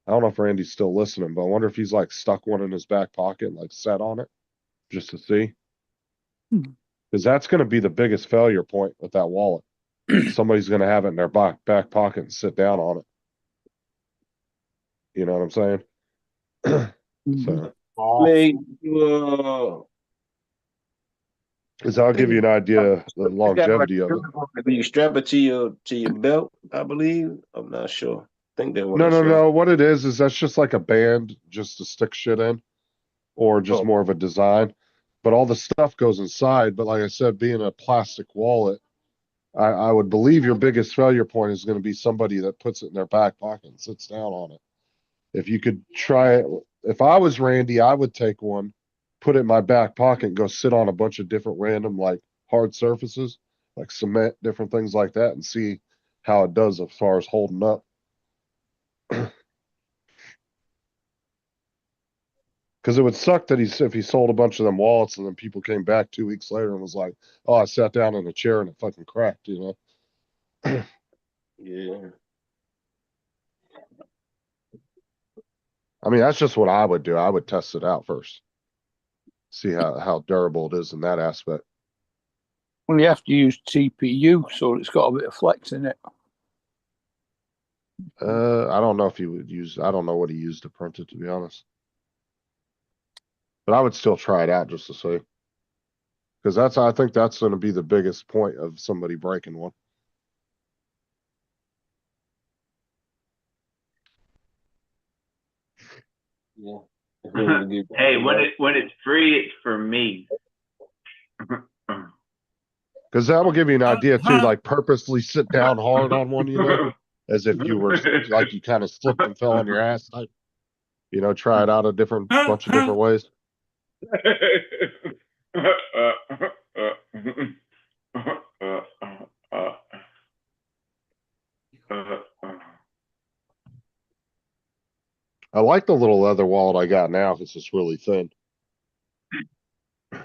don't know if Randy's still listening, but I wonder if he's like stuck one in his back pocket and like sat on it just to see. Because that's going to be the biggest failure point with that wallet. Somebody's going to have it in their back pocket and sit down on it. You know what I'm saying? So, because I'll give you an idea of the longevity of it. You strap it to your belt, I believe. I'm not sure. I think that was No. What it is that's just like a band just to stick shit in, or just more of a design. but all the stuff goes inside. But like I said, being a plastic wallet, I would believe your biggest failure point is going to be somebody that puts it in their back pocket and sits down on it. If you could try it, if I was Randy, I would take one, put it in my back pocket, and go sit on a bunch of different random like hard surfaces, like cement, different things like that, and see how it does as far as holding up. Because it would suck that if he sold a bunch of them wallets and then people came back 2 weeks later and was like, "Oh, I sat down in a chair and it fucking cracked," you know? Yeah. I mean, that's just what I would do. I would test it out first, see how durable it is in that aspect. Well, you have to use TPU, so it's got a bit of flex in it. I don't know if he would use. I don't know what he used to print it, to be honest. But I would still try it out just to see, because I think that's going to be the biggest point of somebody breaking one. Yeah. Hey, when it's free, it's for me. Because that'll give you an idea too, like purposely sit down hard on one, you know, as if you were like you kind of slipped and fell on your ass type. You know, try it out a bunch of different ways. I like the little leather wallet I got now. It's just really thin. The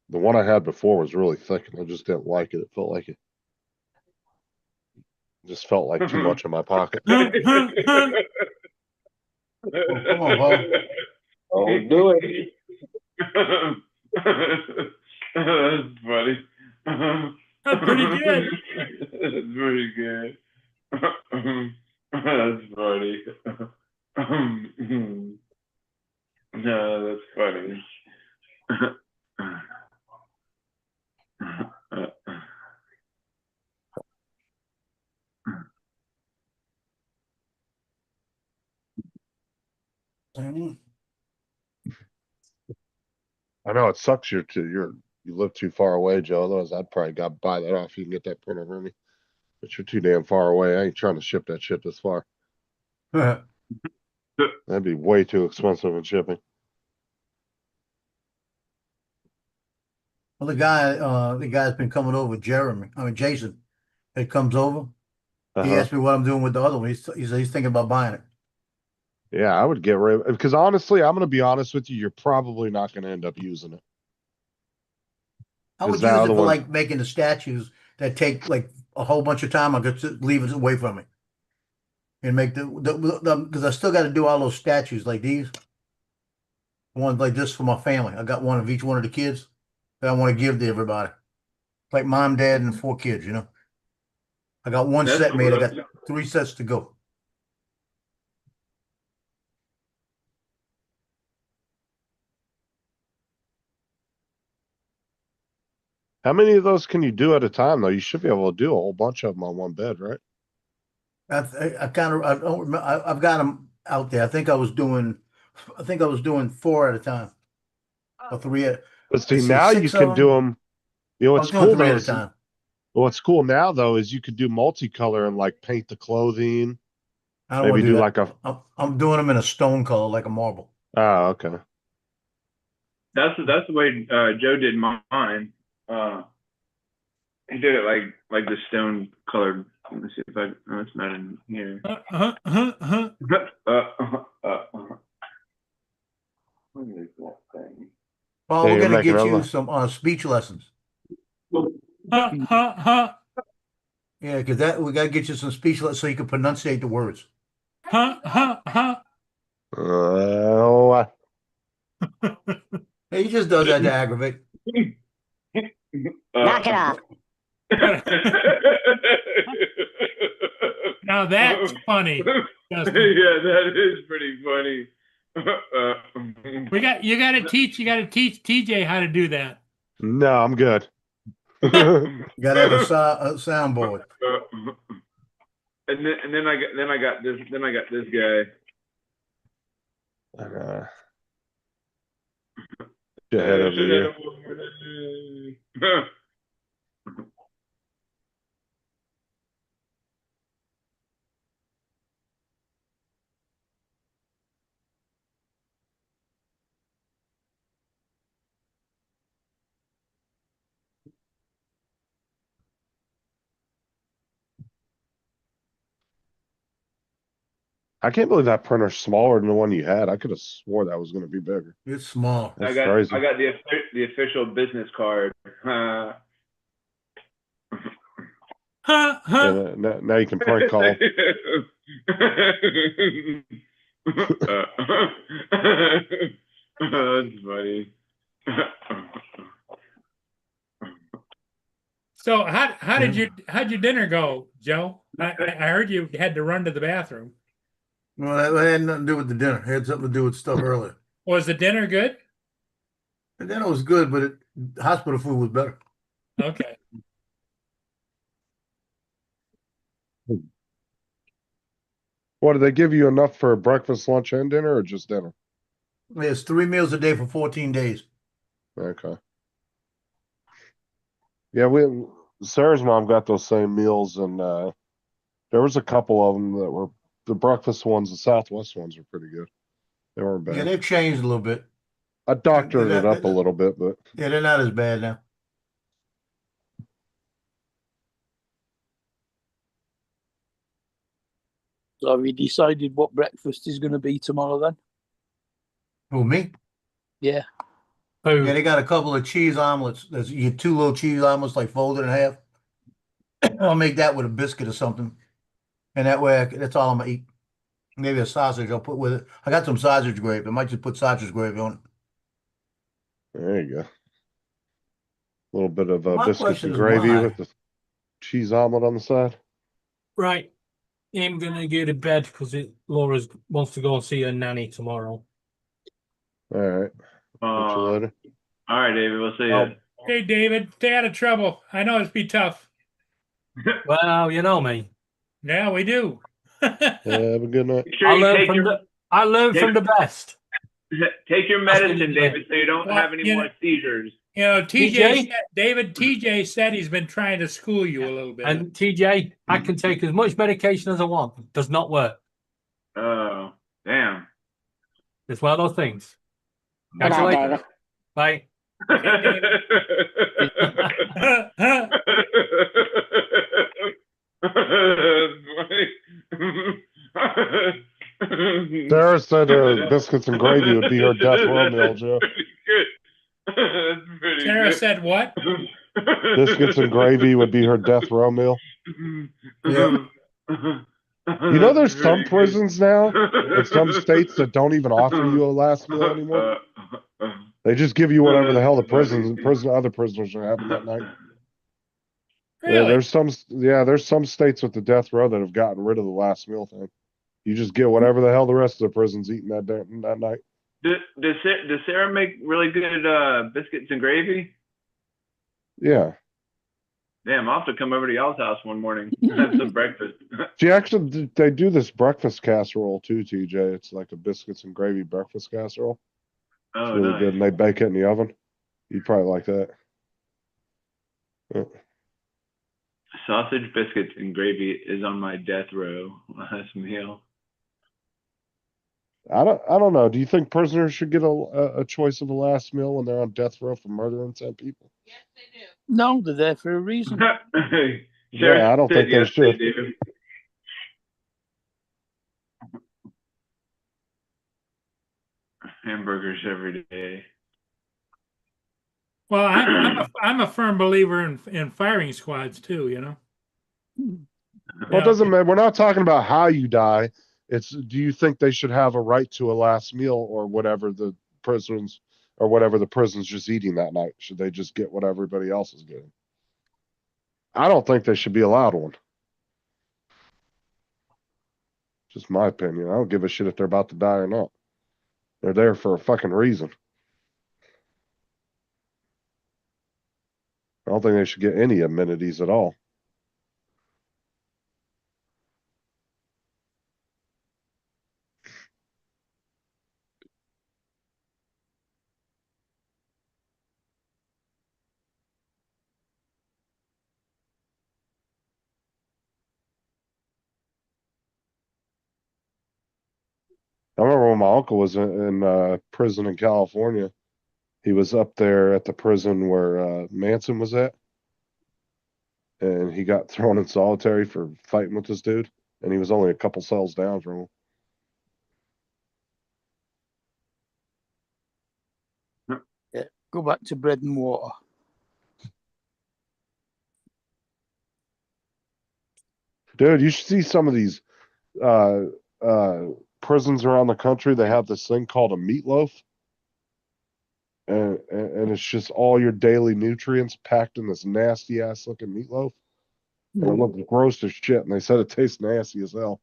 one I had before was really thick, and I just didn't like it. It felt like it just felt like too much in my pocket. Well, come on, Bo. Oh, do it. That's funny. That's pretty good. That's pretty good. That's funny. No, that's funny. I know it sucks. You live too far away, Joe. Otherwise, I'd probably buy that off. You can get that printer for me, but you're too damn far away. I ain't trying to ship that shit this far. That'd be way too expensive in shipping. Well, the guy's been coming over, Jason, that comes over. He asked me what I'm doing with the other one. He's thinking about buying it. Yeah, I would get rid of it because honestly, I'm going to be honest with you. You're probably not going to end up using it. I would use it for like making the statues that take like a whole bunch of time. I could just leave it away from it and make because I still got to do all those statues like these. Ones like this for my family. I got one of each one of the kids that I want to give to everybody. Like mom, dad, and 4 kids, you know. I got one set made. I got 3 sets to go. How many of those can you do at a time, though? You should be able to do a whole bunch of them on one bed, right? I don't remember. I've got them out there. I think I was doing 4 at a time, or 3 at. But see, now you can do them. You know what's cool though? At a time. What's cool now though is you could do multicolor and like paint the clothing. I don't maybe do like I'm doing them in a stone color, like a marble. Oh, okay. That's the way Joe did mine. He did it like the stone colored. Let me see if I. No, it's not in here. What is that thing? Well, we're gonna get you some speech lessons. Yeah, because we gotta get you some speech lessons so you can pronunciate the words. He just does that to aggravate. Knock it off. Now that's funny. Justin. Yeah, that is pretty funny. You gotta teach TJ how to do that. No, I'm good. You gotta have a soundboard. And then I got this guy. Ahead of the year. I can't believe that printer's smaller than the one you had. I could have swore that was going to be bigger. It's small. That's I crazy. got the official business card. Now you can prank call. That's funny. So how'd your dinner go, Joe? I heard you had to run to the bathroom. Well, that had nothing to do with the dinner. It had something to do with stuff earlier. Was the dinner good? The dinner was good, but hospital food was better. Okay. What, did they give you enough for breakfast, lunch, and dinner, or just dinner? It's 3 meals a day for 14 days. Okay. Yeah, Sarah's mom got those same meals, and there was a couple of them that were the breakfast ones. The Southwest ones were pretty good. They weren't bad. Yeah, they've changed a little bit. I doctored it up a little bit, but yeah, they're not as bad now. So have you decided what breakfast is going to be tomorrow then? Who, me? Yeah. Yeah, they got a couple of cheese omelets. You get 2 little cheese omelets, like folded in half. I'll make that with a biscuit or something, and that way that's all I'm gonna eat. Maybe a sausage I'll put with it. I got some sausage gravy. I might just put sausage gravy on it. there you go. A little bit of My biscuits question and is gravy why? with the cheese omelet on the side. Right. I'm gonna go to bed because Laura wants to go and see her nanny tomorrow. All right. Catch you later. All right, David. We'll see you. Oh, Hey, David, stay out of trouble. I know it'd be tough. well, you know me. Yeah, we do. Yeah, have a good night. Make sure I you learned take from your the best. take your That's what medicine, you David, so you don't Well, have any you more know- seizures. You know, TJ? TJ said he's been trying to school you a little bit. And TJ, I can take as much medication as I want. It does not work. Oh, damn. It's one of those things. Good Catch you night, later. David. Bye. Sarah said biscuits and gravy would be her death row meal, Joe. Sarah said what? Biscuits and gravy would be her death row meal. Yeah. You know, there's some prisons now in some states that don't even offer you a last meal anymore. They just give you whatever the hell the other prisoners are having that night. Really? Yeah, there's some states with the death row that have gotten rid of the last meal thing. You just get whatever the hell the rest of the prison's eating that night. Does Sarah make really good biscuits and gravy? Yeah. Damn, I'll have to come over to y'all's house one morning and have some breakfast. They do this breakfast casserole too, TJ. It's like a biscuits and gravy breakfast casserole. Oh, It's really nice. good, and they bake it in the oven. You'd probably like that. Yeah. Sausage, biscuits, and gravy is on my death row last meal. I don't know. Do you think prisoners should get a choice of a last meal when they're on death row for murdering 10 people? No, they're there for a reason. Yeah, I don't think they should. do. Hamburgers every day. Well, I'm a firm believer in firing squads too. You know. Well, it doesn't matter. We're not talking about how you die. It's, do you think they should have a right to a last meal or whatever the prison's just eating that night? Should they just get what everybody else is getting? I don't think they should be allowed one. Just my opinion. I don't give a shit if they're about to die or not. They're there for a fucking reason. I don't think they should get any amenities at all. I remember when my uncle was in prison in California. He was up there at the prison where Manson was at, and he got thrown in solitary for fighting with this dude, and he was only a couple cells down from him. Yeah. Go back to bread and water. Dude, you should see some of these uh, prisons around the country. They have this thing called a meatloaf, and it's just all your daily nutrients packed in this nasty ass looking meatloaf. And it looks gross as shit, and they said it tastes nasty as hell.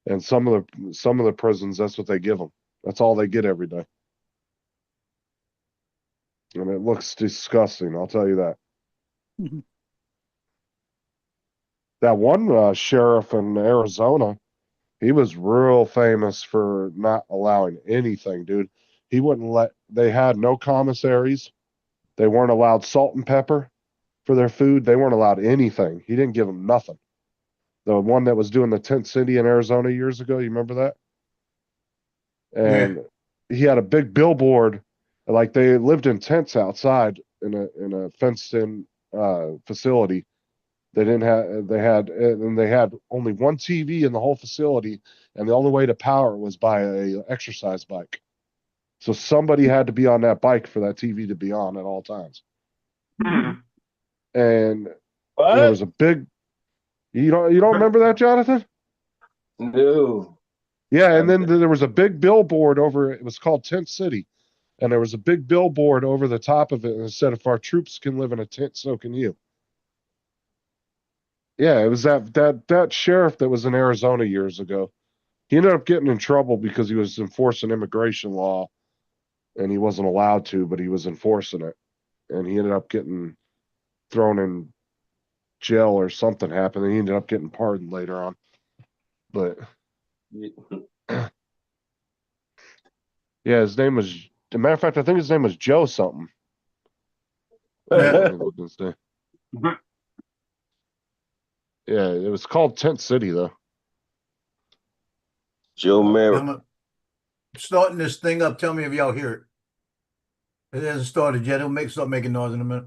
And some of the prisons, that's what they give them. That's all they get every day, and it looks disgusting. I'll tell you that. That one sheriff in Arizona, he was real famous for not allowing anything, dude. He wouldn't let. They had no commissaries. They weren't allowed salt and pepper for their food. They weren't allowed anything. He didn't give them nothing. The one that was doing the tent city in Arizona years ago, you remember that? And he had a big billboard, like they lived in tents outside in a fenced-in facility. They didn't have. They had only one TV in the whole facility, and the only way to power it was by a exercise bike. So somebody had to be on that bike for that TV to be on at all times. And there was a big. You don't remember that, Jonathan? No. Yeah, and then there was a big billboard over. It was called Tent City, and there was a big billboard over the top of it, and it said, "If our troops can live in a tent, so can you." Yeah, it was that sheriff that was in Arizona years ago. He ended up getting in trouble because he was enforcing immigration law, and he wasn't allowed to, but he was enforcing it, and he ended up getting thrown in jail or something happened, and he ended up getting pardoned later on. But yeah, his name was. As a matter of fact, I think his name was Joe something. Yeah. Yeah, it was called Tent City though. Joe Merrick. I'm starting this thing up. Tell me if y'all hear it. It hasn't started yet. It'll start making noise in a minute.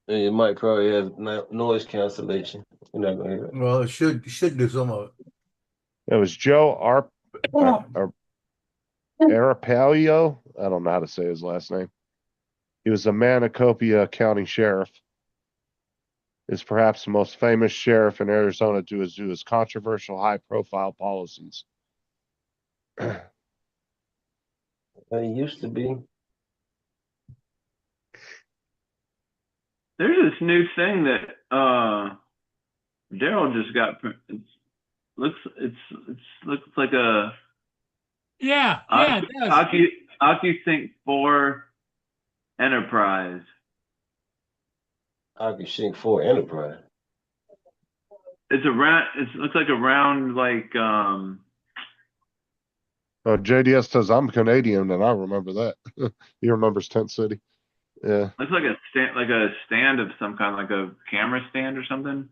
And it might probably have noise cancellation. You're not gonna hear it. Well, it should do some of it. It was Joe Arapalio. I don't know how to say his last name. He was a Manacopia County sheriff. Is perhaps the most famous sheriff in Arizona due to his controversial high-profile policies. It used to be. There's this new thing that Daryl just got. It looks like a Yeah, it does. OcuSync 4 Enterprise. OcuSync 4 Enterprise. It's a round. It looks like a round like JDS says I'm Canadian, and I remember that. He remembers Tent City. Yeah. looks like a stand of some kind, like a camera stand or something.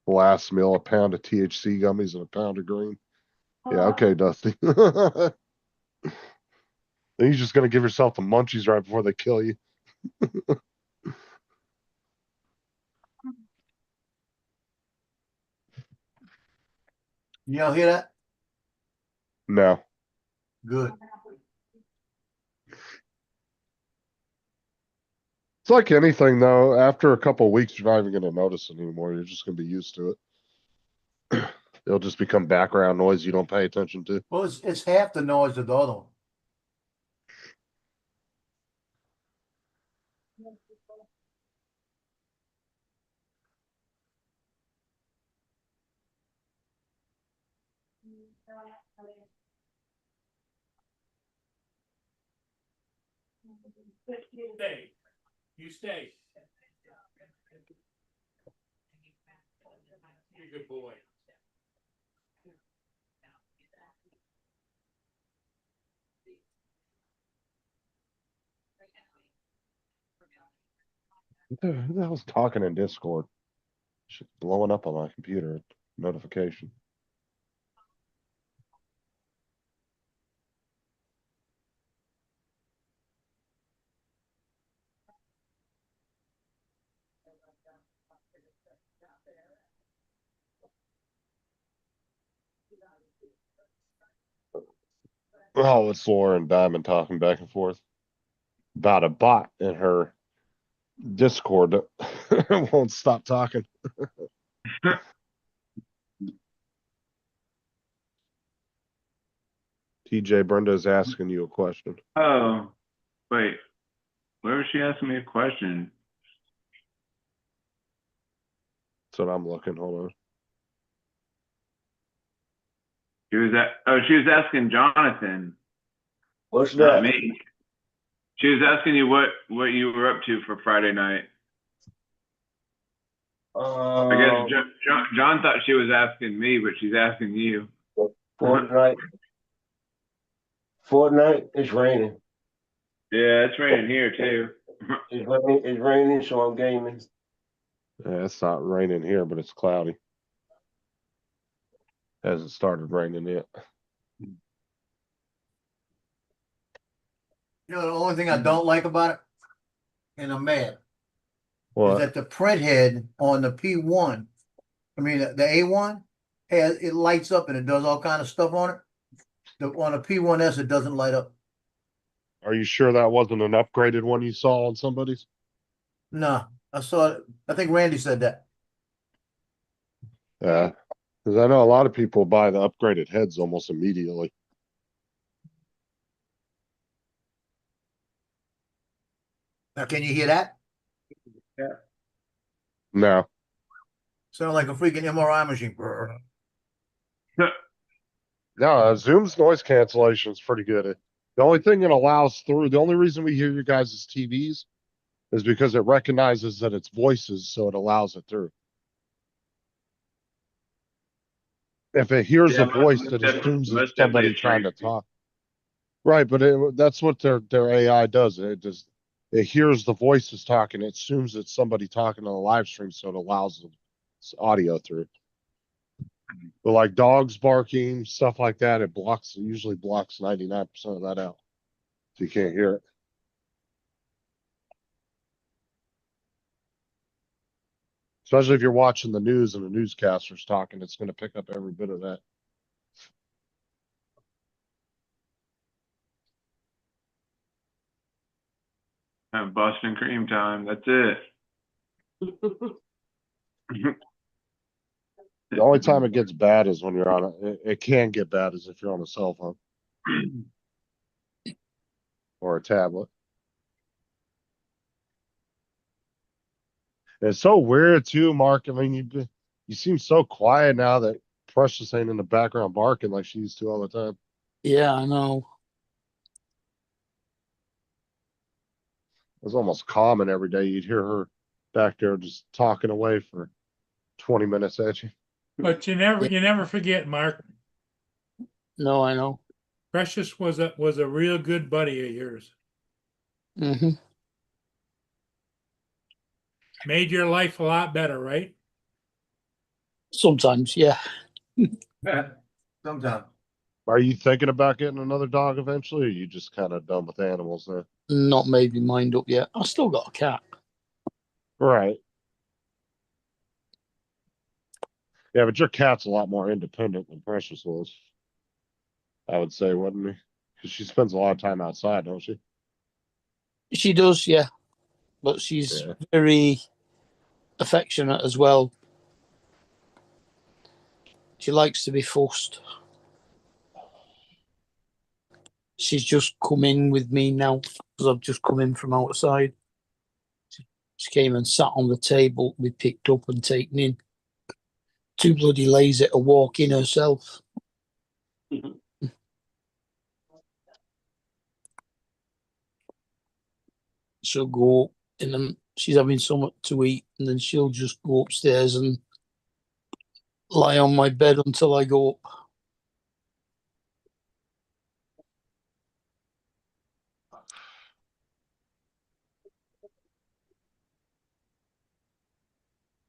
Last meal, a pound of THC gummies and a pound of green. Yeah, okay, Dusty. Then you're just gonna give yourself the munchies right before they kill you. Y'all hear that? No. Good. It's like anything though, after a couple of weeks, you're not even gonna notice it anymore. You're just gonna be used to it. It'll just become background noise you don't pay attention to. Well, it's half the noise of the other one. Stay. You stay. You're a good boy. Who the hell's talking in Discord? Shit's blowing up on my computer. Notification. Oh, it's Laura and Diamond talking back and forth about a bot in her Discord that won't stop talking. TJ, Brenda's asking you a question. Oh, wait. Where was she asking me a question? That's what I'm looking. Hold on. She was asking Jonathan, What's not that? me. She was asking you what you were up to for Friday night. I guess John thought she was asking me, but she's asking you. Fortnite. Fortnite. It's raining. Yeah, it's raining here too. It's raining, so I'm gaming. Yeah, it's not raining here, but it's cloudy. Hasn't started raining yet. You know, the only thing I don't like about it, and I'm mad, is What? that the print head on the P1, I mean the A1, it lights up and it does all kind of stuff on it. On the P1S, it doesn't light up. Are you sure that wasn't an upgraded one you saw on somebody's? No, I saw it. I think Randy said that. Yeah, because I know a lot of people buy the upgraded heads almost immediately. Now, can you hear that? Yeah. No. Sound like a freaking MRI machine. No, Zoom's noise cancellation is pretty good. The only thing it allows through, the only reason we hear you guys' TVs is because it recognizes that it's voices, so it allows it through. If it hears a voice, it assumes it's somebody trying to talk. Right, but that's what their AI does. It hears the voices talking. It assumes it's somebody talking on the live stream, so it allows the audio through. But like dogs barking, stuff like that, it usually blocks 99% of that out. So you can't hear it. Especially if you're watching the news and the newscaster's talking, it's going to pick up every bit of that. Have Boston cream time. That's it. The only time it gets bad is when you're on it can get bad is if you're on a cell phone or a tablet. It's so weird too, Mark. I mean, you seem so quiet now that Precious ain't in the background barking like she used to all the time. Yeah, I know. It was almost common every day. You'd hear her back there just talking away for 20 minutes at you. But you never forget, Mark. No, I know. Precious was a real good buddy of yours. Mm-hmm. Made your life a lot better, right? Sometimes, yeah. Sometimes. Are you thinking about getting another dog eventually, or are you just kind of done with animals now? Not made my mind up yet. I still got a cat. Right. Yeah, but your cat's a lot more independent than Precious was. I would say, wouldn't he? Because she spends a lot of time outside, don't she? She does, yeah. But she's very affectionate as well. She likes to be fussed. She's just come in with me now because I've just come in from outside. She came and sat on the table we picked up and taken in. Too bloody lazy to walk in herself. She'll go up and then she's having something to eat, and then she'll just go upstairs and lie on my bed until I go up.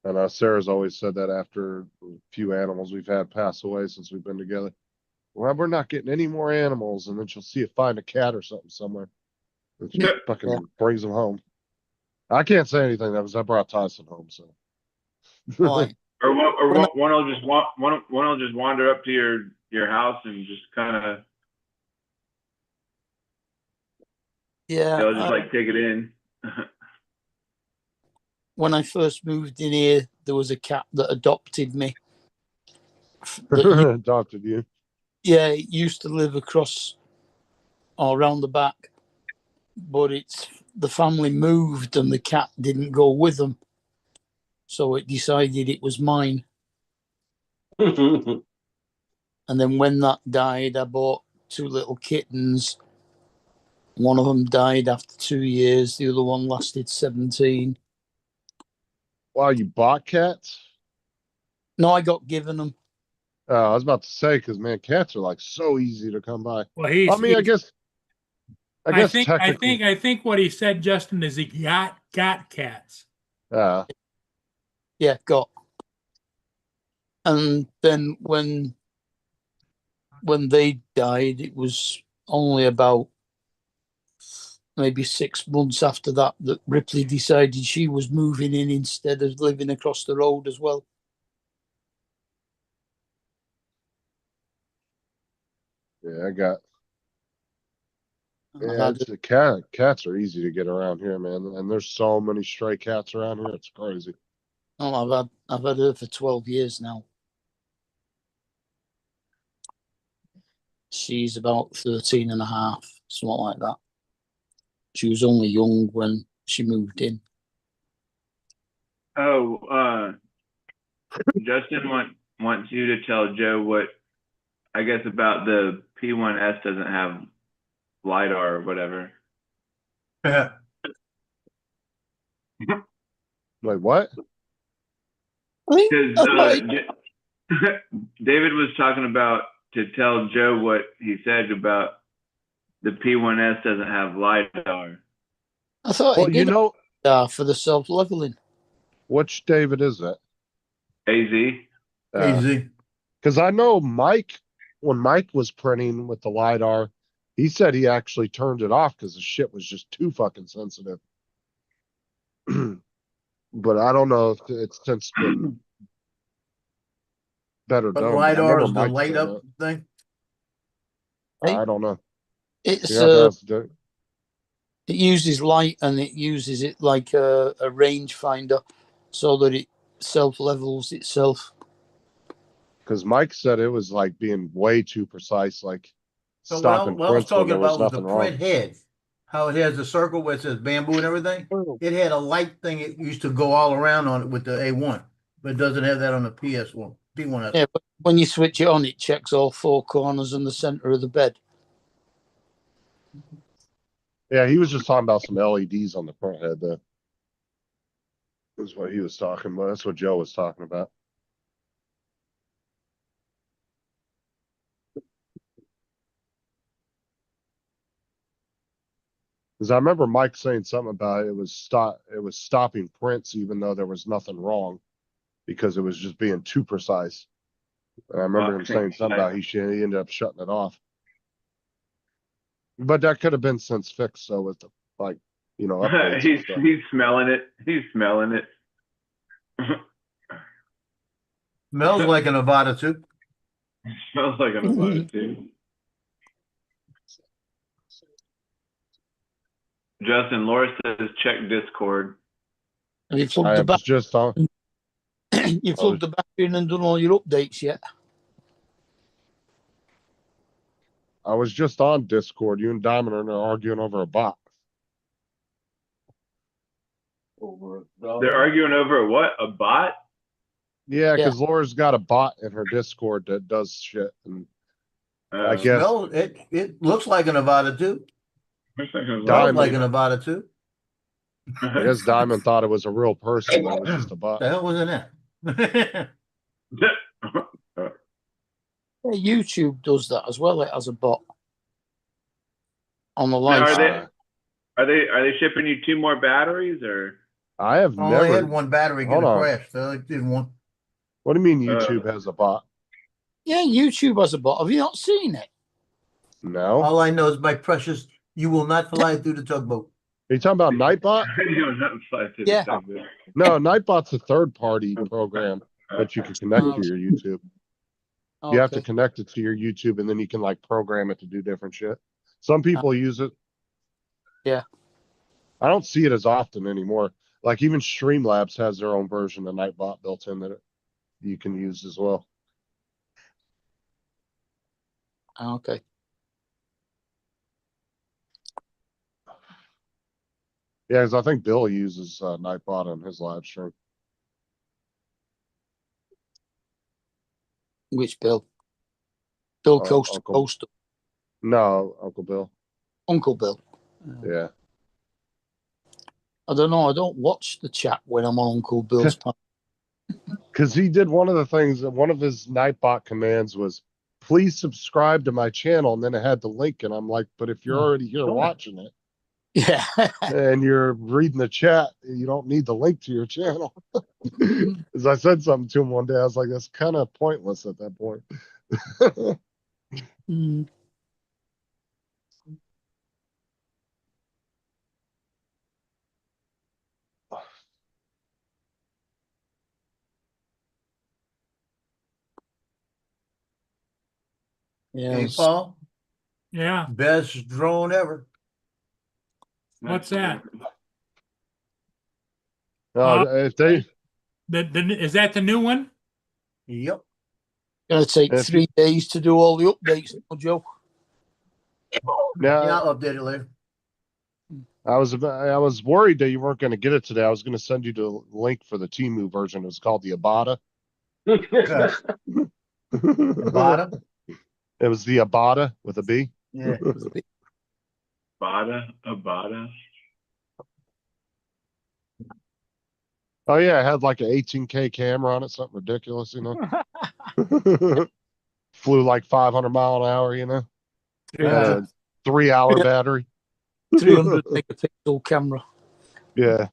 And Sarah's always said that after a few animals we've had pass away since we've been together. Well, we're not getting any more animals, and then she'll see it find a cat or something somewhere. And she fucking brings them home. I can't say anything though, because I brought Tyson home, so. Right. Or one will just one will just wander up to your house and just kind of Yeah. they'll just like take it in. When I first moved in here, there was a cat that adopted me. That Adopted you. Yeah, it used to live across or around the back, but the family moved and the cat didn't go with them, so it decided it was mine. And then when that died, I bought 2 little kittens. One of them died after 2 years. The other one lasted 17. Wow, you bought cats? No, I got given them. I was about to say, because man, cats are like so easy to come by. Well, I guess I think technically. what he said, Justin, is he got cats. Yeah, got. And then when they died, it was only about maybe 6 months after that Ripley decided she was moving in instead of living across the road as well. Yeah, I got. Yeah, it's a cats are easy to get around here, man. And there's so many stray cats around here. It's crazy. Oh, I've had her for 12 years now. She's about 13 and a half, something like that. She was only young when she moved in. Oh, Justin wants you to tell Joe what, I guess, about the P1S doesn't have LiDAR or whatever. Wait, what? Because David was talking about to tell Joe what he said about the P1S doesn't have LiDAR. I thought Well, it did for the self-leveling. Which David is that? AZ. Because I know Mike, when Mike was printing with the LiDAR, he said he actually turned it off because the shit was just too fucking sensitive. But I don't know if it's since been better But done. I LiDAR remember is the Mike light saying up thing. I don't know. It's You have to ask Dave. it uses light and it uses it like a range finder so that it self-levels itself. Because Mike said it was like being way too precise, like So stopping what I was prints when talking there was about was the nothing wrong. print head. How it has the circle where it says bamboo and everything. It had a light thing. It used to go all around on it with the A1, but it doesn't have that on the PS1. P1S. Yeah, but when you switch it on, it checks all 4 corners and the center of the bed. Yeah, he was just talking about some LEDs on the front head there. That's what he was talking about. That's what Joe was talking about. Because I remember Mike saying something about it was stopping prints even though there was nothing wrong because it was just being too precise. And I remember him saying something about he ended up shutting it off. But that could have been since fixed, so with the updates. He's smelling it. He's smelling it. Smells like a Nevada too. Smells like a Nevada too. Justin, Laura says check Discord. Have you plugged the back? Just on. You plugged the back in and done all your updates yet? I was just on Discord. You and Diamond are arguing over a bot. They're arguing over what? A bot? Yeah, because Laura's got a bot in her Discord that does shit, and I guess it looks like a Nevada too. Diamond, like a Nevada too. I guess Diamond thought it was a real person, but it was just a bot. The hell was in that? Yeah, YouTube does that as well. It has a bot on the Now, live. are they shipping you 2 more batteries or? I have I only never. had one battery Hold get a on. crash. So I did one. What do you mean YouTube has a bot? Yeah, YouTube has a bot. Have you not seen it? No. All I know is my precious, you will not fly through the tugboat. Are you talking about Nightbot? You don't have to fly to the Yeah. tugboat. No, Nightbot's a third-party program that you can connect to your YouTube. You have to Okay. connect it to your YouTube, and then you can like program it to do different shit. Some people use it. Yeah. I don't see it as often anymore. Like even Streamlabs has their own version of Nightbot built in that you can use as well. Okay. Yeah, because I think Bill uses Nightbot on his live stream. Which Bill? Bill Coast to Uncle- Coast. No, Uncle Bill. Uncle Bill. Yeah. I don't know. I don't watch the chat when I'm on Uncle Bill's panel. Because he did one of the things that one of his Nightbot commands was, please subscribe to my channel. And then it had the link. And I'm like, but if you're already here watching it Yeah. and you're reading the chat, you don't need the link to your channel. As I said something to him one day, I was like, that's kind of pointless at that point. Mm. Yeah. Hey, Paul, Yeah. best drone ever. What's that? If they, Is that the new one? Yep. Gonna take If 3 days to do all the updates, no joke. now, Yeah, I'll update it later. I was worried that you weren't going to get it today. I was going to send you the link for the Temu version. It was called the Abada. Bottom. It was the Abada with a B. Yeah. Abada. Oh yeah, it had like an 18K camera on it, something ridiculous, you know. Flew like 500 mile an hour, you know. Had a 3-hour battery. 300 megapixel camera. Yeah,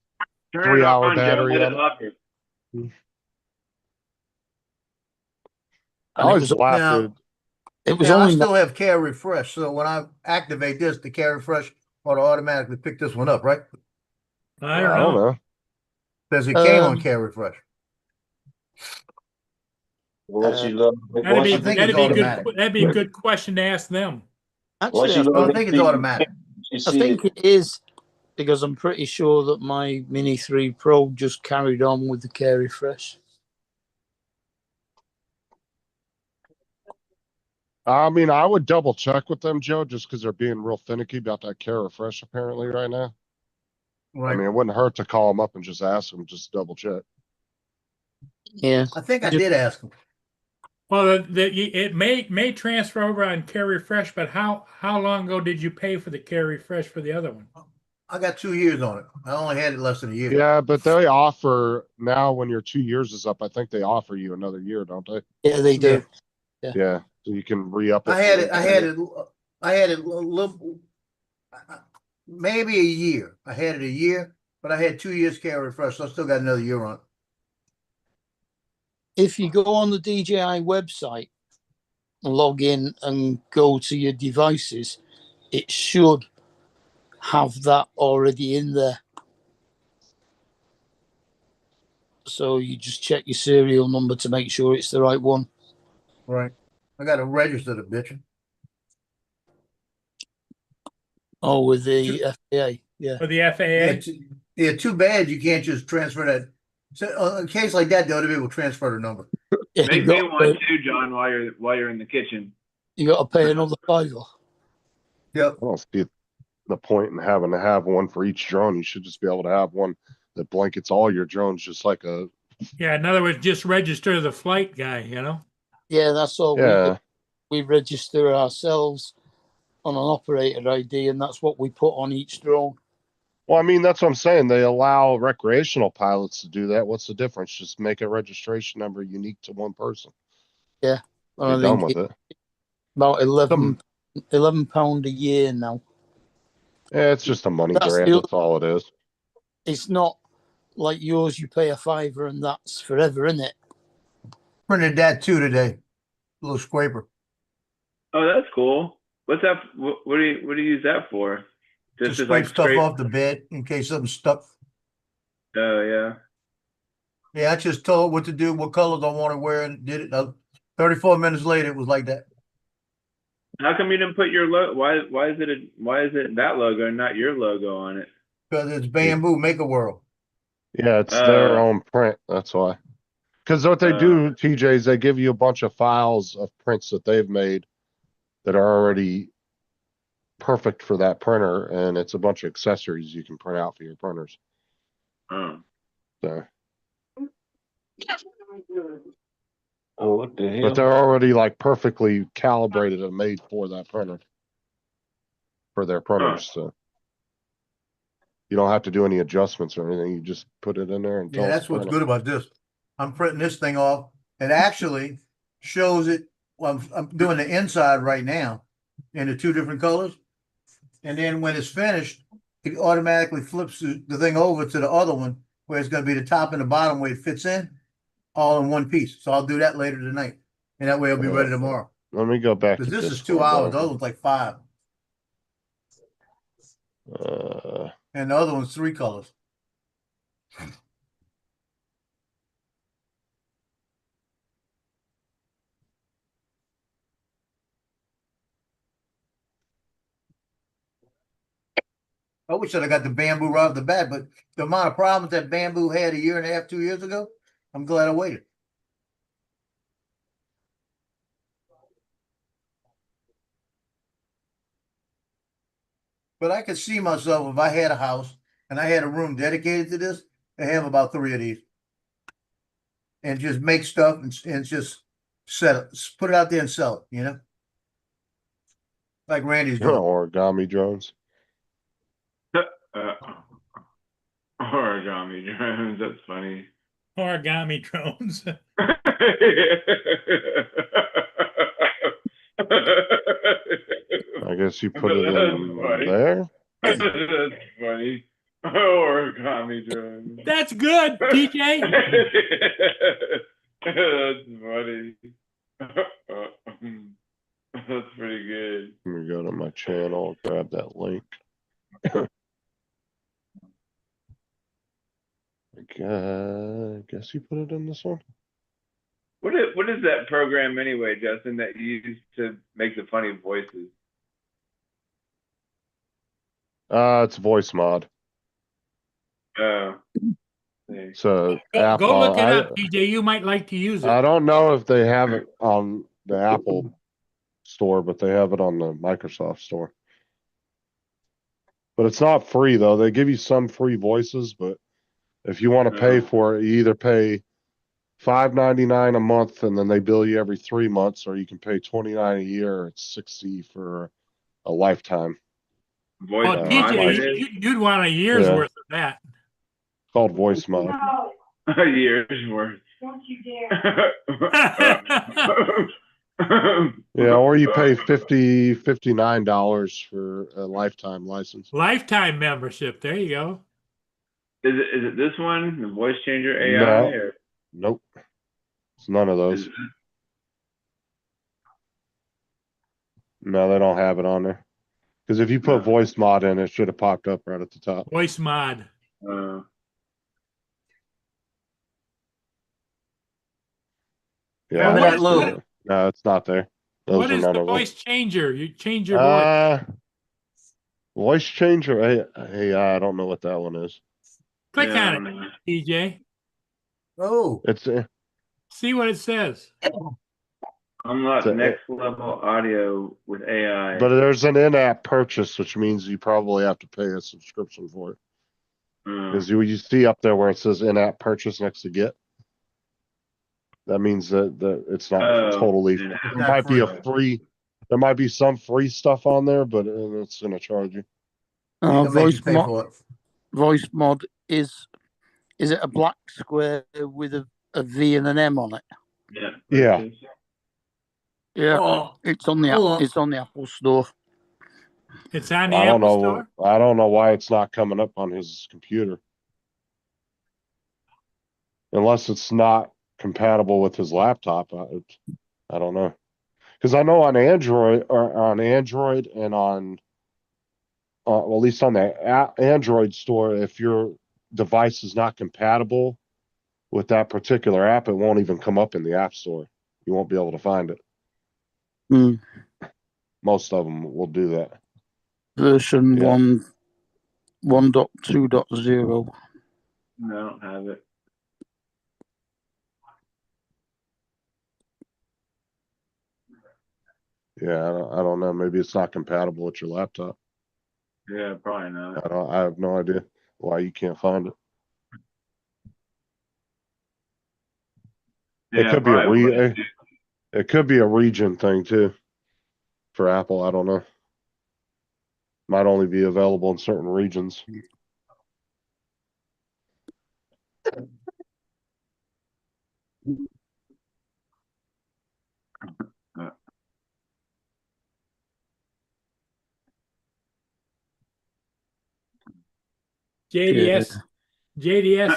Turn 3-hour it on, Joe. battery. Let On it it. love you. I always laugh, Now, dude. It was now I only still have care refresh, so when I activate this, the care refresh ought to automatically pick this one up, right? I I don't know. Because it came on Um, care refresh. Once you love, That'd be I think that'd it's be good. automatic. That'd be a good question to ask them. once actually, you I love don't think it's automatic. You I see think it. it is because I'm pretty sure that my Mini 3 Pro just carried on with the care refresh. I mean, I would double check with them, Joe, just because they're being real finicky about that care refresh apparently right now. Right. I mean, it wouldn't hurt to call them up and just ask them, just double check. Yeah. I think I did ask him. Well, it may transfer over on care refresh, but how long ago did you pay for the care refresh for the other one? I got 2 years on it. I only had it less than a year. Yeah, but they offer now when your 2 years is up, I think they offer you another year, don't they? Yeah, they do. Yeah, so you can re-up it. I had it a little, maybe a year. I had it a year, but I had 2 years care refresh, so I still got another year on it. If you go on the DJI website and log in and go to your devices, it should have that already in there. So you just check your serial number to make sure it's the right one. Right. I got to register the bitch. Oh, with the FAA. Yeah. For the FAA? Yeah, too bad you can't just transfer that. So in a case like that, they ought to be able to transfer the number. Yeah, Make me one too, John, while you're in the kitchen. You got to pay another $5. Yep. I don't see the point in having to have one for each drone. You should just be able to have one that blankets all your drones, just like a. Yeah, in other words, just register the flight guy, you know? Yeah, that's all Yeah. we do. We register ourselves on an operator ID, and that's what we put on each drone. Well, I mean, that's what I'm saying. They allow recreational pilots to do that. What's the difference? Just make a registration number unique to one person. Yeah. You're done with it. About £11 a year now. Yeah, it's just a money That's grab. the- That's all it is. It's not like yours, you pay a $5 and that's forever, isn't it? Printed that too today. Little scraper. Oh, that's cool. What's that? What do you use that for? To Just scrape stuff off the bed in case something's stuck. Oh yeah. Yeah, I just told it what to do, what colors I want to wear, and did it. 34 minutes later, it was like that. How come you didn't put your logo? Why is it that logo and not your logo on it? Because it's Bamboo Maker World. Yeah, it's their own print. That's why. Because what they do, TJ, is they give you a bunch of files of prints that they've made that are already perfect for that printer, and it's a bunch of accessories you can print out for your printers. Oh. So, Oh, what the hell? but they're already like perfectly calibrated and made for that printer, for their printers. So you don't have to do any adjustments or anything. You just put it in there and tell Yeah, it that's to what's print it. good about this. I'm printing this thing off. It actually shows it. Well, I'm doing the inside right now in the two different colors. And then when it's finished, it automatically flips the thing over to the other one where it's going to be the top and the bottom where it fits in all in one piece. So I'll do that later tonight. And that way it'll be ready tomorrow. Let me go back to Because this is Discord, 2 hours. The though. other one's like 5. And the other one's 3 colors. I wish I'd have got the Bamboo right off the bat, but the amount of problems that Bamboo had a year and a half, 2 years ago, I'm glad I waited. But I could see myself if I had a house and I had a room dedicated to this, I have about 3 of these. And just make stuff and just set it, put it out there and sell it, you know? Like Randy's doing. Origami drones. Origami drones. That's funny. Origami drones. I guess you put it in there. That's funny. Origami drones. That's good, DJ. That's funny. That's pretty good. Let me go to my channel, grab that link. I guess you put it in this one. What is that program anyway, Justin, that you use to make the funny voices? It's voice mod. Oh. So Go look it up, DJ. You might like to use it. I don't know if they have it on the Apple store, but they have it on the Microsoft store. But it's not free though. They give you some free voices, but if you want to pay for it, you either pay $5.99 a month and then they bill you every 3 months, or you can pay $29 a year. It's $60 for a lifetime. Voice Oh, DJ, you'd want a year's worth of that. It's called voice mod. A year's worth. Don't you dare. Yeah, or you pay $59 for a lifetime license. Lifetime membership. There you go. Is it this one, the voice changer AI? No. Or? Nope. It's none of those. No, they don't have it on there. Because if you put voice mod in, it should have popped up right at the top. Voice mod. Yeah, What is- no, it's not there. Those what are is none the of them. voice changer? You change your voice. Voice changer. Hey, I don't know what that one is. Click on it, DJ. Oh, It's See what it says. Unlock So- next level audio with AI. but there's an in-app purchase, which means you probably have to pay a subscription for it. Because you see up there where it says in-app purchase next to get. That means that it's not totally. yeah. There might be a free. There might be some free stuff on there, but it's going to charge you. Voice mod is it a black square with a V and an M on it? Yeah. Yeah, Oh, it's on the hold on. it's on the Apple Store. It's on the I don't Apple know. Store. I don't know why it's not coming up on his computer. unless it's not compatible with his laptop. I don't know. Because I know on Android and on, well, at least on the Android store, if your device is not compatible with that particular app, it won't even come up in the App Store. You won't be able to find it. Mm. Most of them will do that. Version Yeah. 1.2.0. No, I don't have it. Yeah, I don't know. Maybe it's not compatible with your laptop. Yeah, probably not. I have no idea why you can't find it. It Yeah, could be probably would. it could be a region thing too for Apple. I don't know. Might only be available in certain regions. JDS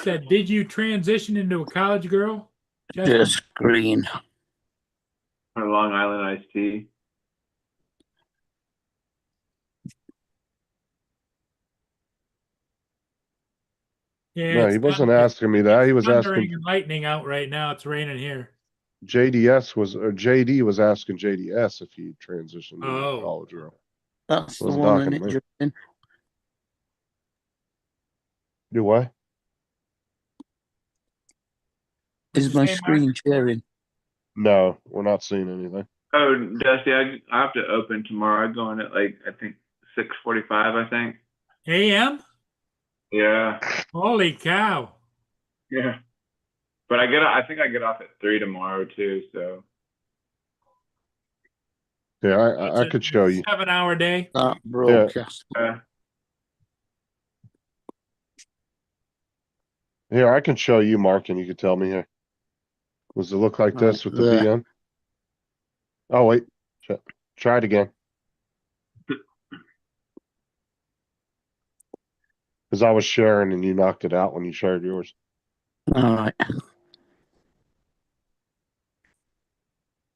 said, "Did you transition into a college girl?" Justin? Just green. Or Long Island iced tea. Yeah, No, he wasn't asking me that. He was thundering asking and lightning out right now. It's raining here. JD was asking JDS if he transitioned to Oh. a college girl. That's the Wasn't one talking in to me. it, Justin. Do what? Is my screen sharing? No, we're not seeing anything. Oh, Dusty, I have to open tomorrow. I go in at like I think 6:45. I think. AM? Yeah. Holy cow! Yeah. But I think I get off at 3 tomorrow too. So. Yeah, I could show you. 7-hour day. That broadcast. Here, I can show you, Mark, and you can tell me here. Does it look like Right this with the there. VN? Oh, wait. Try it again. Because I was sharing and you knocked it out when you shared yours. All right.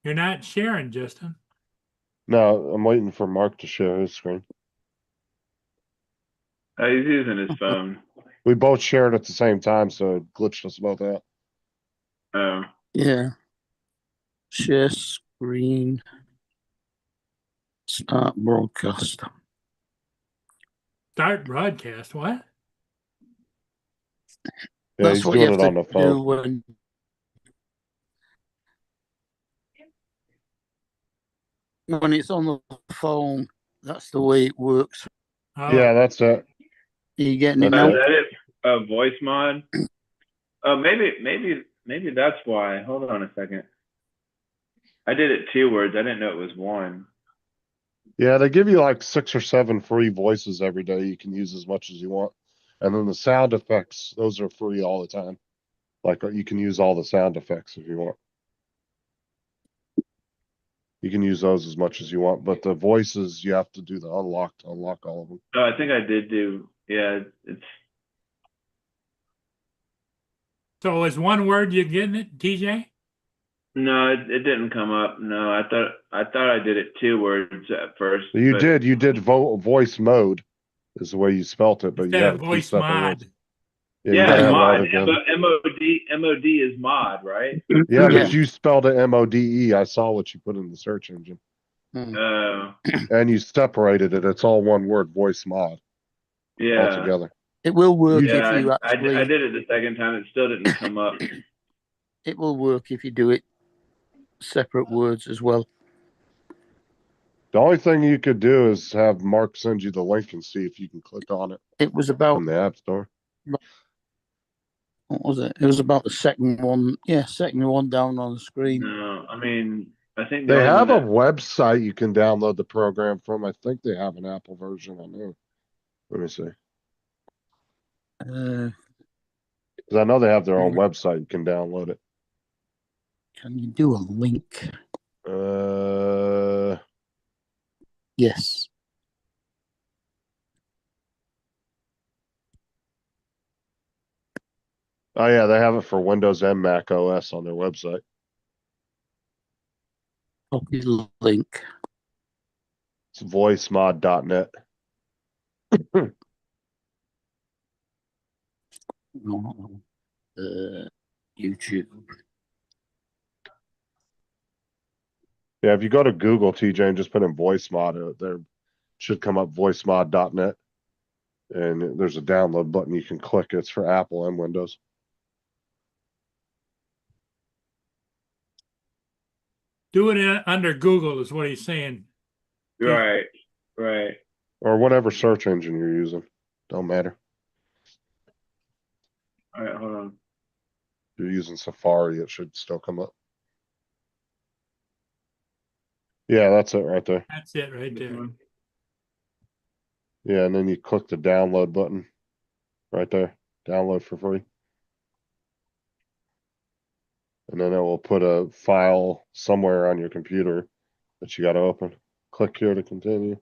You're not sharing, Justin. No, I'm waiting for Mark to share his screen. He's using his phone. We both shared at the same time, so it glitched us both out. Oh. Yeah. Share screen. Start broadcast. Start broadcast. What? Yeah, That's he's what you doing have it on to the phone. do when it's on the phone. That's the way it works. Oh. Yeah, that's it. Are you getting it That's now? Is that it? Voice mod. Oh, maybe that's why. Hold on a second. I did it 2 words. I didn't know it was 1. Yeah, they give you like 6 or 7 free voices every day. You can use as much as you want. And then the sound effects, those are free all the time. Like you can use all the sound effects if you want. You can use those as much as you want, but the voices you have to do the unlock to unlock all of them. Oh, I think I did do. Yeah, it's. So is one word you getting it, TJ? No, it didn't come up. No, I thought I did it 2 words at first. You but- did. You did voice mode is the way you spelt it, but you Instead have of 2 voice separate mod. words. Yeah, Yeah, you have mod. that again. MOD is mod, right? Yeah, but you spelled it MODE. I saw what you put in the search engine. Oh. And you separated it. It's all one word, voice mod. Yeah. All together. It will work Yeah, if you I actually. did it the second time. It still didn't come up. It will work if you do it separate words as well. The only thing you could do is have Mark send you the link and see if you can click on it. It was about from the App Store. What was it? It was about the second one. Yeah, second one down on the screen. No, I mean, I think They have a website you can download the program from. I think they have an Apple version on there. Let me see. Because I know they have their own website. You can download it. Can you do a link? Yes. Oh yeah, they have it for Windows and Mac OS on their website. Copy the link. It's voicemod.net. YouTube. Yeah, if you go to Google, TJ, and just put in voicemod, there should come up voicemod.net. And there's a download button you can click. It's for Apple and Windows. Do it under Google is what he's saying. Right. Right. Or whatever search engine you're using. Don't matter. All right. Hold on. If you're using Safari, it should still come up. Yeah, that's it right there. That's it right there. Yeah, and then you click the download button right there. Download for free. And then it will put a file somewhere on your computer that you got to open. Click here to continue.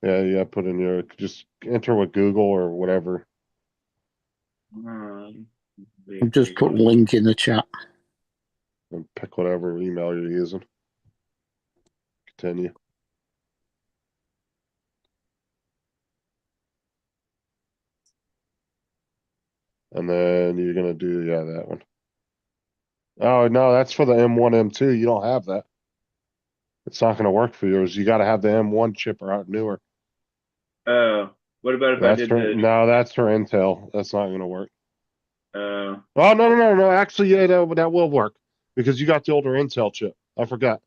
Yeah, put in your, just enter with Google or whatever. I've just put link in the chat. And pick whatever email you're using. Continue. And then you're going to do, yeah, that one. Oh, no, that's for the M1, M2. You don't have that. It's not going to work for yours. You got to have the M1 chip or out newer. Oh, what about if That's I did for, the? no, that's for Intel. That's not going to work. Oh, Oh, no. Actually, yeah, that will work because you got the older Intel chip. I forgot.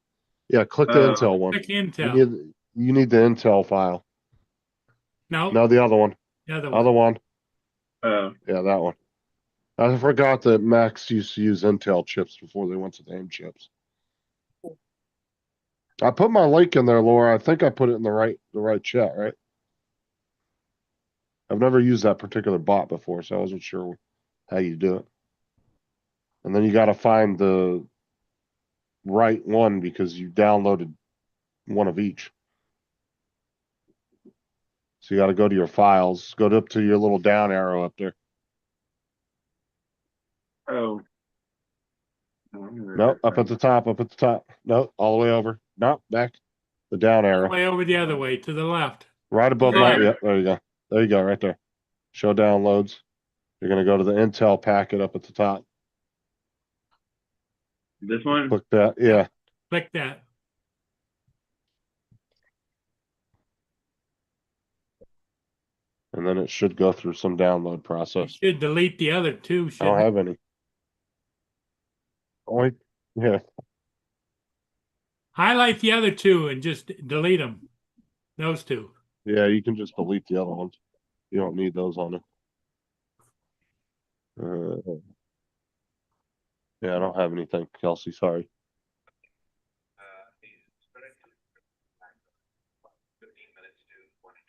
Yeah, click the Intel one. Click Intel. You need the Intel file. No. No, the other one. The other Other one. Oh. Yeah, that one. I forgot that Macs used to use Intel chips before they went to the AIM chips. I put my link in there, Laura. I think I put it in the right chat, right? I've never used that particular bot before, so I wasn't sure how you do it. And then you got to find the right one because you downloaded one of each. So you got to go to your files, go up to your little down arrow up there. Oh. Nope, up at the top. Nope, all the way over. Nope, back. The down arrow. Way over the other way to the left. Right above my, yeah, there you go. There you go, right there. Show downloads. You're going to go to the Intel packet up at the top. This one? Click that, yeah. Click that. And then it should go through some download process. Should delete the other two. I don't have any. Only, yeah. Highlight the other two and just delete them. Those two. Yeah, you can just delete the other ones. You don't need those on it. Yeah, I don't have anything, Kelsey. Sorry.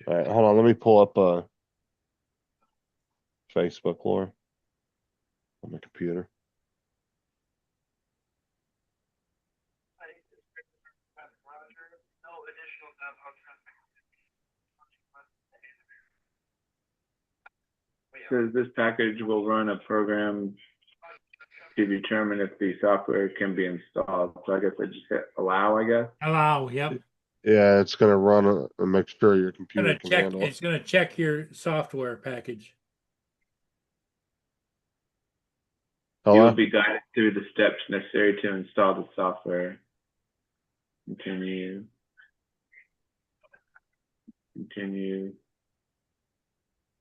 All right, hold on. Let me pull up Facebook, Laura, on my computer. Says this package will run a program to determine if the software can be installed. So I guess I just hit allow, I guess. Allow, yep. Yeah, it's going to run and make sure your computer can handle it. It's going to check your software package. You will be guided through the steps necessary to install the software. Continue.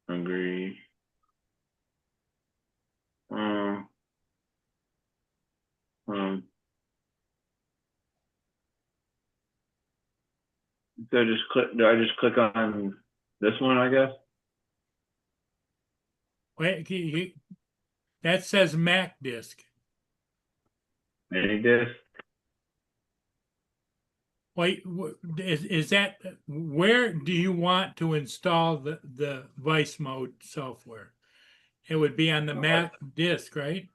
Agree. So do I just click on this one, I guess? Wait, that says Mac disk. Any disk? Wait, is that, where do you want to install the Vice Mode software? It would be on the Mac disk, right?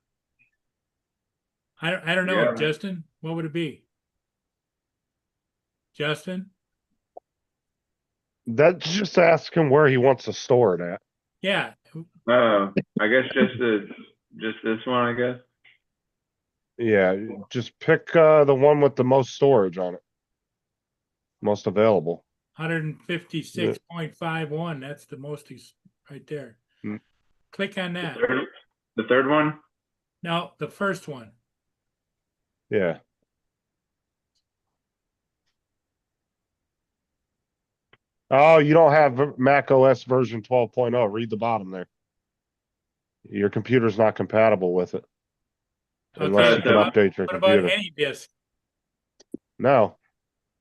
I don't know, Yeah. Justin. What would it be? Justin? That's just ask him where he wants to store it at. Yeah. I guess just just this one, I guess. Yeah, just pick the one with the most storage on it. Most available. 156.51. That's the most right there. Hmm. Click on that. The third one? No, the first one. Yeah. Oh, you don't have Mac OS version 12.0. Read the bottom there. Your computer's not compatible with it. Unless you can update your What computer. about any disk? No.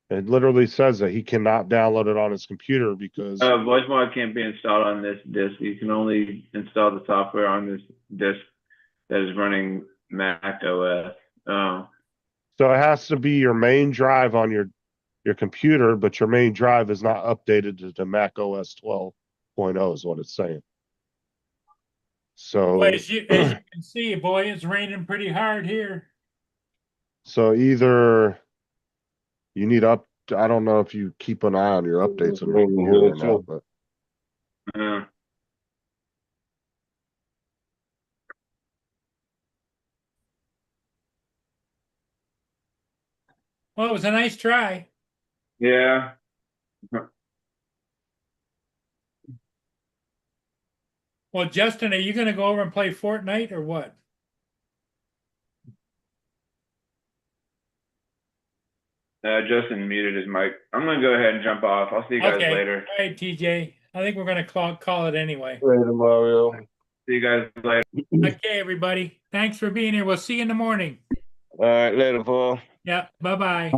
It literally says that he cannot download it on his computer because Voice mod can't be installed on this disk. You can only install the software on this disk that is running Mac OS. so it has to be your main drive on your computer, but your main drive is not updated to Mac OS 12.0 is what it's saying. So Boy, as you can see, boy, it's raining pretty hard here. So either you need I don't know if you keep an eye on your updates on your computer or not, but Well, it was a nice try. Yeah. Well, Justin, are you going to go over and play Fortnite or what? Justin muted his mic. I'm gonna go ahead and jump off. I'll see you guys later. All right, TJ. I think we're going to call it anyway. Later, Mario. See you guys later. Okay, everybody. Thanks for being here. We'll see you in the morning. All right, later, Paul. Yeah. Bye-bye.